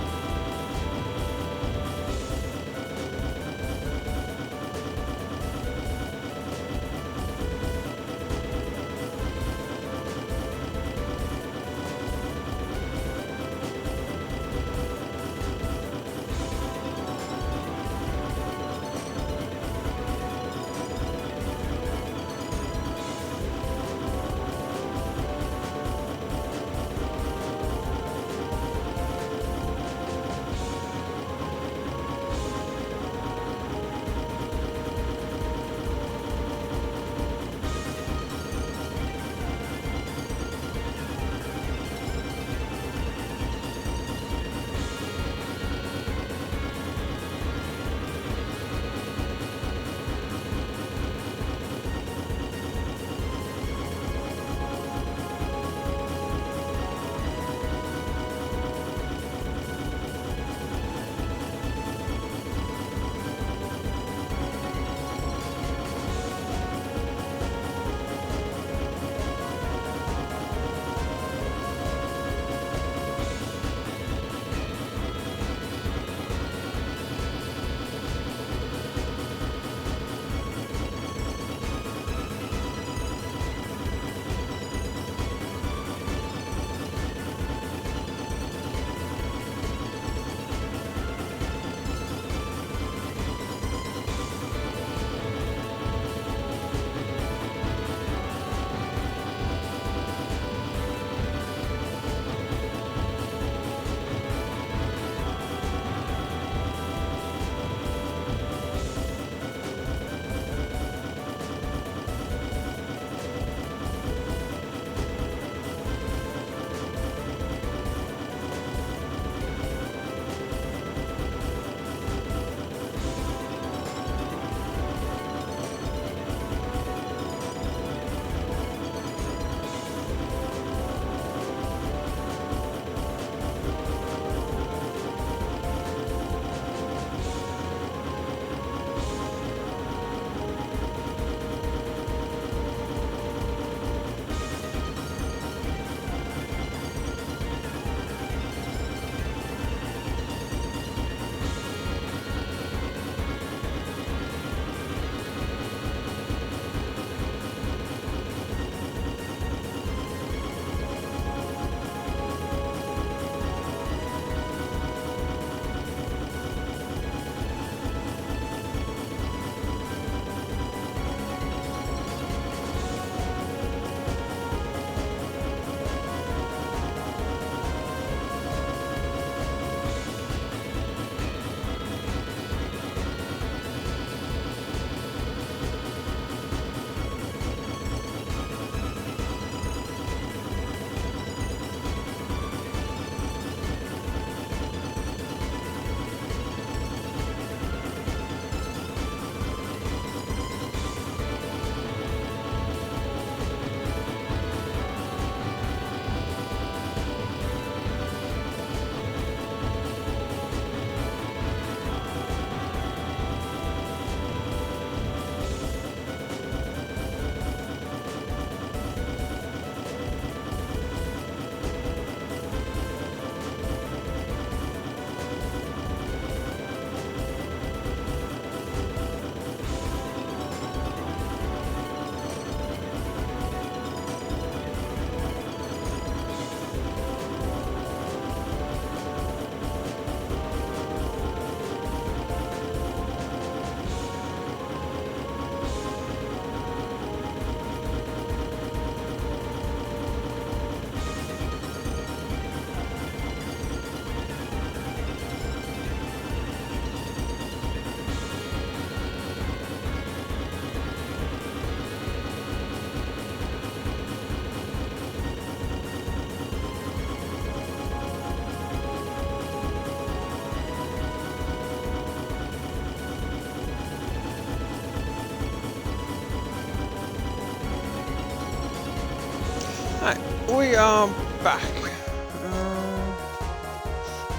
we are back.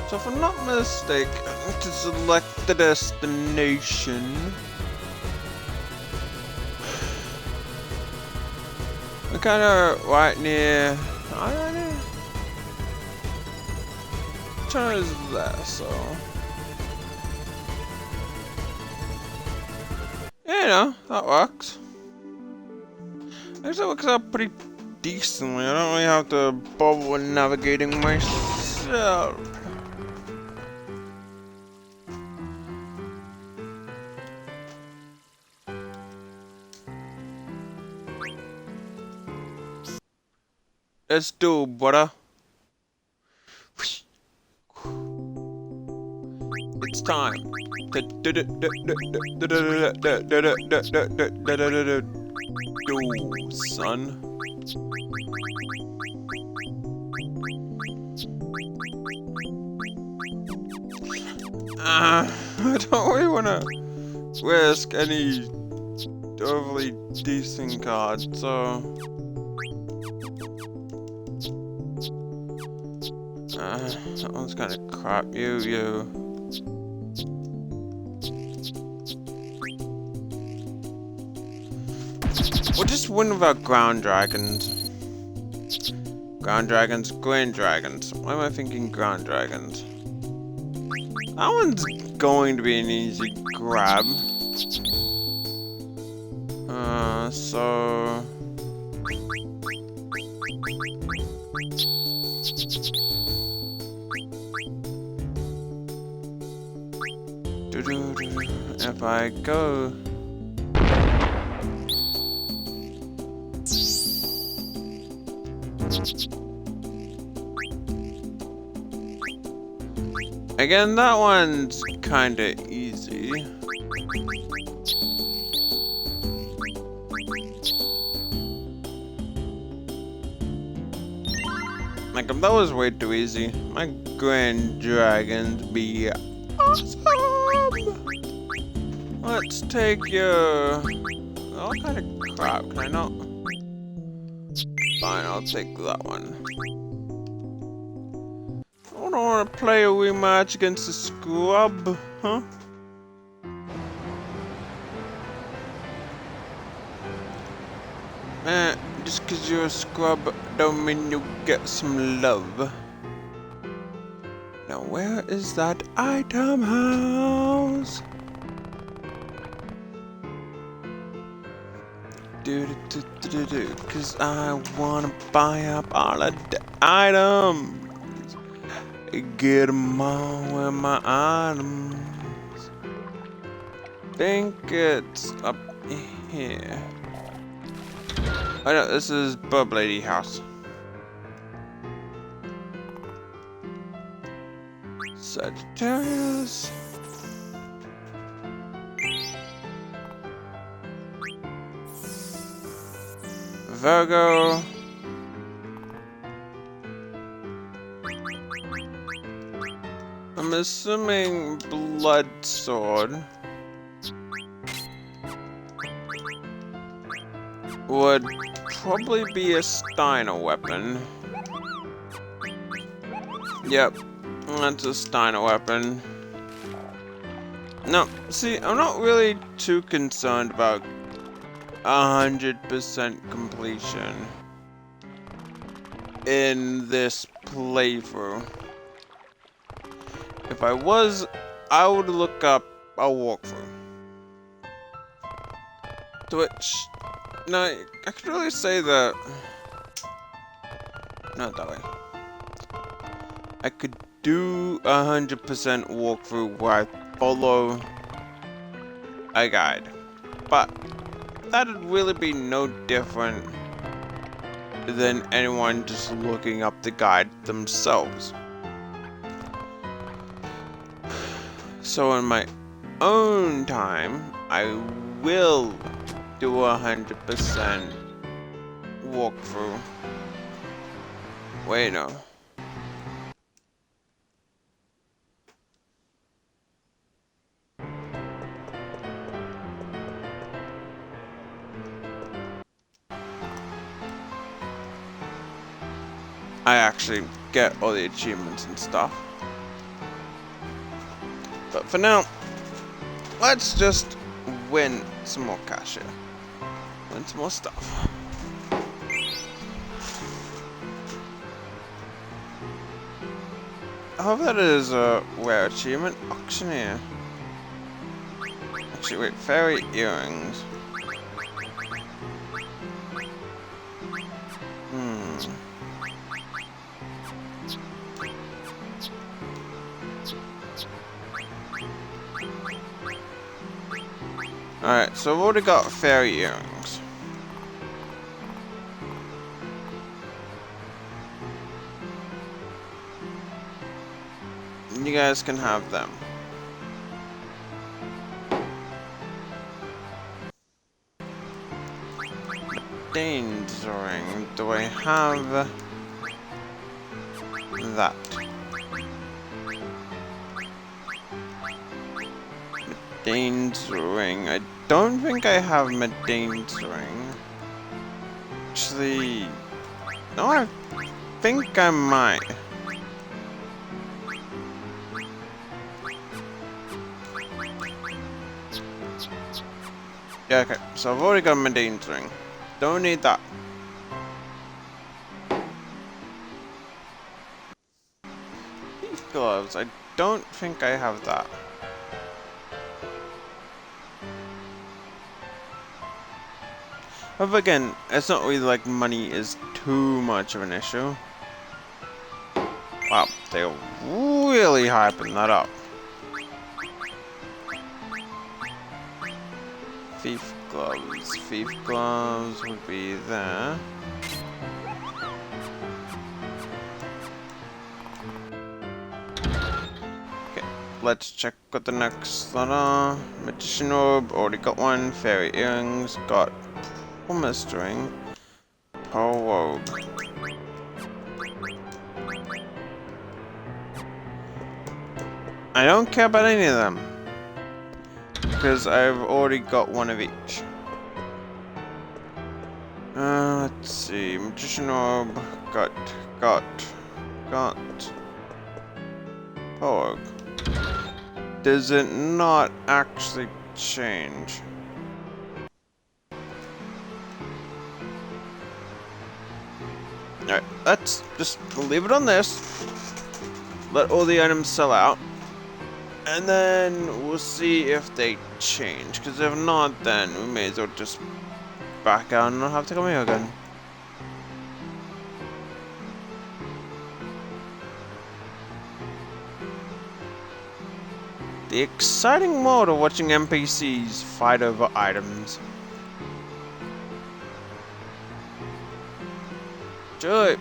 So if I'm not mistaken, to select the destination, we're kind of right near. Right near. Turn is there, so yeah, you know, that works. Actually, it works out pretty decently. I don't really have to bother with navigating myself. Let's do, brother. It's time. Do, son. I don't really want to risk any overly decent cards, so that one's kind of crap. You. We'll just win without ground dragons. Ground dragons, grand dragons. Why am I thinking ground dragons? That one's going to be an easy grab. So if I go again, that one's kinda easy. Like, that was way too easy. My grand dragons be awesome. Let's take your... What kind of crap? Can I not? Fine, I'll take that one. I don't want to play a rematch against a scrub, huh? Man, just cause you're a scrub don't mean you get some love. Now where is that item house? Cause I wanna buy up all of the items. Get them all with my items. Think it's up here. Oh no, this is Bub Lady house. Sagittarius. Virgo. I'm assuming Blood Sword would probably be a Steiner weapon. Yep, that's a Steiner weapon. No, see, I'm not really too concerned about 100% completion in this playthrough. If I was, I would look up a walkthrough. To which, no, I could really say that, not that way. I could do 100% walkthrough where I follow a guide, but that'd really be no different than anyone just looking up the guide themselves. So in my own time, I will do 100% walkthrough. Wait, no. I actually get all the achievements and stuff. But for now, let's just win some more cash here. Win some more stuff. I hope that is a rare achievement. Auctioneer. Actually, wait, fairy earrings. Alright, so I've already got fairy earrings. You guys can have them. Dane's ring. Do I have that? Dane's ring. I don't think I have Medane's ring. Actually, no, I think I might. Yeah, okay, so I've already got Medane's ring. Don't need that. Thief gloves. I don't think I have that. But again, it's not really like money is too much of an issue. Wow, they're really hyping that up. Thief gloves. Thief gloves would be there. Okay, let's check what the next one are. Magician orb, already got one. Fairy earrings, got promised ring. Pearl robe. I don't care about any of them, because I've already got one of each. Let's see. Magician orb. Got. Orb. Does it not actually change? Alright, let's just leave it on this. Let all the items sell out. And then we'll see if they change. Because if not, then we may as well just back out and not have to come here again. The exciting mode of watching NPCs fight over items. Truly,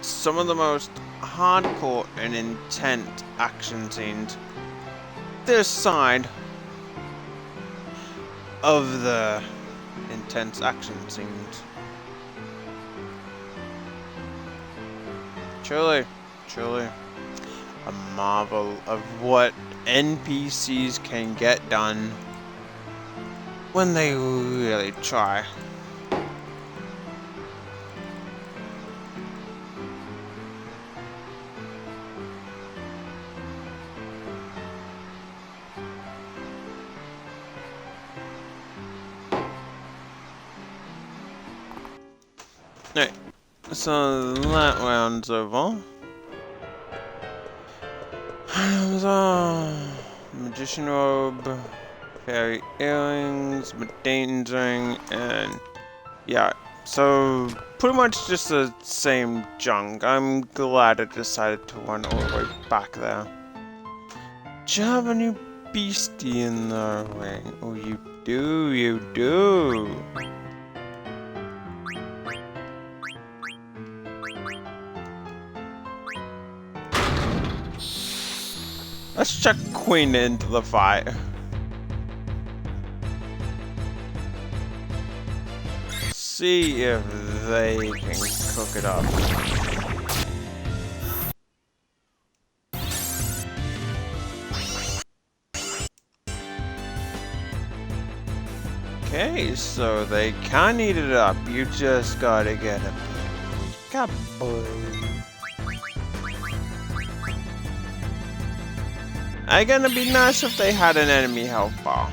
some of the most hardcore and intense action scenes this side of the intense action scenes. Truly a marvel of what NPCs can get done when they really try. Alright, so that round's over. Magician robe, fairy earrings, Medane's ring, and yeah, so pretty much just the same junk. I'm glad I decided to run all the way back there. Do you have a new beastie in the ring? Oh, you do. Let's chuck Queen into the fire. See if they can cook it up. Okay, so they can eat it up. You just gotta get a kaboom. I gonna be nice if they had an enemy health bar.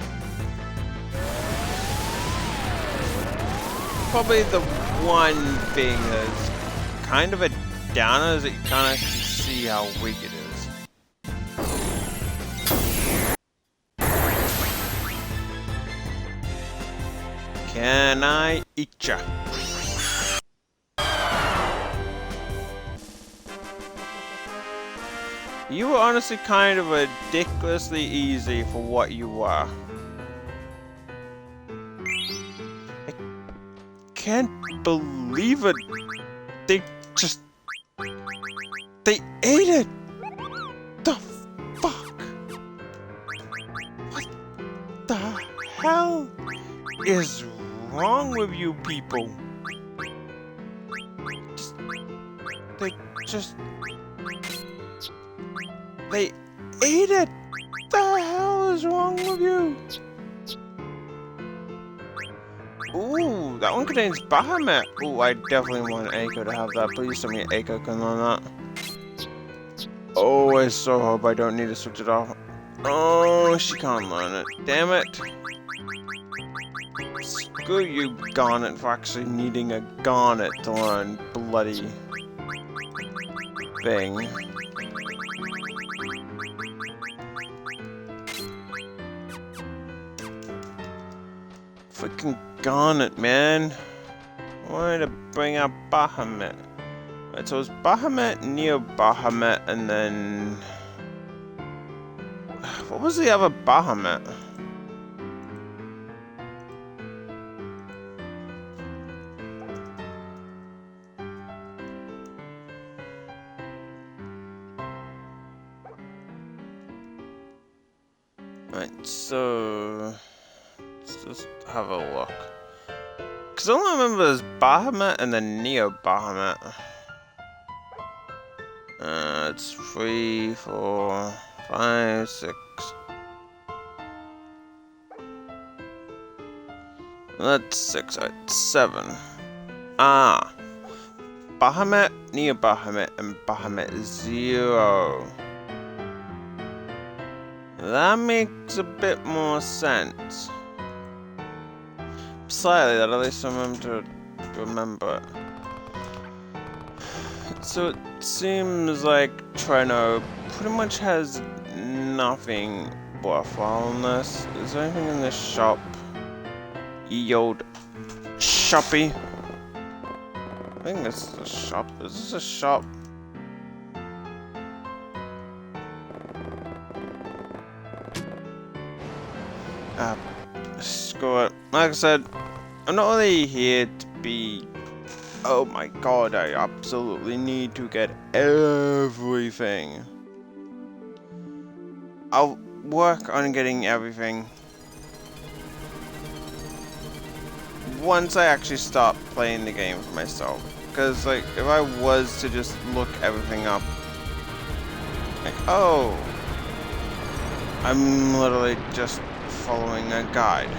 Probably the one thing that's kind of a downer is that you can't actually see how weak it is. Can I eat ya? You were honestly kind of ridiculously easy for what you were. I can't believe it. They ate it! The fuck? What the hell is wrong with you people? They ate it! The hell is wrong with you? Ooh, that one contains Bahamut. Ooh, I definitely want Eiko to have that. Please tell me Eiko can learn that. Oh, I so hope I don't need to switch it off. Oh, she can't learn it. Damn it. Screw you, Garnet, for actually needing a Garnet to learn bloody thing. Freaking Garnet, man. I wanted to bring out Bahamut. Right, so it's Bahamut, Neo Bahamut, and then... What was the other Bahamut? Right, so... Let's just have a look. Because all I remember is Bahamut and then Neo Bahamut. It's 3, 4, 5, 6. That's 6, right, 7. Ah. Bahamut, Neo Bahamut, and Bahamut 0. That makes a bit more sense. Slightly, that at least I remember to remember it. So it seems like Treno pretty much has nothing worthwhile in this. Is there anything in this shop? Ye old shoppy. I think this is a shop. Is this a shop? Screw it. Like I said, I'm not really here to be... Oh my god, I absolutely need to get everything. I'll work on getting everything once I actually start playing the game for myself. Because, like, if I was to just look everything up, like, oh, I'm literally just following a guide.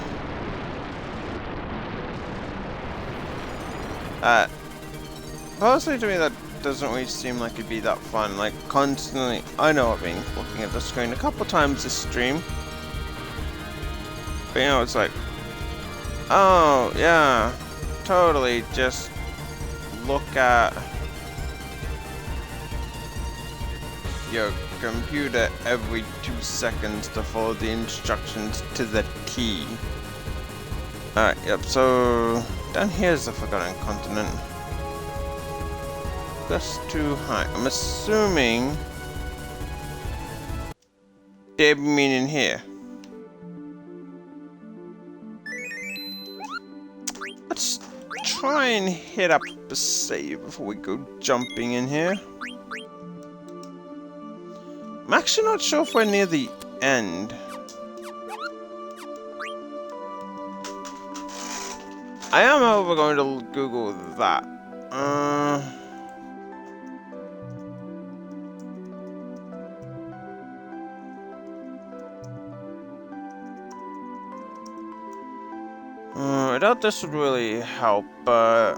Personally, to me, that doesn't really seem like it'd be that fun. Like, constantly, I know I've been looking at the screen a couple times this stream. But, you know, it's like, oh, yeah, totally, just look at your computer every 2 seconds to follow the instructions to the T. Alright, yep, so down here is the Forgotten Continent. That's too high. I'm assuming they'd be meaning here. Let's try and hit up a save before we go jumping in here. I'm actually not sure if we're near the end. I am, however, going to Google that. I doubt this would really help, but...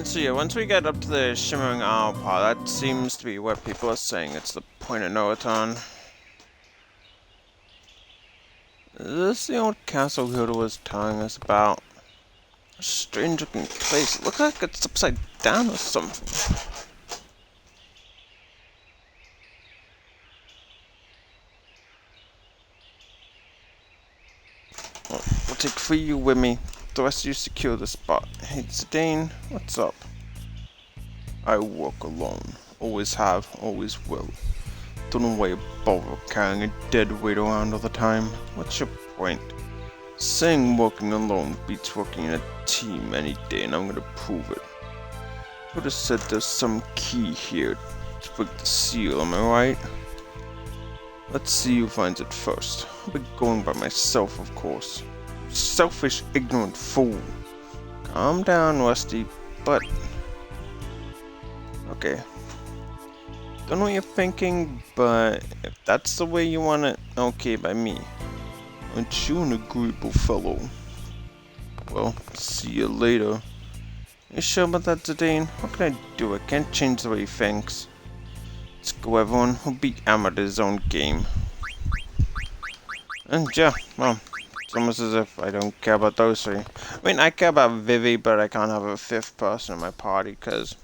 So yeah, once we get up to the Shimmering Owl Paw, that seems to be what people are saying. It's the point of no return. Is this the old castle Hilda was telling us about? A strange looking place. It looks like it's upside down or something. Well, we'll take 3 of you with me. The rest of you secure the spot. Hey, Zidane, what's up? I walk alone. Always have, always will. Don't know why you bother carrying a dead weight around all the time. What's your point? Saying working alone beats working in a team any day, and I'm gonna prove it. Could have said there's some key here to break the seal, am I right? Let's see who finds it first. I'll be going by myself, of course. Selfish, ignorant fool. Calm down, Rusty, but... Okay. Don't know what you're thinking, but if that's the way you want it, okay by me. Aren't you an agreeable fellow? Well, see you later. You sure about that, Zidane? What can I do? I can't change the way he thinks. Let's go, everyone. We'll beat Am at his own game. And yeah, well, it's almost as if I don't care about those 3. I mean, I care about Vivi, but I can't have a 5th person in my party, because...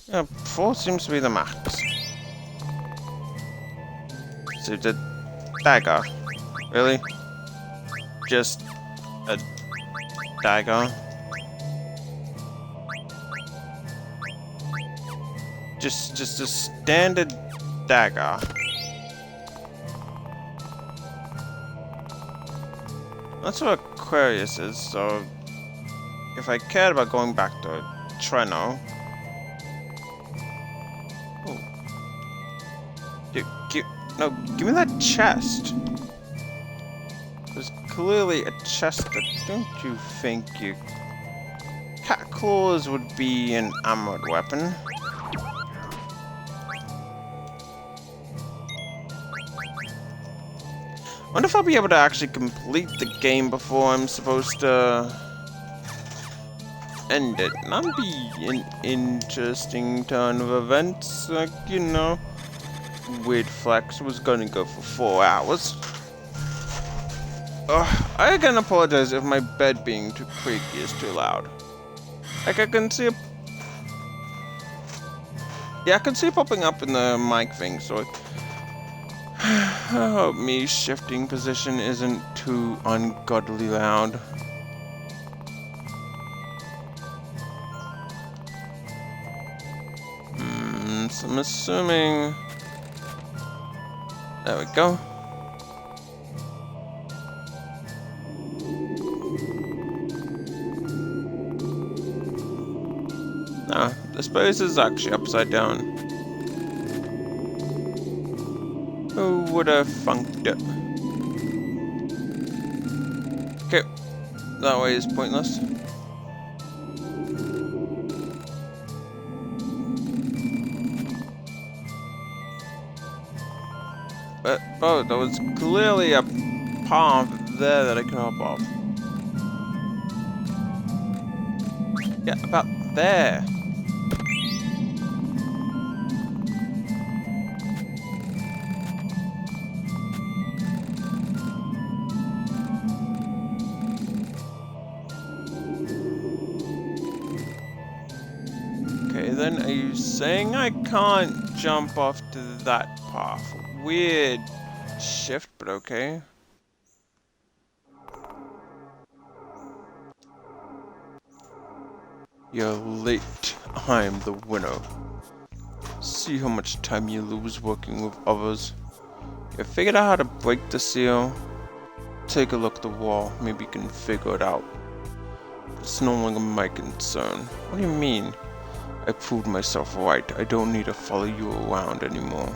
yeah, 4 seems to be the max. So the dagger. Really? Just a dagger? Just a standard dagger. That's what Aquarius is, so if I cared about going back to Treno. Oh. No, give me that chest. There's clearly a chest that don't you think you... Cat claws would be an armored weapon. I wonder if I'll be able to actually complete the game before I'm supposed to end it. And that'd be an interesting turn of events. Like, you know, Weird Flex was gonna go for 4 hours. I again apologize if my bed being too creaky is too loud. Like, I can see it. Yeah, I can see it popping up in the mic thing, so I hope me shifting position isn't too ungodly loud. So I'm assuming... There we go. Nah, the space is actually upside down. Who would have funked it? Okay, that way is pointless. But, oh, there was clearly a path there that I could hop off. Yeah, about there. Okay, then are you saying I can't jump off to that path? Weird shift, but okay. You're late. I'm the winner. See how much time you lose working with others. You figured out how to break the seal? Take a look at the wall. Maybe you can figure it out. It's no longer my concern. What do you mean? I proved myself right. I don't need to follow you around anymore.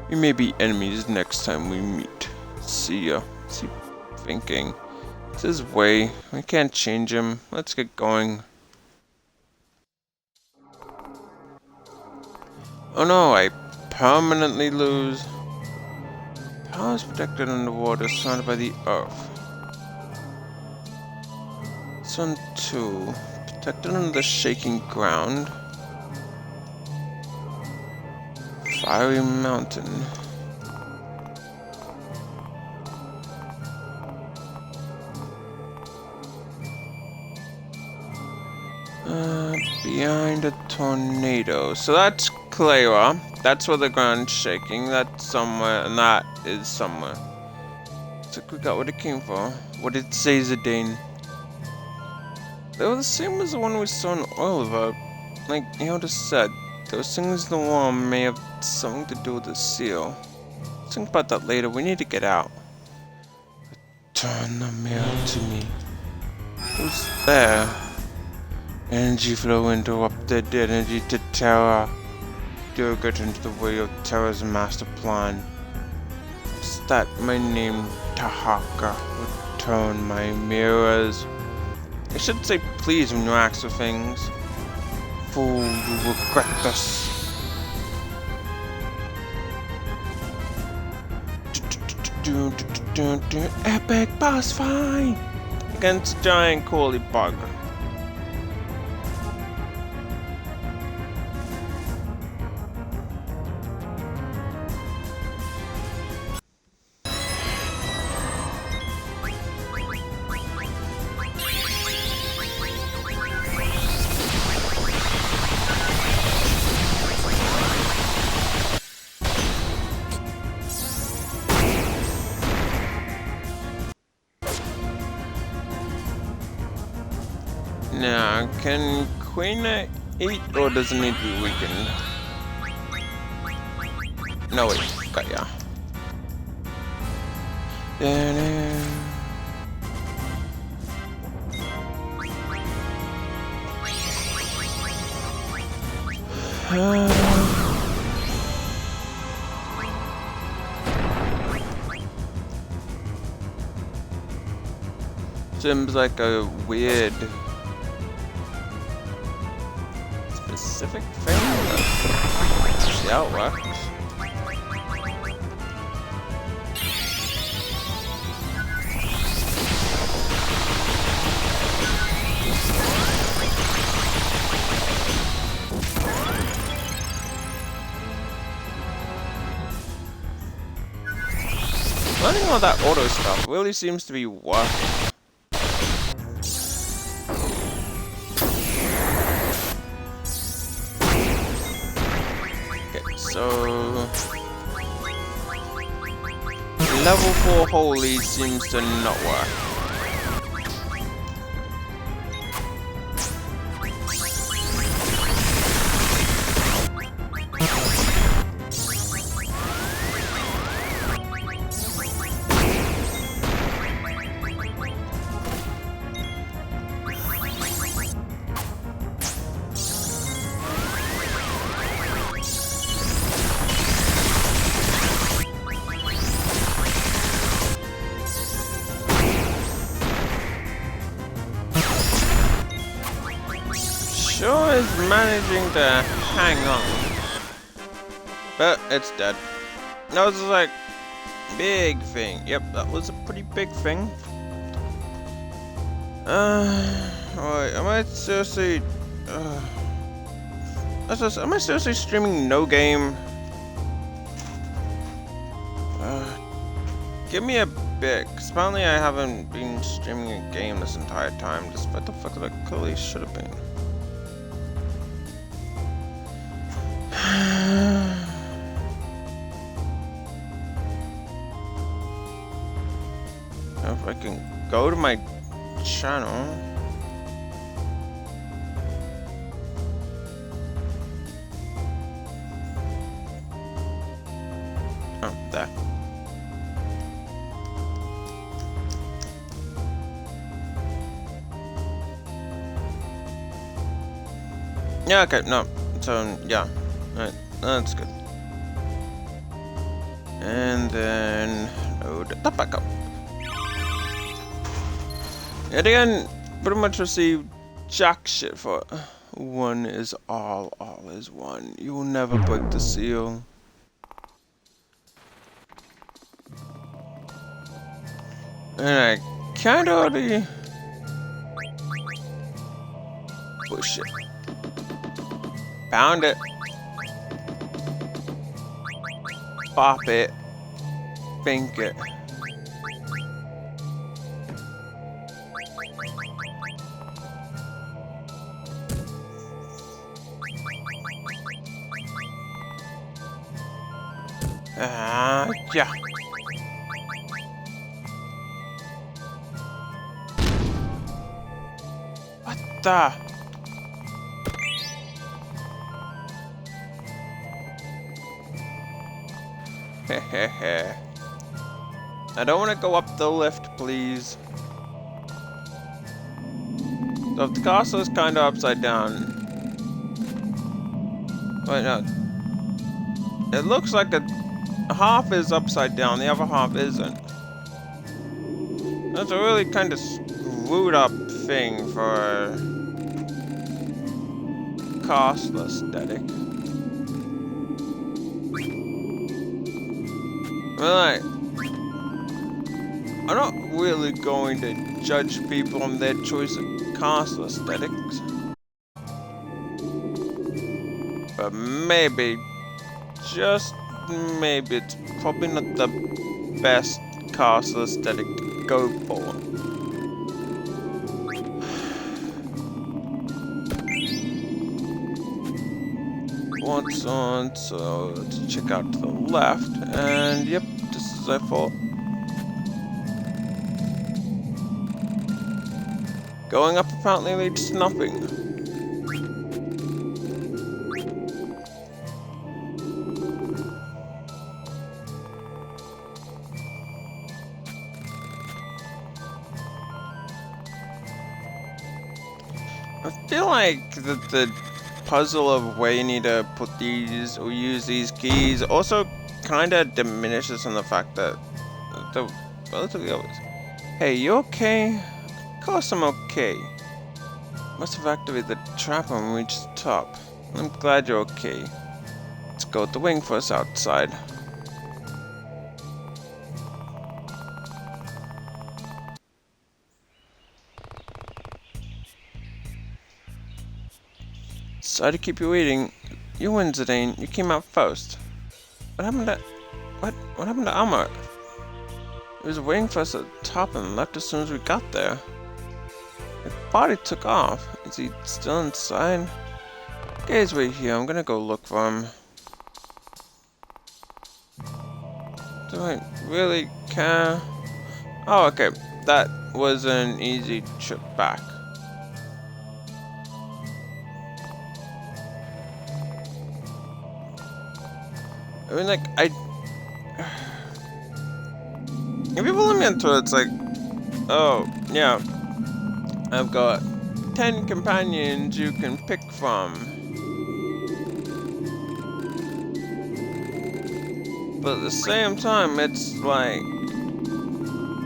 We may be enemies next time we meet. See ya. Keep thinking. It's his way. We can't change him. Let's get going. Oh no, I permanently lose. Power is protected underwater, surrounded by the earth. Sun 2. Protected under the shaking ground. Fiery mountain. Behind a tornado. So that's Clara. That's where the ground's shaking. That's somewhere, and that is somewhere. So we got what it came for. What did it say, Zidane? They were the same as the one we saw in Oliver. Like Yoda said, those things in the wall may have something to do with the seal. Let's think about that later. We need to get out. Turn the mirror to me. Who's there? Energy flow interrupted. Energy to Terra. Do get into the way of Terra's master plan. Is that my name, Tahaka? Return my mirrors. I should say please when you ask for things. Fool, you regret this. Epic boss fight against giant Coley bug. Now, can Queen eat or does it need to be weakened? No, wait, got ya. Seems like a weird specific thing. See how it works. Learning all that auto stuff really seems to be working. So, level 4 Holy seems to not work. Sure is managing to hang on. But it's dead. That was like big thing. Yep, that was a pretty big thing. Alright, am I seriously am I seriously streaming no game? Give me a bit, 'cause apparently I haven't been streaming a game this entire time, despite the fact that I clearly should have been. If I can go to my channel. Oh, there. Yeah, okay, no. So, yeah. Alright, that's good. And then load that back up. And again, pretty much received jack shit for it. One is all is one. You will never break the seal. And I kinda already Push it. Pound it. Pop it. Bink it. Yeah. What the? Hehehe. I don't want to go up the lift, please. So if the castle is kind of upside down. Wait, no. It looks like the half is upside down, the other half isn't. That's a really kind of screwed up thing for a castle aesthetic. Right. I'm not really going to judge people on their choice of castle aesthetics. But maybe, just maybe, it's probably not the best castle aesthetic to go for. What's on? So let's check out to the left, and yep, just as I thought. Going up apparently leads to nothing. I feel like the puzzle of where you need to put these or use these keys also kind of diminishes on the fact that the relatively obvious. Hey, you okay? Of course I'm okay. Must have activated the trap when we reached the top. I'm glad you're okay. Let's go with the wing for us outside. Sorry to keep you waiting. You win, Zidane. You came out first. What happened to... What happened to Amar? He was waiting for us at the top and left as soon as we got there. His body took off. Is he still inside? Guys, wait here. I'm gonna go look for him. Do I really care? Oh, okay. That was an easy trip back. I mean, like, if you follow me on Twitter, it's like, oh, yeah, I've got 10 companions you can pick from. But at the same time, it's like,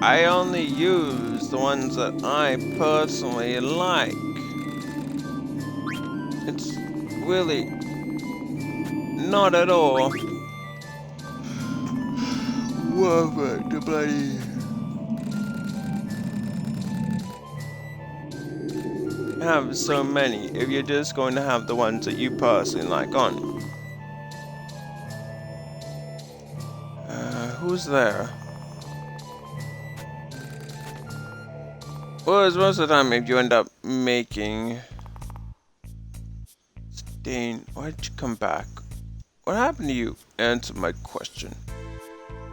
I only use the ones that I personally like. It's really not at all worth it to bloody have so many if you're just going to have the ones that you personally like on. Who's there? Well, as most of the time, if you end up making Stain, why did you come back? What happened to you? Answer my question.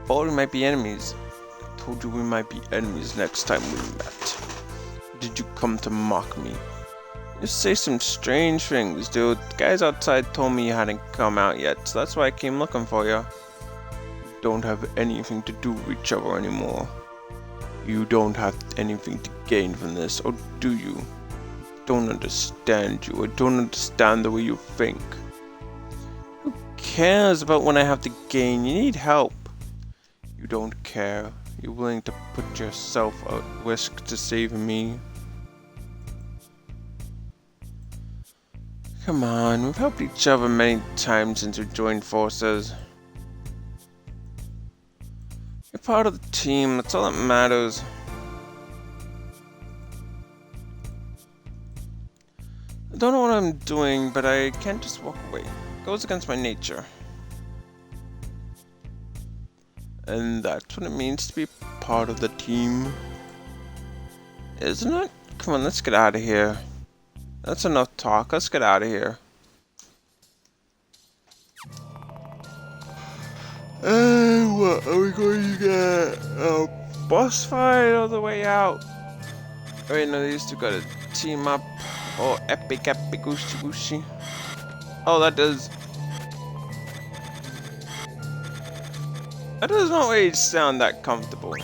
Thought we might be enemies. I told you we might be enemies next time we met. Did you come to mock me? You say some strange things, dude. The guys outside told me you hadn't come out yet, so that's why I came looking for you. We don't have anything to do with each other anymore. You don't have anything to gain from this, or do you? I don't understand you. I don't understand the way you think. Who cares about what I have to gain? You need help. You don't care. You're willing to put yourself at risk to save me. Come on, we've helped each other many times since we joined forces. You're part of the team, that's all that matters. I don't know what I'm doing, but I can't just walk away. It goes against my nature. And that's what it means to be part of the team. Isn't it? Come on, let's get out of here. That's enough talk. Let's get out of here. And what are we going to get? A boss fight all the way out? Wait, no, these two gotta team up. Oh, epic gooshi gooshi. Oh, that does not really sound that comfortable.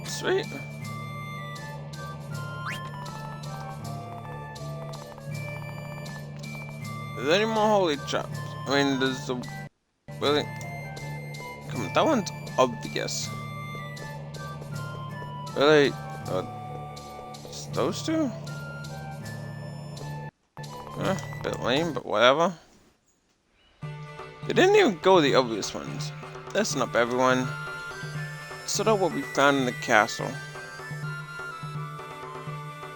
Sweet. Is there any more holy traps? I mean, there's the... Really? Come on, that one's obvious. Really? It's those two? A bit lame, but whatever. They didn't even go the obvious ones. Listen up, everyone. Sort of what we found in the castle.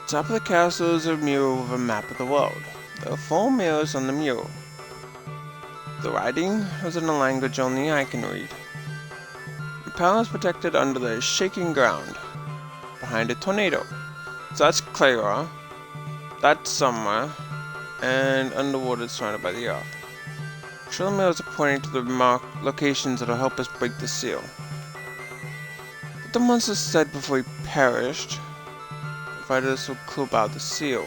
Top of the castle is a mural with a map of the world. There are 4 mirrors on the mural. The writing was in a language only I can read. The palace protected under the shaking ground, behind a tornado. So that's Clara, that's somewhere, and underwater surrounded by the earth. Sure, the mirrors are pointing to the marked locations that will help us break the seal. But the monster said before he perished, provided us with a clue about the seal.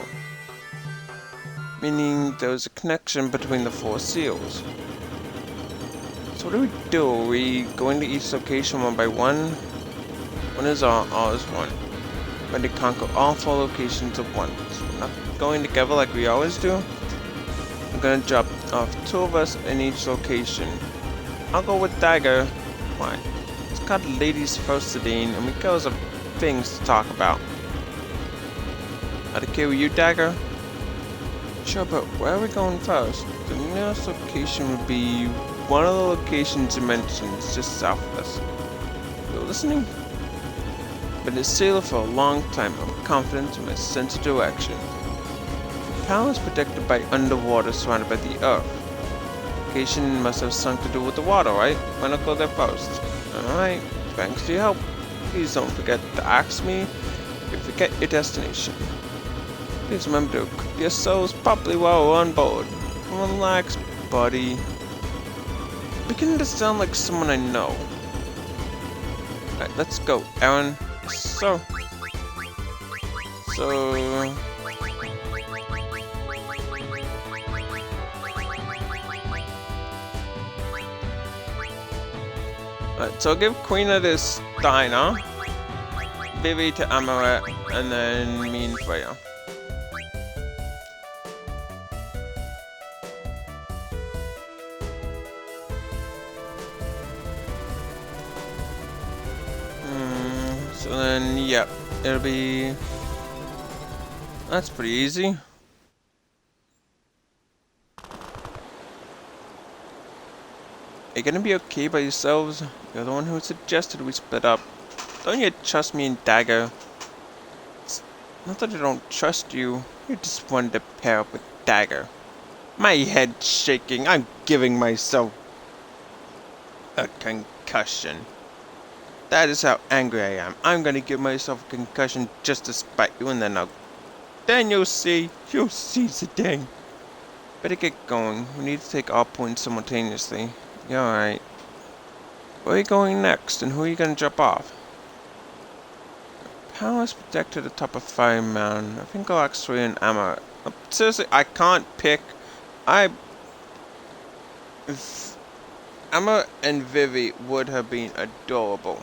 Meaning there was a connection between the 4 seals. So what do we do? Are we going to each location one by one? One is all is one. We're going to conquer all 4 locations at once. We're not going together like we always do. I'm going to drop off 2 of us in each location. I'll go with Dagger. Why? It's called Ladies First Sedane, and we girls have things to talk about. Are they okay with you, Dagger? Sure, but where are we going first? The nearest location would be one of the locations you mentioned, just south of us. You listening? Been a sailor for a long time. I'm confident in my sense of direction. The palace protected by underwater, surrounded by the earth. Location must have something to do with the water, right? Why not go there first? Alright, thanks for your help. Please don't forget to ask me if you forget your destination. Please remember to equip yourselves properly while we're on board. Relax, buddy. Beginning to sound like someone I know. Alright, let's go, Aaron. So... Alright, so I'll give Quina this Steiner, Vivi to Amaret, and then me and Freya. So then, yep, it'll be... That's pretty easy. Are you gonna be okay by yourselves? You're the one who suggested we split up. Don't you trust me and Dagger? It's not that I don't trust you. You just wanted to pair up with Dagger. My head's shaking. I'm giving myself a concussion. That is how angry I am. I'm gonna give myself a concussion just to spite you, and then you'll see. You'll see the thing. Better get going. We need to take all points simultaneously. Yeah, alright. Where are you going next, and who are you gonna drop off? The palace protected the top of Fire Mountain. I think I'll actually an Amaret. Seriously, I can't pick. Emma and Vivi would have been adorable.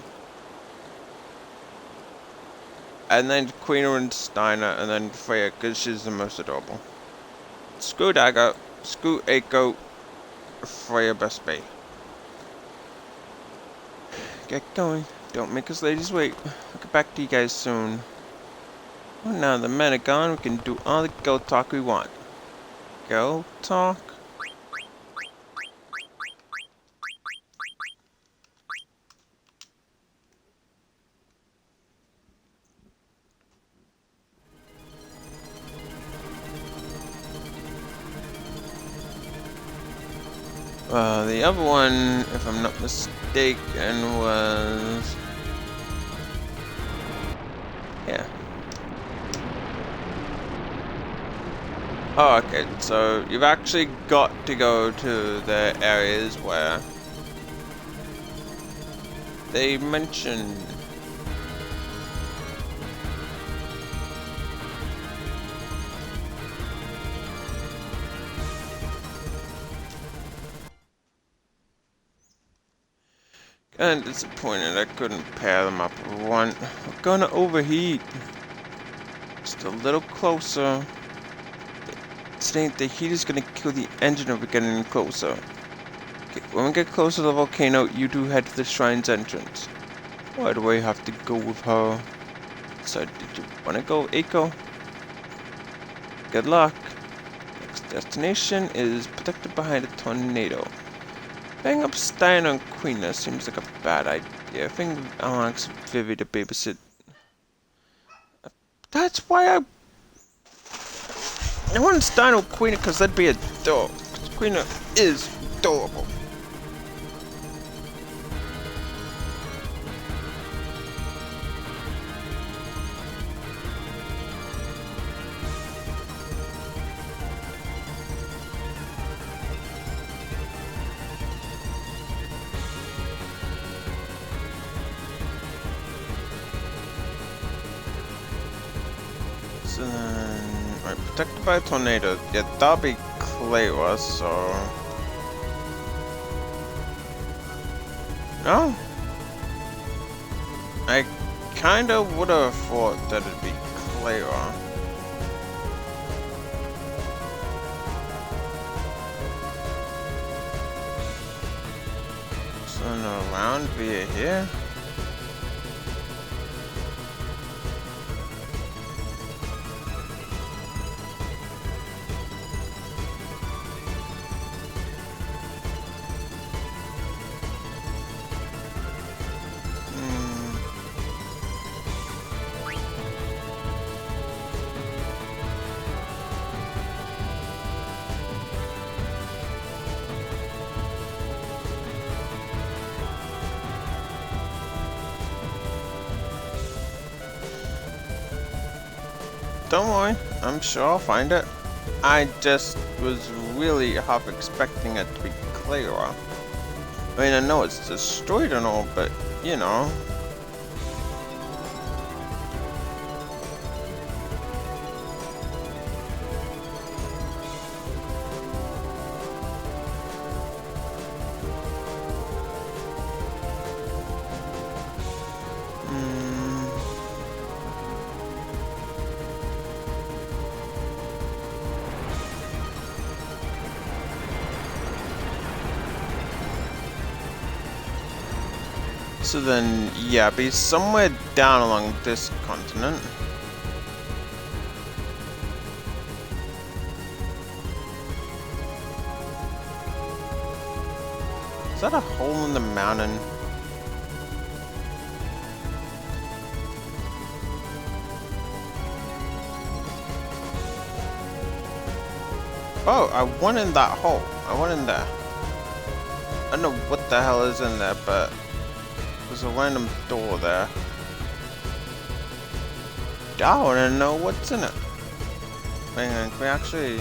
And then Queen and Steiner, and then Freya, because she's the most adorable. Screw Dagger, screw Eiko, Freya best be. Get going. Don't make us ladies wait. I'll get back to you guys soon. Well, now the men are gone, we can do all the girl talk we want. Girl talk? The other one, if I'm not mistaken, was... yeah. Oh, okay, so you've actually got to go to the areas where they mentioned... Kinda disappointed I couldn't pair them up with one. We're gonna overheat. Just a little closer. Saying the heat is gonna kill the engine if we get any closer. Okay, when we get closer to the volcano, you do head to the shrine's entrance. Why do I have to go with her? So, did you wanna go, Eiko? Good luck. Next destination is protected behind a tornado. Bang up Stein on Queena seems like a bad idea. I think I'll ask Vivi to babysit. That's why I want Stein on Queena because that'd be adorable. Queena is adorable. Right, protected by a tornado. Yeah, that'll be Claywa, so... no? I kinda would've thought that it'd be Claywa. So, around via here? Don't worry, I'm sure I'll find it. I just was really half expecting it to be Clayra. I mean, I know it's destroyed and all, but, you know. So then, yeah, be somewhere down along this continent. Is that a hole in the mountain? Oh, I went in that hole. I went in there. I don't know what the hell is in there, but there's a random door there. I want to know what's in it. Hang on, can we actually...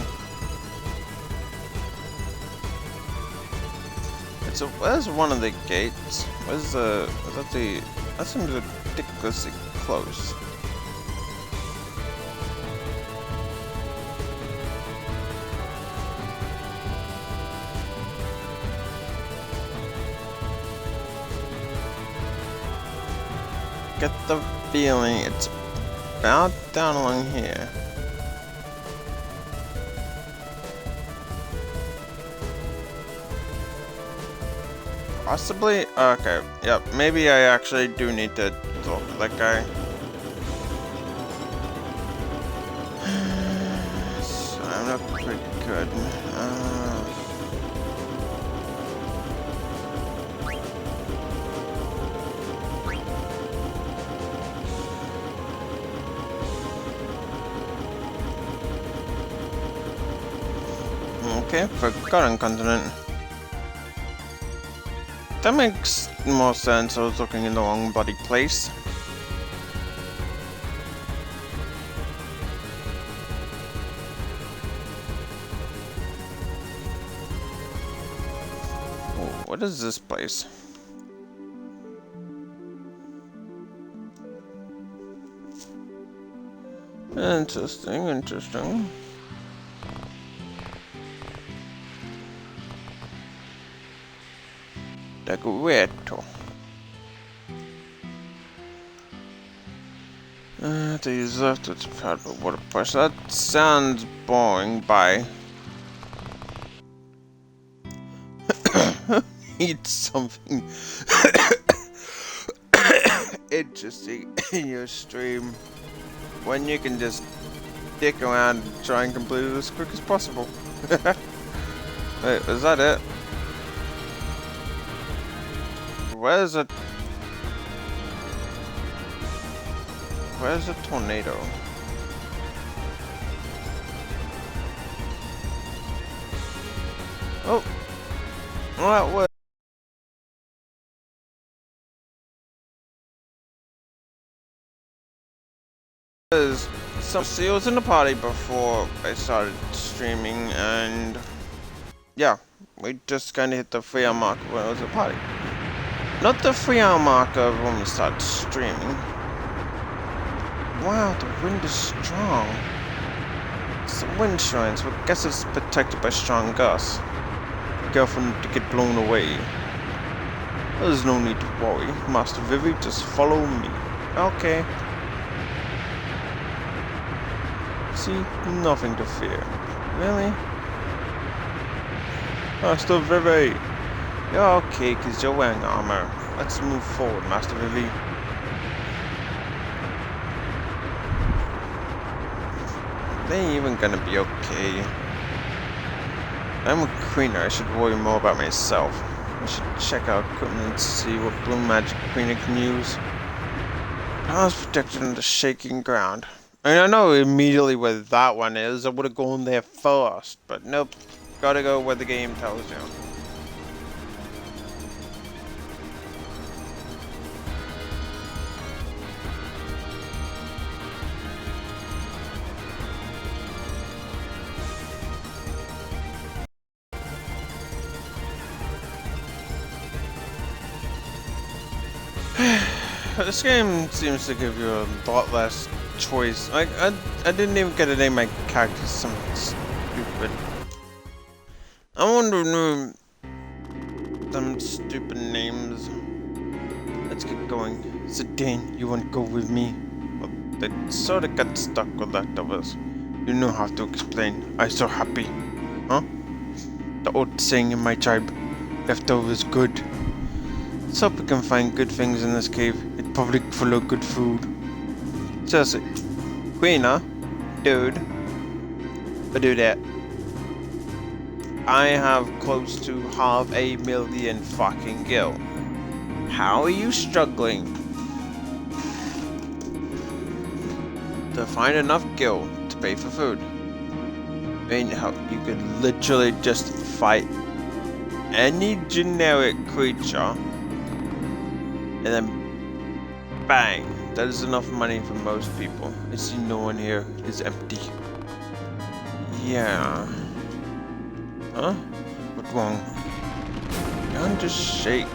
where's one of the gates? Where's the... is that the... that seems ridiculously close. Get the feeling it's about down along here. Possibly? Okay, yep, maybe I actually do need to talk to that guy. So I'm not pretty good. Okay, Forgotten Continent. That makes more sense. I was looking in the wrong bloody place. Oh, what is this place? Interesting, interesting. Decorato. To use left to powered by water pressure. That sounds boring. Bye. Eat something interesting in your stream when you can just dick around and try and complete it as quick as possible. Wait, is that it? Where's a tornado? Oh, that was some seals in the party before I started streaming, and yeah, we just kind of hit the 3 hour mark when I was at the party. Not the 3 hour marker when we started streaming. Wow, the wind is strong. It's the wind shine, so I guess it's protected by strong gusts. Careful to get blown away. There's no need to worry, Master Vivi, just follow me. Okay. See, nothing to fear. Really? Master Vivi! You're okay, cause you're wearing armor. Let's move forward, Master Vivi. They ain't even gonna be okay. I'm a queener, I should worry more about myself. I should check out equipment to see what blue magic queener can use. I was protected on the shaking ground. I mean, I know immediately where that one is. I would have gone there first, but nope. Gotta go where the game tells you. This game seems to give you a lot less choice. I didn't even get to name my character something stupid. I want to know some stupid names. Let's get going. Zidane, you want to go with me? Well, they sort of got stuck with leftovers. You know how to explain. I'm so happy. Huh? The old saying in my tribe, leftovers good. Let's hope we can find good things in this cave. It's probably full of good food. Seriously. Queener? Dude. But do that. I have close to 500,000 fucking gil. How are you struggling to find enough gil to pay for food? I mean, how you could literally just fight any generic creature and then bang, that is enough money for most people. I see no one here. It's empty. Yeah. Huh? What's wrong? Don't just shake.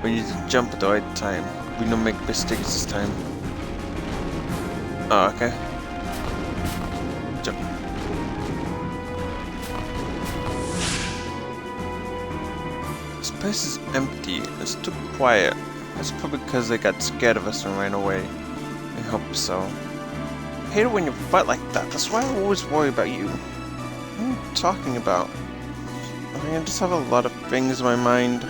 We need to jump at the right time. We don't make mistakes this time. Oh, okay. Jump. This place is empty. It's too quiet. That's probably because they got scared of us and ran away. I hope so. I hate it when you fight like that. That's why I always worry about you. What are you talking about? I mean, I just have a lot of things in my mind.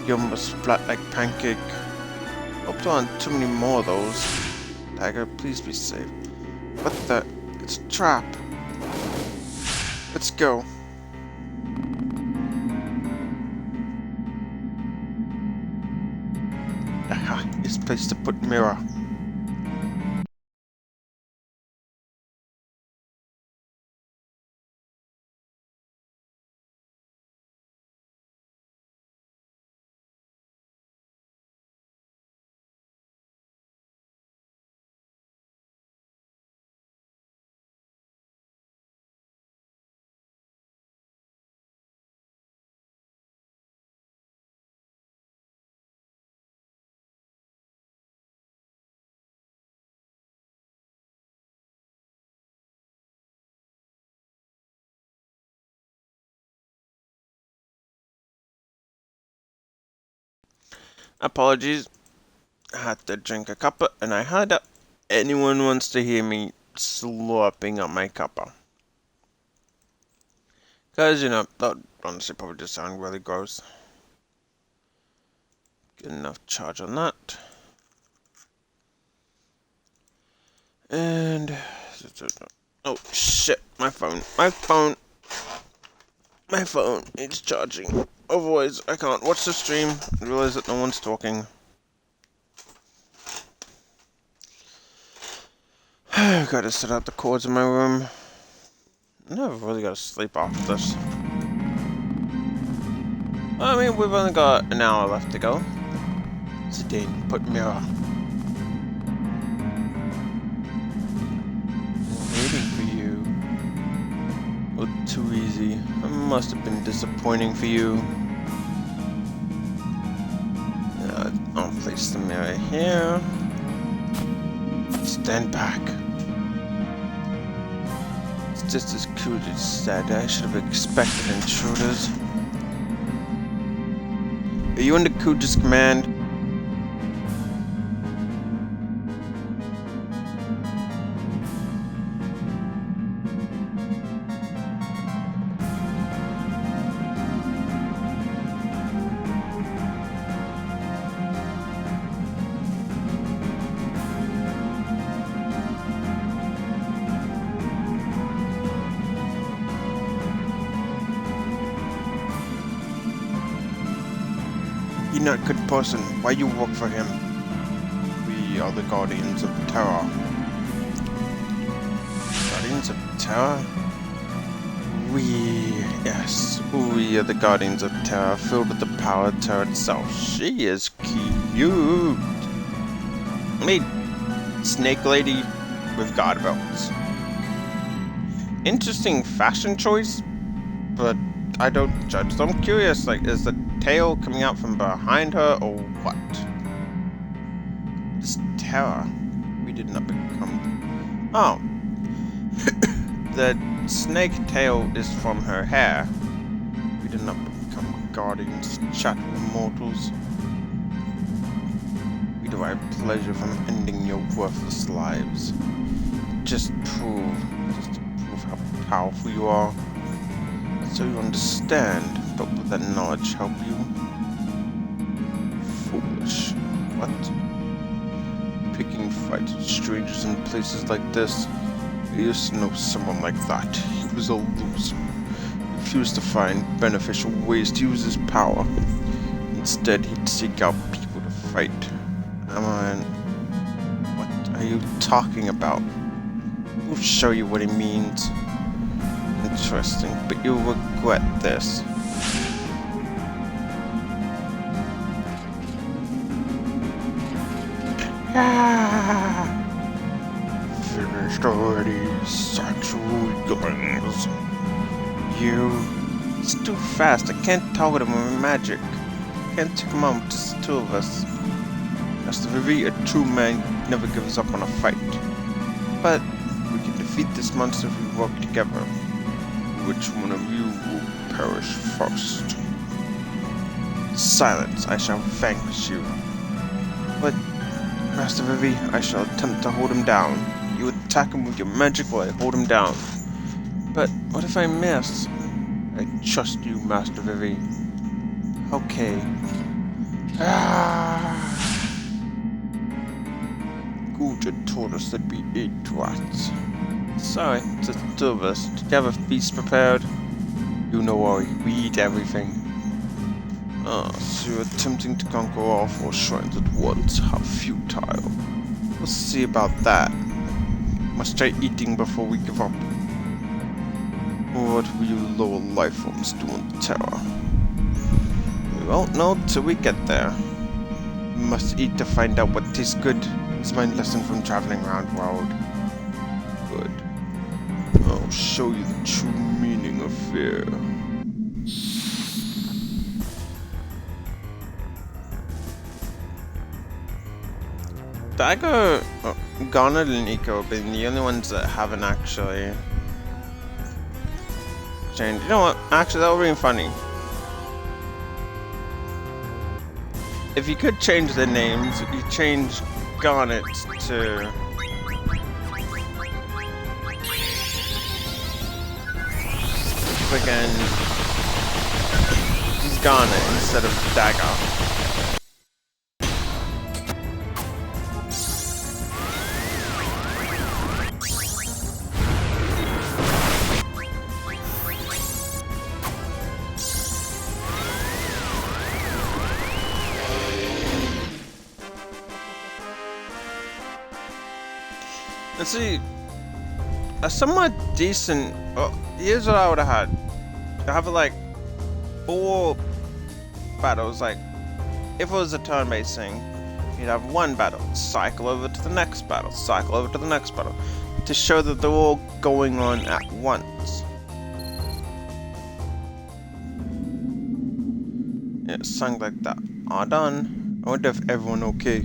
You're almost flat like pancake. Hope there aren't too many more of those. Tiger, please be safe. What the? It's a trap. Let's go. Aha, it's place to put mirror. Apologies. I had to drink a cuppa, and I highly doubt anyone wants to hear me slurping up my cuppa. Because, you know, that would honestly probably just sound really gross. Get enough charge on that. And... oh, shit. My phone. My phone needs charging. Otherwise, I can't watch the stream and realize that no one's talking. I've got to set out the cords in my room. No, I've really got to sleep after this. I mean, we've only got an hour left to go. Zidane, put mirror. I'm waiting for you. Oh, too easy. It must have been disappointing for you. I'll place the mirror here. Stand back. It's just as cute as said. I should have expected intruders. Are you under Kuja's command? You're not a good person. Why you work for him? We are the Guardians of Terror. Guardians of Terror? Yes, we are the Guardians of Terror, filled with the power of Terror itself. She is cute. I mean, Snake Lady with guard belts. Interesting fashion choice, but I don't judge. So I'm curious, like, is the tail coming out from behind her, or what? This Terror. We did not become... oh. The snake tail is from her hair. We did not become guardians, chat mortals. We derive pleasure from ending your worthless lives. Just to prove how powerful you are. So you understand, but will that knowledge help you? Foolish. What? Picking fights with strangers in places like this? I used to know someone like that. He was a loser. He refused to find beneficial ways to use his power. Instead, he'd seek out people to fight. What are you talking about? We'll show you what he means. Interesting, but you'll regret this. Finished already, sexual weaklings. It's too fast. I can't target him with magic. Can't take him on with just the two of us. Master Vivi, a true man, never gives up on a fight. But we can defeat this monster if we work together. Which one of you will perish first? Silence, I shall vanquish you. But, Master Vivi, I shall attempt to hold him down. You attack him with your magic while I hold him down. But, what if I miss? I trust you, Master Vivi. Okay. Guja told us that we ate rats. Sorry, it's the two of us. Did you have a feast prepared? You no worry, we eat everything. So you're attempting to conquer all 4 shrines at once. How futile. We'll see about that. Must try eating before we give up. What will you lower life forms do on Terror? We won't know till we get there. We must eat to find out what tastes good. It's my lesson from traveling around the world. Good. I'll show you the true meaning of fear. Daigo, Garnet and Eiko have been the only ones that haven't actually changed. You know what? Actually, that would be funny. if you could change their names, you change Garnet to friggin' Garnet instead of Dagger. Let's see, a somewhat decent. Oh, here's what I would have had. I have like 4 battles. Like, if it was a turn-based thing, you'd have 1 battle, cycle over to the next battle, cycle over to the next battle, to show that they're all going on at once. Yeah, something like that. All done. I wonder if everyone okay.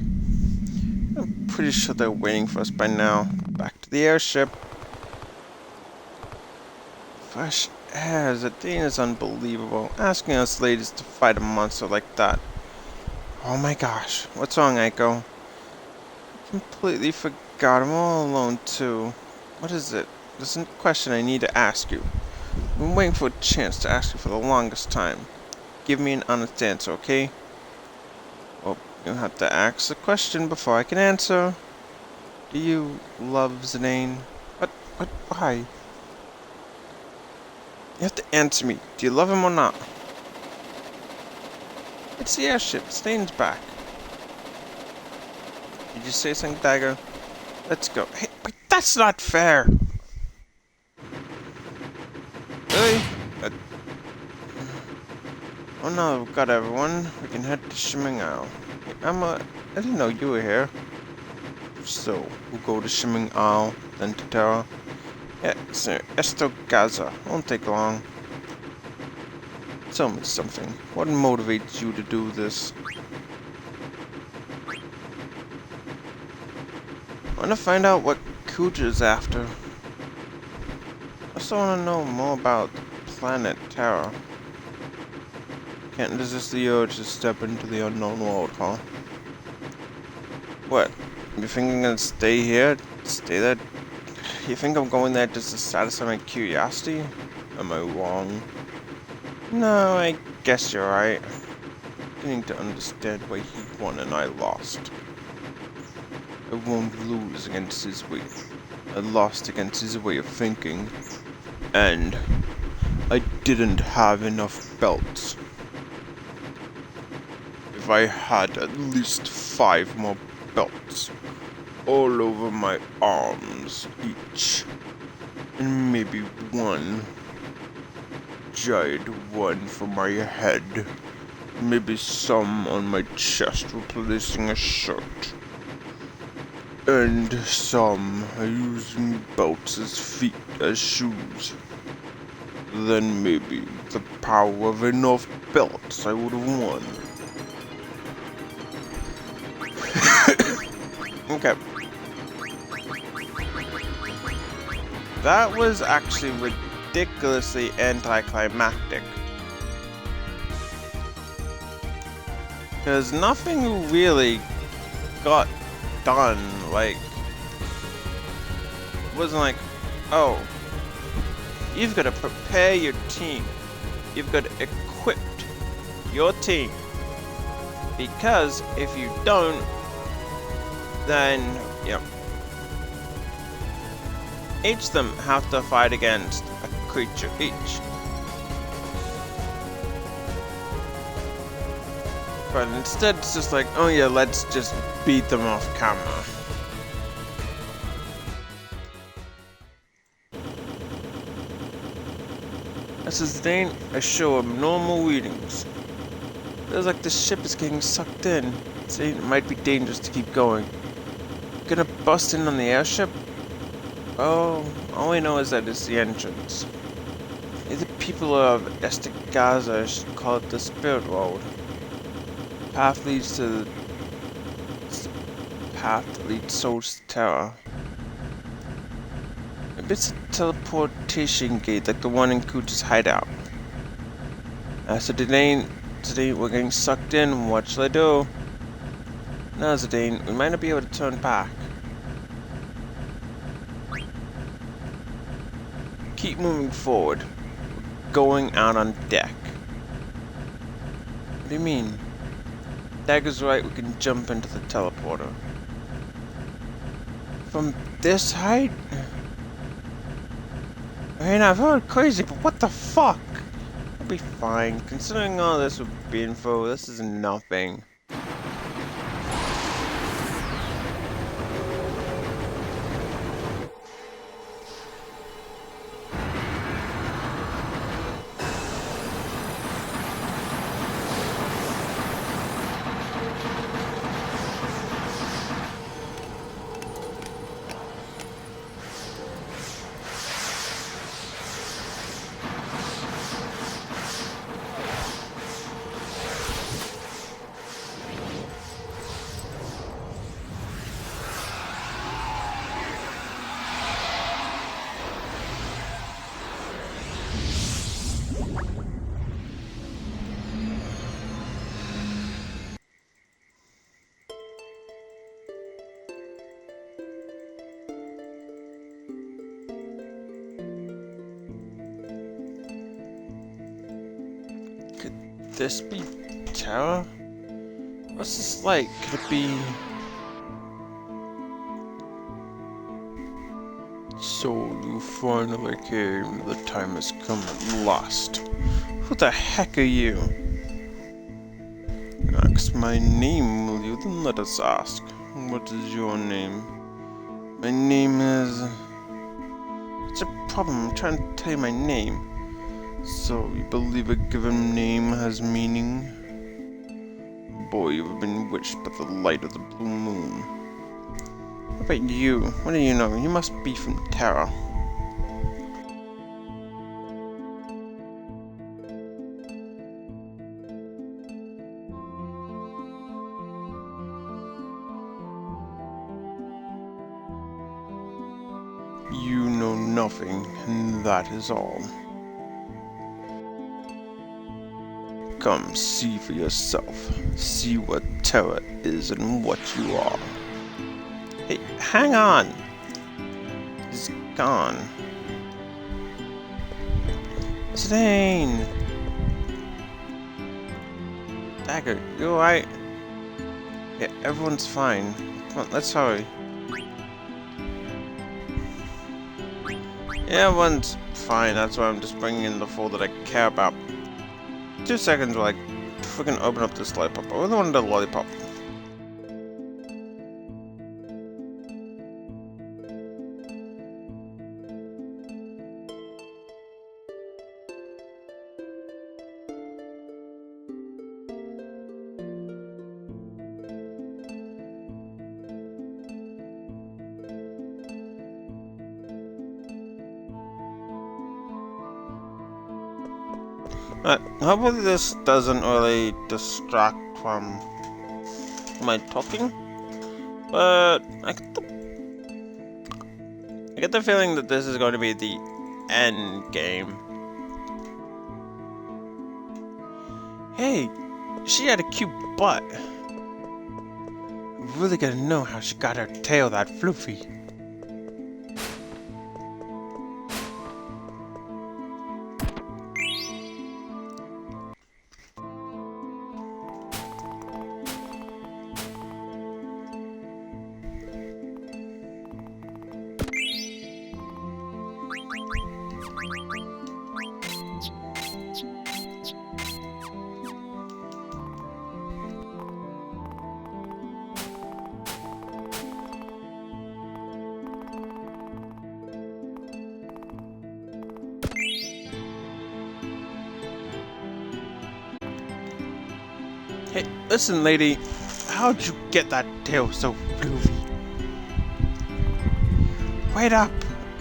I'm pretty sure they're waiting for us by now. Back to the airship. Fresh air. Zidane is unbelievable. Asking us ladies to fight a monster like that. Oh my gosh. What's wrong, Aiko? Completely forgot. I'm all alone too. What is it? There's a question I need to ask you. I've been waiting for a chance to ask you for the longest time. Give me an honest answer, okay? Well, you have to ask the question before I can answer. Do you love Zidane? What? Why? You have to answer me. Do you love him or not? It's the airship. Zidane's back. Did you say something, Dagger? Let's go. Hey, wait, that's not fair! Really? Oh no, we've got everyone. We can head to Shimming Isle. Hey, I didn't know you were here. So, we'll go to Shimming Isle, then to Terra. Yeah, so Esto Gaza. Won't take long. Tell me something. What motivates you to do this? I want to find out what Kuja's after. I also want to know more about planet Terra. Can't resist the urge to step into the unknown world, huh? What? You think I'm gonna stay here? Stay there? You think I'm going there just to satisfy my curiosity? Am I wrong? No, I guess you're right. Beginning to understand why he won and I lost. I won't lose against his way. I lost against his way of thinking. And I didn't have enough belts. If I had at least 5 more belts all over my arms each, and maybe 1 giant one for my head, maybe some on my chest replacing a shirt, and some using belts as feet as shoes, then maybe with the power of enough belts I would have won. Okay. That was actually ridiculously anticlimactic. Because nothing really got done. Like, it wasn't like, oh, you've got to prepare your team. You've got to equip your team. Because if you don't, then, you know, each of them have to fight against a creature each. But instead it's just like, oh yeah, let's just beat them off camera. This is a show of normal readings. Feels like the ship is getting sucked in. Saying it might be dangerous to keep going. Gonna bust in on the airship? Oh, all we know is that it's the entrance. The people of Estigaza should call it the Spirit World. Path leads to the path that leads souls to Terra. Maybe it's a teleportation gate like the one in Kuja's hideout. So today we're getting sucked in. What shall I do? Now, Zidane, we might not be able to turn back. Keep moving forward. We're going out on deck. What do you mean? Dagger's right, we can jump into the teleporter. From this height? I mean, I've heard crazy, but what the fuck? I'll be fine. Considering all this with info, this is nothing. This be Terra? What's this like? Could it be... So you finally came. The time has come at last. Who the heck are you? Ask my name, will you? Then let us ask. What is your name? My name is... What's your problem? I'm trying to tell you my name. So, you believe a given name has meaning? Boy, you've been witched by the light of the blue moon. What about you? What do you know? You must be from Terra. You know nothing, and that is all. Come see for yourself. See what Terra is and what you are. Hey, hang on! He's gone. Zidane! Dagger, you alright? Yeah, everyone's fine. Come on, let's hurry. Yeah, everyone's fine. That's why I'm just bringing in the four that I care about. 2 seconds while I freaking open up this lollipop. I really wanted a lollipop. Hopefully this doesn't really distract from my talking, but I get the feeling that this is going to be the end game. Hey, she had a cute butt. I'm really gonna know how she got her tail that floofy. Hey, listen, lady. How'd you get that tail so floofy? Wait up!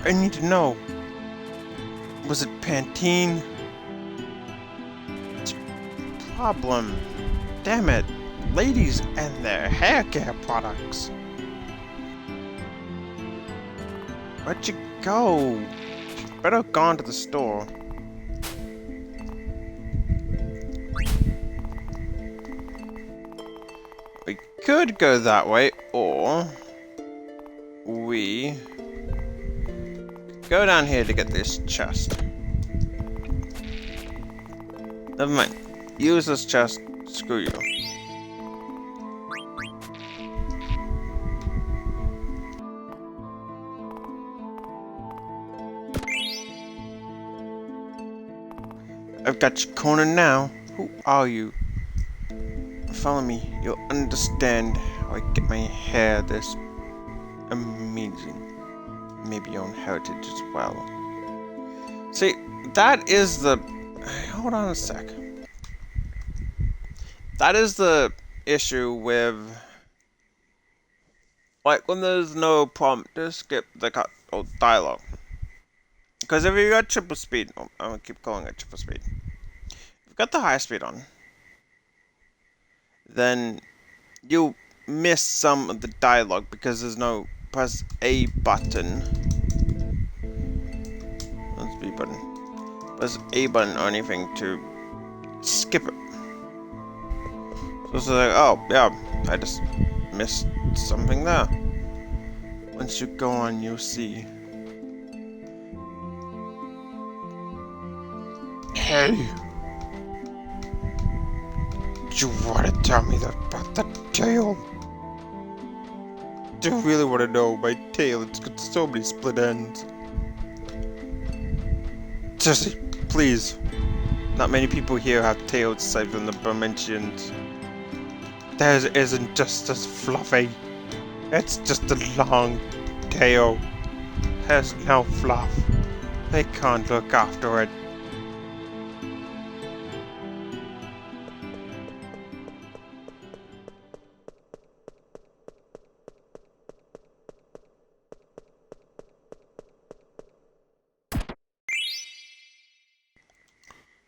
I need to know. Was it Pantene? It's a problem. Damn it. Ladies and their hair care products. Where'd you go? You better have gone to the store. We could go that way, or we go down here to get this chest. Never mind. Use this chest. Screw you. I've got you cornered now. Who are you? Follow me. You'll understand how I get my hair this amazing. Maybe your own heritage as well. See, that is the... Hold on a sec. That is the issue with... Like, when there's no prompt to skip the dialogue. Because if you got triple speed... Oh, I'm going to keep calling it triple speed. If you've got the high speed on, then you miss some of the dialogue because there's no press A button. That's B button. Press A button or anything to skip it. So it's like, oh yeah, I just missed something there. Once you go on, you'll see. Hey! Do you want to tell me about the tail? Do you really want to know my tail? It's got so many split ends. Seriously, please. Not many people here have tails aside from the Dimensions. Theirs isn't just as fluffy. It's just a long tail. There's no fluff. They can't look after it.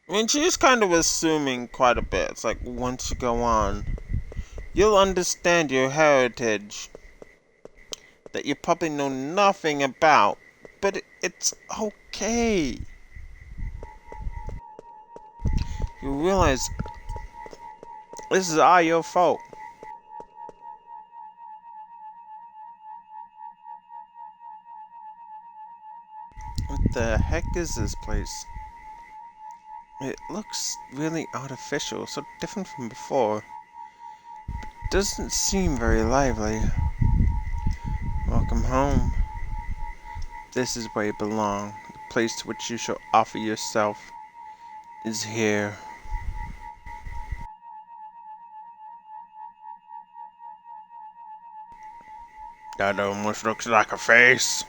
I mean, she's kind of assuming quite a bit. It's like, once you go on, you'll understand your heritage that you probably know nothing about, but it's okay. You realize this is all your fault. What the heck is this place? It looks really artificial, so different from before. But doesn't seem very lively. Welcome home. This is where you belong. The place to which you shall offer yourself is here. That almost looks like a face.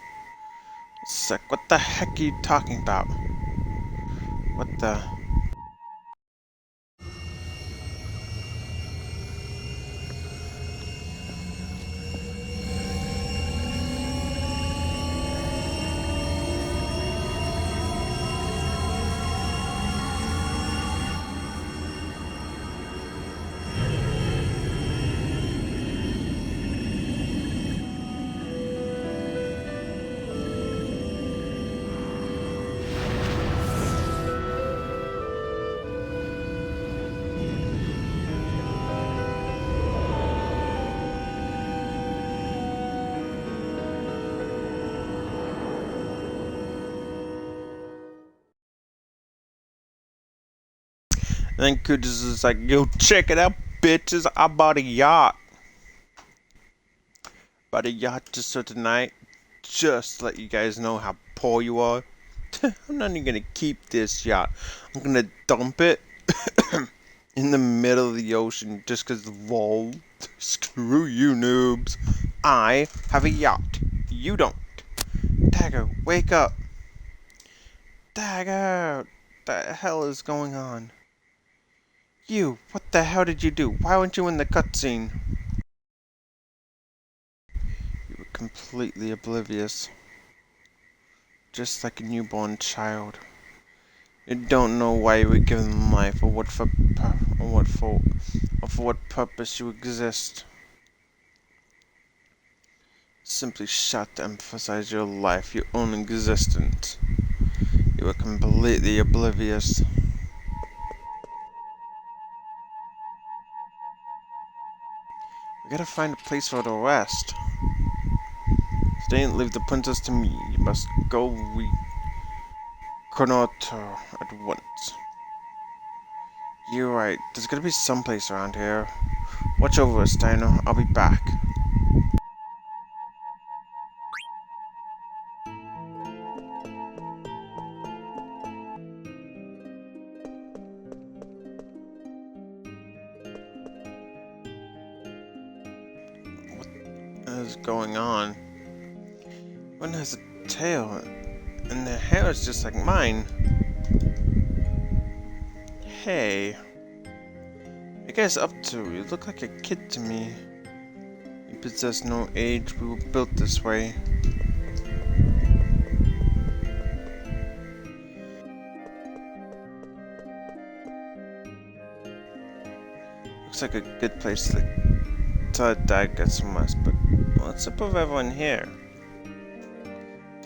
Sec, what the heck are you talking about? What the... Then Kudus is like, yo, check it out, bitches. I bought a yacht. Bought a yacht just so tonight, just to let you guys know how poor you are. I'm not even gonna keep this yacht. I'm gonna dump it in the middle of the ocean just because lol. Screw you, noobs. I have a yacht. You don't. Dagger, wake up. Dagger, what the hell is going on? You, what the hell did you do? Why weren't you in the cutscene? You were completely oblivious. Just like a newborn child. You don't know why you were given life, or for what purpose you exist. Simply shot to emphasize your life, your own existence. You were completely oblivious. gotta find a place for the rest. Stay and leave the princess to me. You must go reconnoiter at once. You're right. There's gotta be some place around here. Watch over us, Dino. I'll be back. What is going on? One has a tail, and their hair is just like mine. Hey. What you guys up to? You look like a kid to me. You possess no age. We were built this way. Looks like a good place to let Dad get some rest, but what's up with everyone here?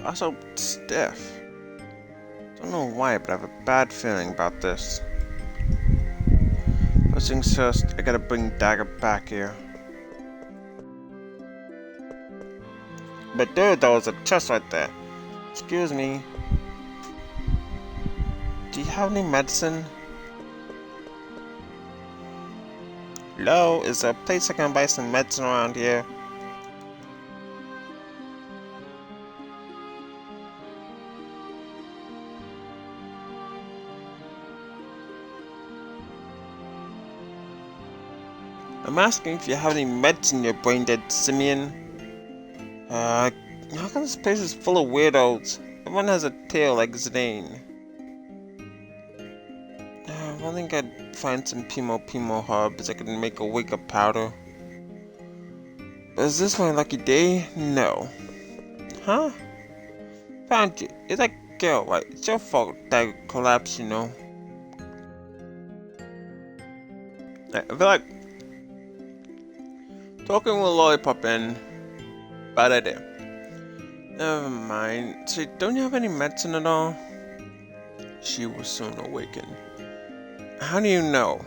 Also stiff. Don't know why, but I have a bad feeling about this. First things first, I gotta bring Dagger back here. But dude, there was a chest right there. Excuse me. Do you have any medicine? Hello, is there a place I can buy some medicine around here? I'm asking if you have any meds in your brain dead simian. How come this place is full of weirdos? Everyone has a tail like Zidane. I think I'd find some Pimo herbs I could make a wake-up powder. But is this my lucky day? No. Huh? Found you. You're that girl, right? It's your fault that collapsed, you know. I feel like talking with Lollipop in. Bad idea. Never mind. So, don't you have any medicine at all? She will soon awaken. How do you know?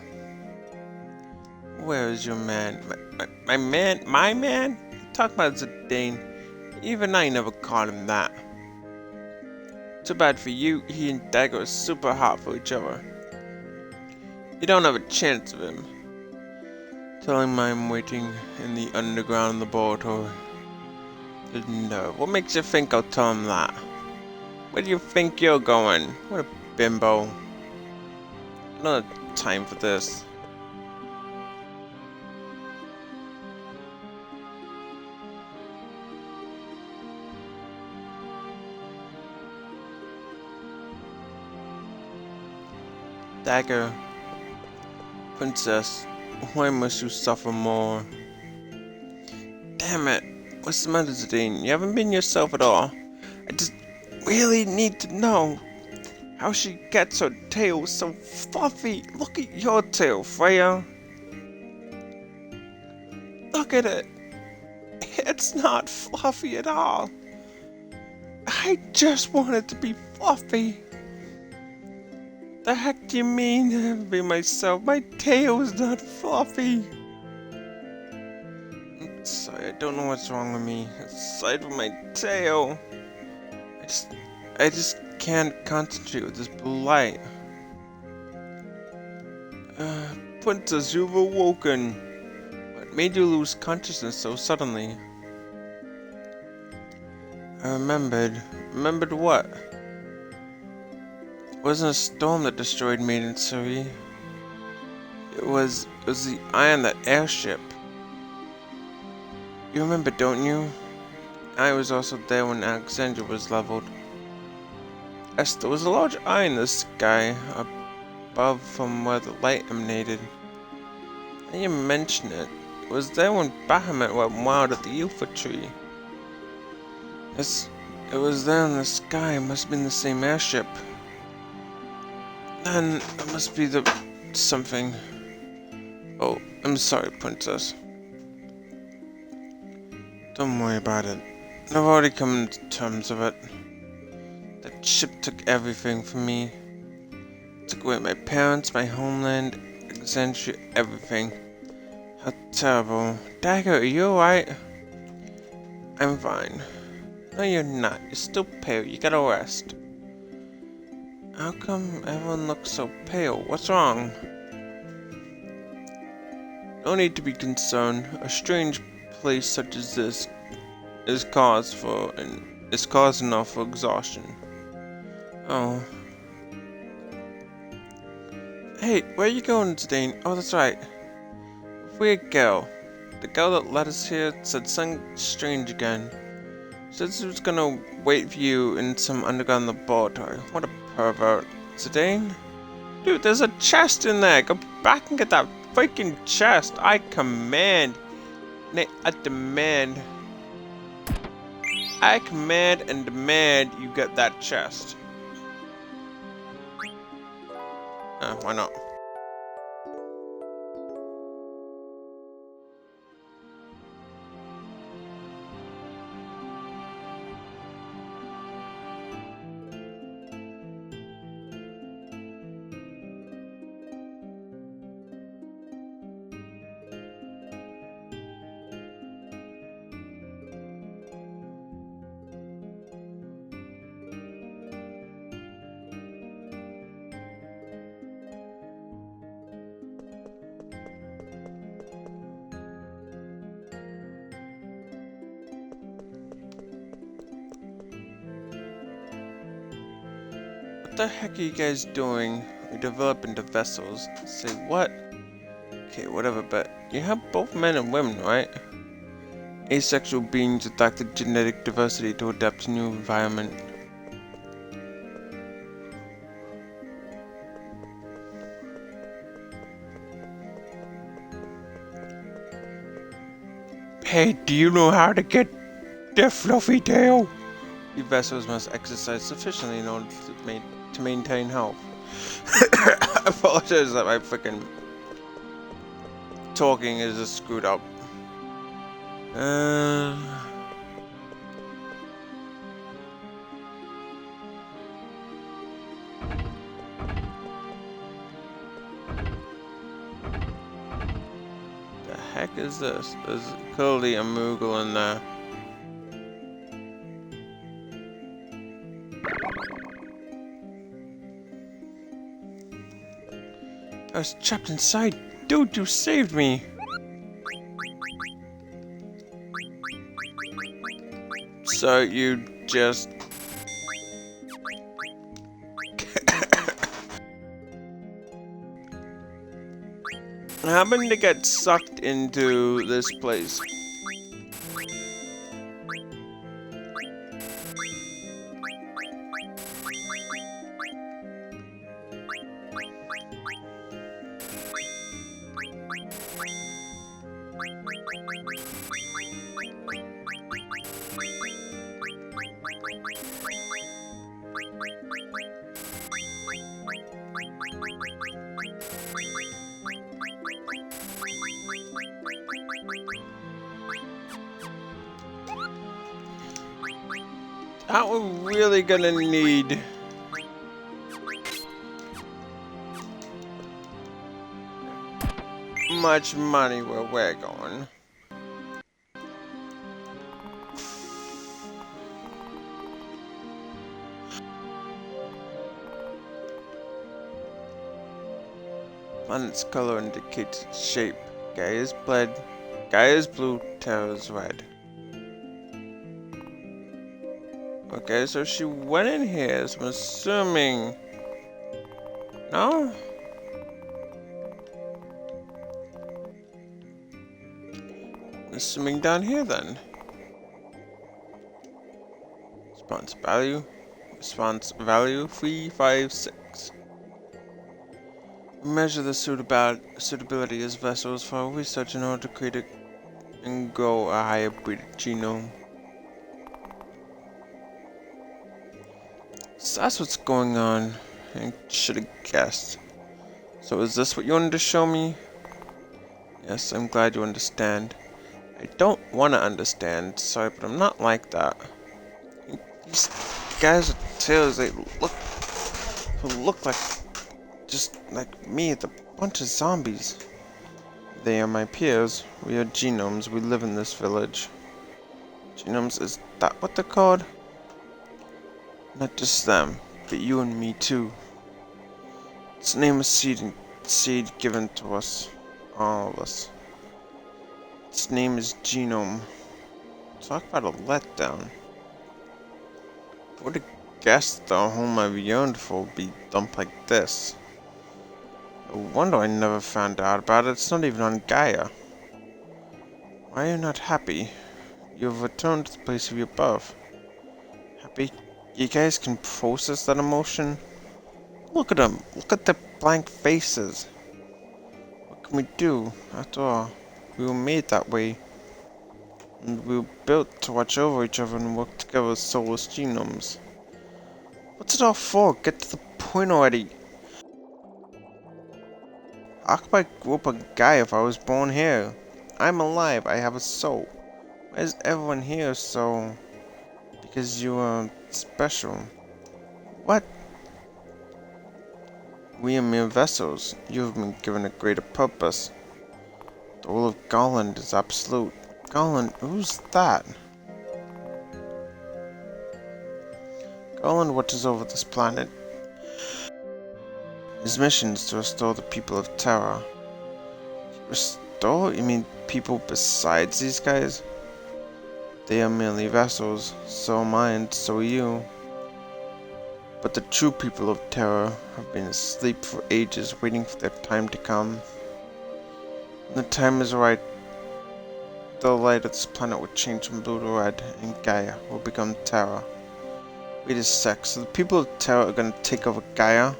Where is your man? My man? My man? Talk about Zidane. Even I never called him that. Too bad for you, he and Dagger are super hot for each other. You don't have a chance of him. Tell him I'm waiting in the underground laboratory. No. What makes you think I'll tell him that? Where do you think you're going? What a bimbo. Not time for this. Dagger. Princess, why must you suffer more? Damn it. What's the matter, Zidane? You haven't been yourself at all. I just really need to know how she gets her tail so fluffy. Look at your tail, Freya. Look at it. It's not fluffy at all. I just want it to be fluffy. The heck do you mean? I haven't been myself. My tail is not fluffy. I'm sorry, I don't know what's wrong with me. Aside from my tail. I just can't concentrate with this blue light. Princess, you've awoken. What made you lose consciousness so suddenly? I remembered. Remembered what? It wasn't a storm that destroyed Maiden City. It was the eye on that airship. You remember, don't you? I was also there when Alexandria was leveled. Yes, there was a large eye in the sky above from where the light emanated. Now you mention it. It was there when Bahamut went wild at the Yufa tree. Yes, it was there in the sky. It must have been the same airship. Then it must be the something. Oh, I'm sorry, Princess. Don't worry about it. I've already come to terms of it. That ship took everything from me. It took away my parents, my homeland, Alexandria, everything. How terrible. Dagger, are you alright? I'm fine. No, you're not. You're still pale. You gotta rest. How come everyone looks so pale? What's wrong? No need to be concerned. A strange place such as this is cause enough for exhaustion. Oh. Hey, where are you going, Zidane? Oh, that's right. Weird girl. The girl that led us here said something strange again. Said she was gonna wait for you in some underground laboratory. What a pervert. Zidane? Dude, there's a chest in there. Go back and get that freaking chest. I command. Nay, I demand. I command and demand you get that chest. Why not? What the heck are you guys doing? We develop into vessels. Say what? Okay, whatever, but you have both men and women, right? Asexual beings attack the genetic diversity to adapt to new environment. Hey, do you know how to get the fluffy tail? You vessels must exercise sufficiently in order to maintain health. I apologize that my freaking talking is just screwed up. The heck is this? There's clearly a Moogle in there. I was trapped inside. Dude, you saved me. So you just... I happened to get sucked into this place. That we're really gonna need much money where we're going. Planet's color indicates its shape. Gaia's blue, Terra's red. Okay, so she went in here, so I'm assuming... No? I'm assuming down here then. Response value 356. Measure the suitability as vessels for research in order to create and grow a hybrid genome. So that's what's going on. I should have guessed. So is this what you wanted to show me? Yes, I'm glad you understand. I don't want to understand, sorry, but I'm not like that. These guys with tails, they look like just like me, it's a bunch of zombies. They are my peers. We are genomes. We live in this village. Genomes, is that what they're called? Not just them, but you and me too. Its name is seed given to us. All of us. Its name is Genome. Talk about a letdown. Would have guessed the home I've yearned for would be dumped like this. No wonder I never found out about it. It's not even on Gaia. Why are you not happy? You have returned to the place of your birth. Happy? You guys can process that emotion? Look at them. Look at their blank faces. What can we do? After all, we were made that way. And we were built to watch over each other and work together as soulless genomes. What's it all for? Get to the point already. How could I grow up a guy if I was born here? I'm alive. I have a soul. Why is everyone here so... Because you are special. What? We are mere vessels. You have been given a greater purpose. The rule of Garland is absolute. Garland? Who's that? Garland watches over this planet. His mission is to restore the people of Terra. Restore? You mean people besides these guys? They are merely vessels. So am I, and so are you. But the true people of Terra have been asleep for ages, waiting for their time to come. When the time is right, the light of this planet will change from blue to red, and Gaia will become Terra. Wait a sec, so the people of Terra are gonna take over Gaia?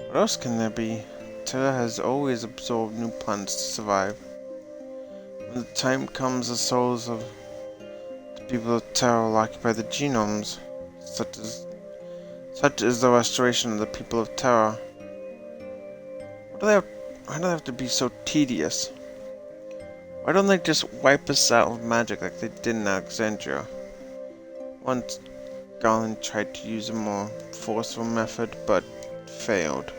What else can there be? Terra has always absorbed new planets to survive. When the time comes, the souls of the people of Terra will occupy the genomes, such is the restoration of the people of Terra. Why do they have to be so tedious? Why don't they just wipe us out with magic like they did in Alexandria? Once, Garland tried to use a more forceful method, but failed.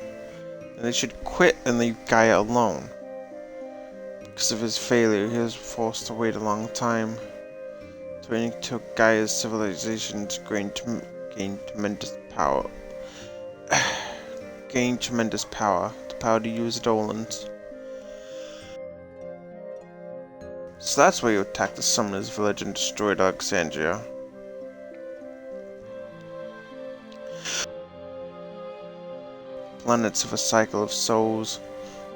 And they should quit and leave Gaia alone. Because of his failure, he was forced to wait a long time, waiting until Gaia's civilizations gained tremendous power. Gained tremendous power. The power to use Dolans. So that's why you attacked the Summoners village and destroyed Alexandria. Planets have a cycle of souls.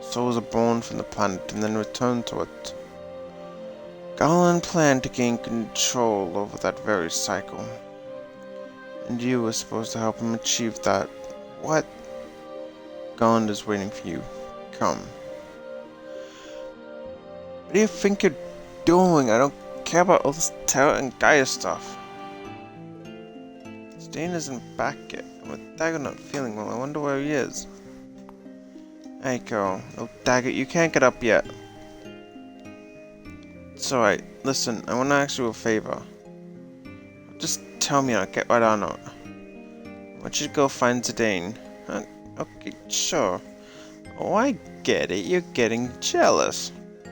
Souls are born from the planet and then return to it. Garland planned to gain control over that very cycle. And you were supposed to help him achieve that. What? Garland is waiting for you. Come. What do you think you're doing? I don't care about all this Terra and Gaia stuff. Stain isn't back yet. With Daggett not feeling well, I wonder where he is. Aiko, no Daggett, you can't get up yet. It's alright. Listen, I want to ask you a favor. Just tell me and I'll get right on it. I want you to go find Zidane. Okay, sure. Oh, I get it. You're getting jealous.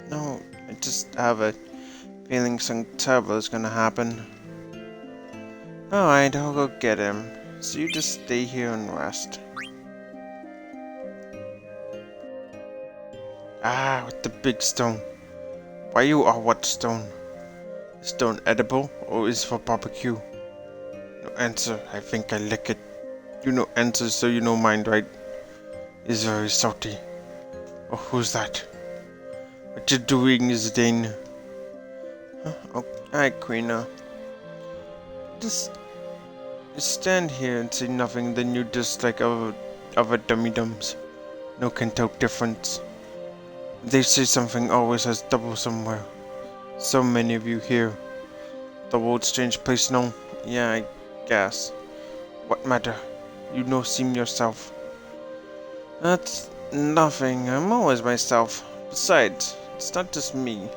No, I just have a feeling something terrible is gonna happen. Alright, I'll go get him. So you just stay here and rest. Ah, with the big stone. Why you are what stone? Is stone edible or is for barbecue? No answer. I think I lick it. You know answers, so you know mine, right? It's very salty. Oh, who's that? What you doing, Zidane? Huh? Oh, hi, Queena. Just stand here and say nothing, then you just like other dummy-dums. No can tell difference. They say something always has double somewhere. So many of you here. The world's strange place, no? Yeah, I guess. What matter? You know seem yourself. That's nothing. I'm always myself. Besides, it's not just me.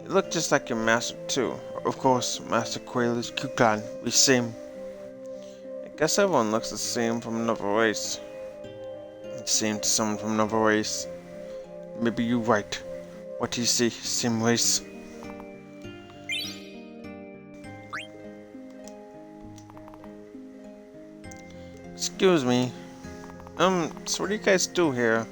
You look just like your master too. Of course, Master Quail is Kukan. We same. I guess everyone looks the same from another race. Same to someone from another race. maybe you're right. What do you see? Same race? Excuse me. So what do you guys do here?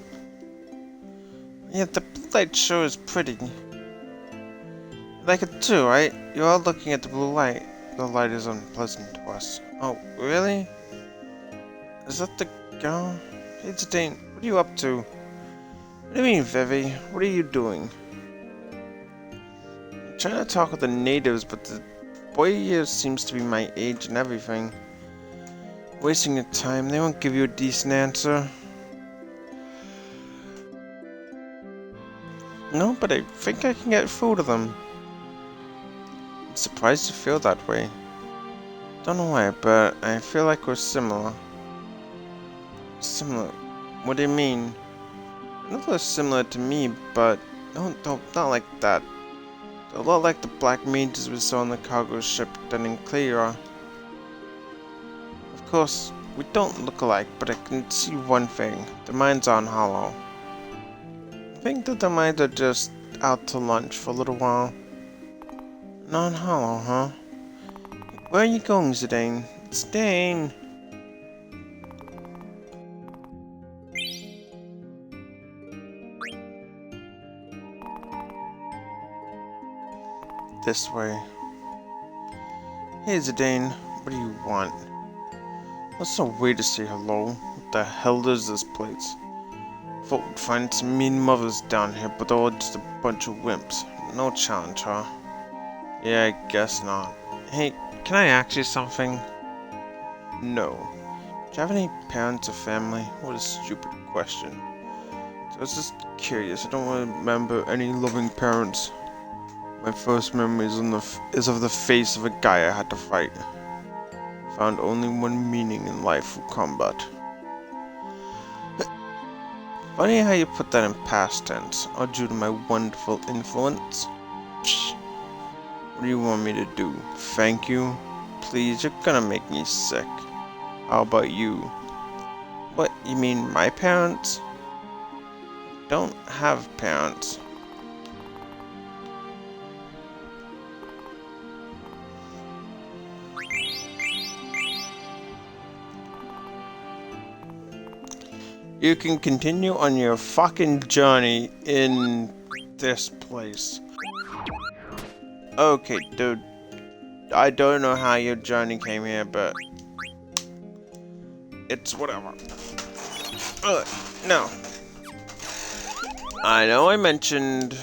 Yeah, the blue light show is pretty. You like it too, right? You're all looking at the blue light. The light is unpleasant to us. Oh, really? Is that the girl? Hey, Zidane, what are you up to? What do you mean, Vivi? What are you doing? I'm trying to talk with the natives, but the boy here seems to be my age and everything. Wasting your time, they won't give you a decent answer. No, but I think I can get through to them. I'm surprised you feel that way. Don't know why, but I feel like we're similar. Similar? What do you mean? I know they're similar to me, but not like that. They're a lot like the black mages we saw on the cargo ship down in Cleara. Of course, we don't look alike, but I can see one thing. The minds aren't hollow. I think that the minds are just out to lunch for a little while. Non-hollow, huh? Where are you going, Zidane? Zidane! This way. Hey, Zidane, what do you want? That's no way to say hello. What the hell is this place? Thought we'd find some mean mothers down here, but they're all just a bunch of wimps. No challenge, huh? Yeah, I guess not. Hey, can I ask you something? No. Do you have any parents or family? What a stupid question. So I was just curious. I don't remember any loving parents. My first memory is of the face of a guy I had to fight. Found only one meaning in life through combat. Funny how you put that in past tense, or due to my wonderful influence. Psh. What do you want me to do? Thank you? Please, you're gonna make me sick. How about you? What, you mean my parents? Don't have parents. You can continue on your fucking journey in this place. Okay, dude. I don't know how your journey came here, but it's whatever. No. I know I mentioned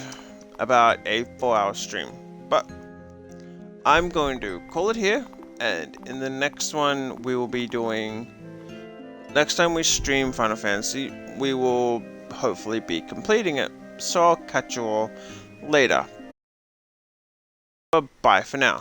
about a 4-hour stream, but I'm going to call it here, and in the next one we will be doing... Next time we stream Final Fantasy, we will hopefully be completing it. So I'll catch you all later. Bye for now.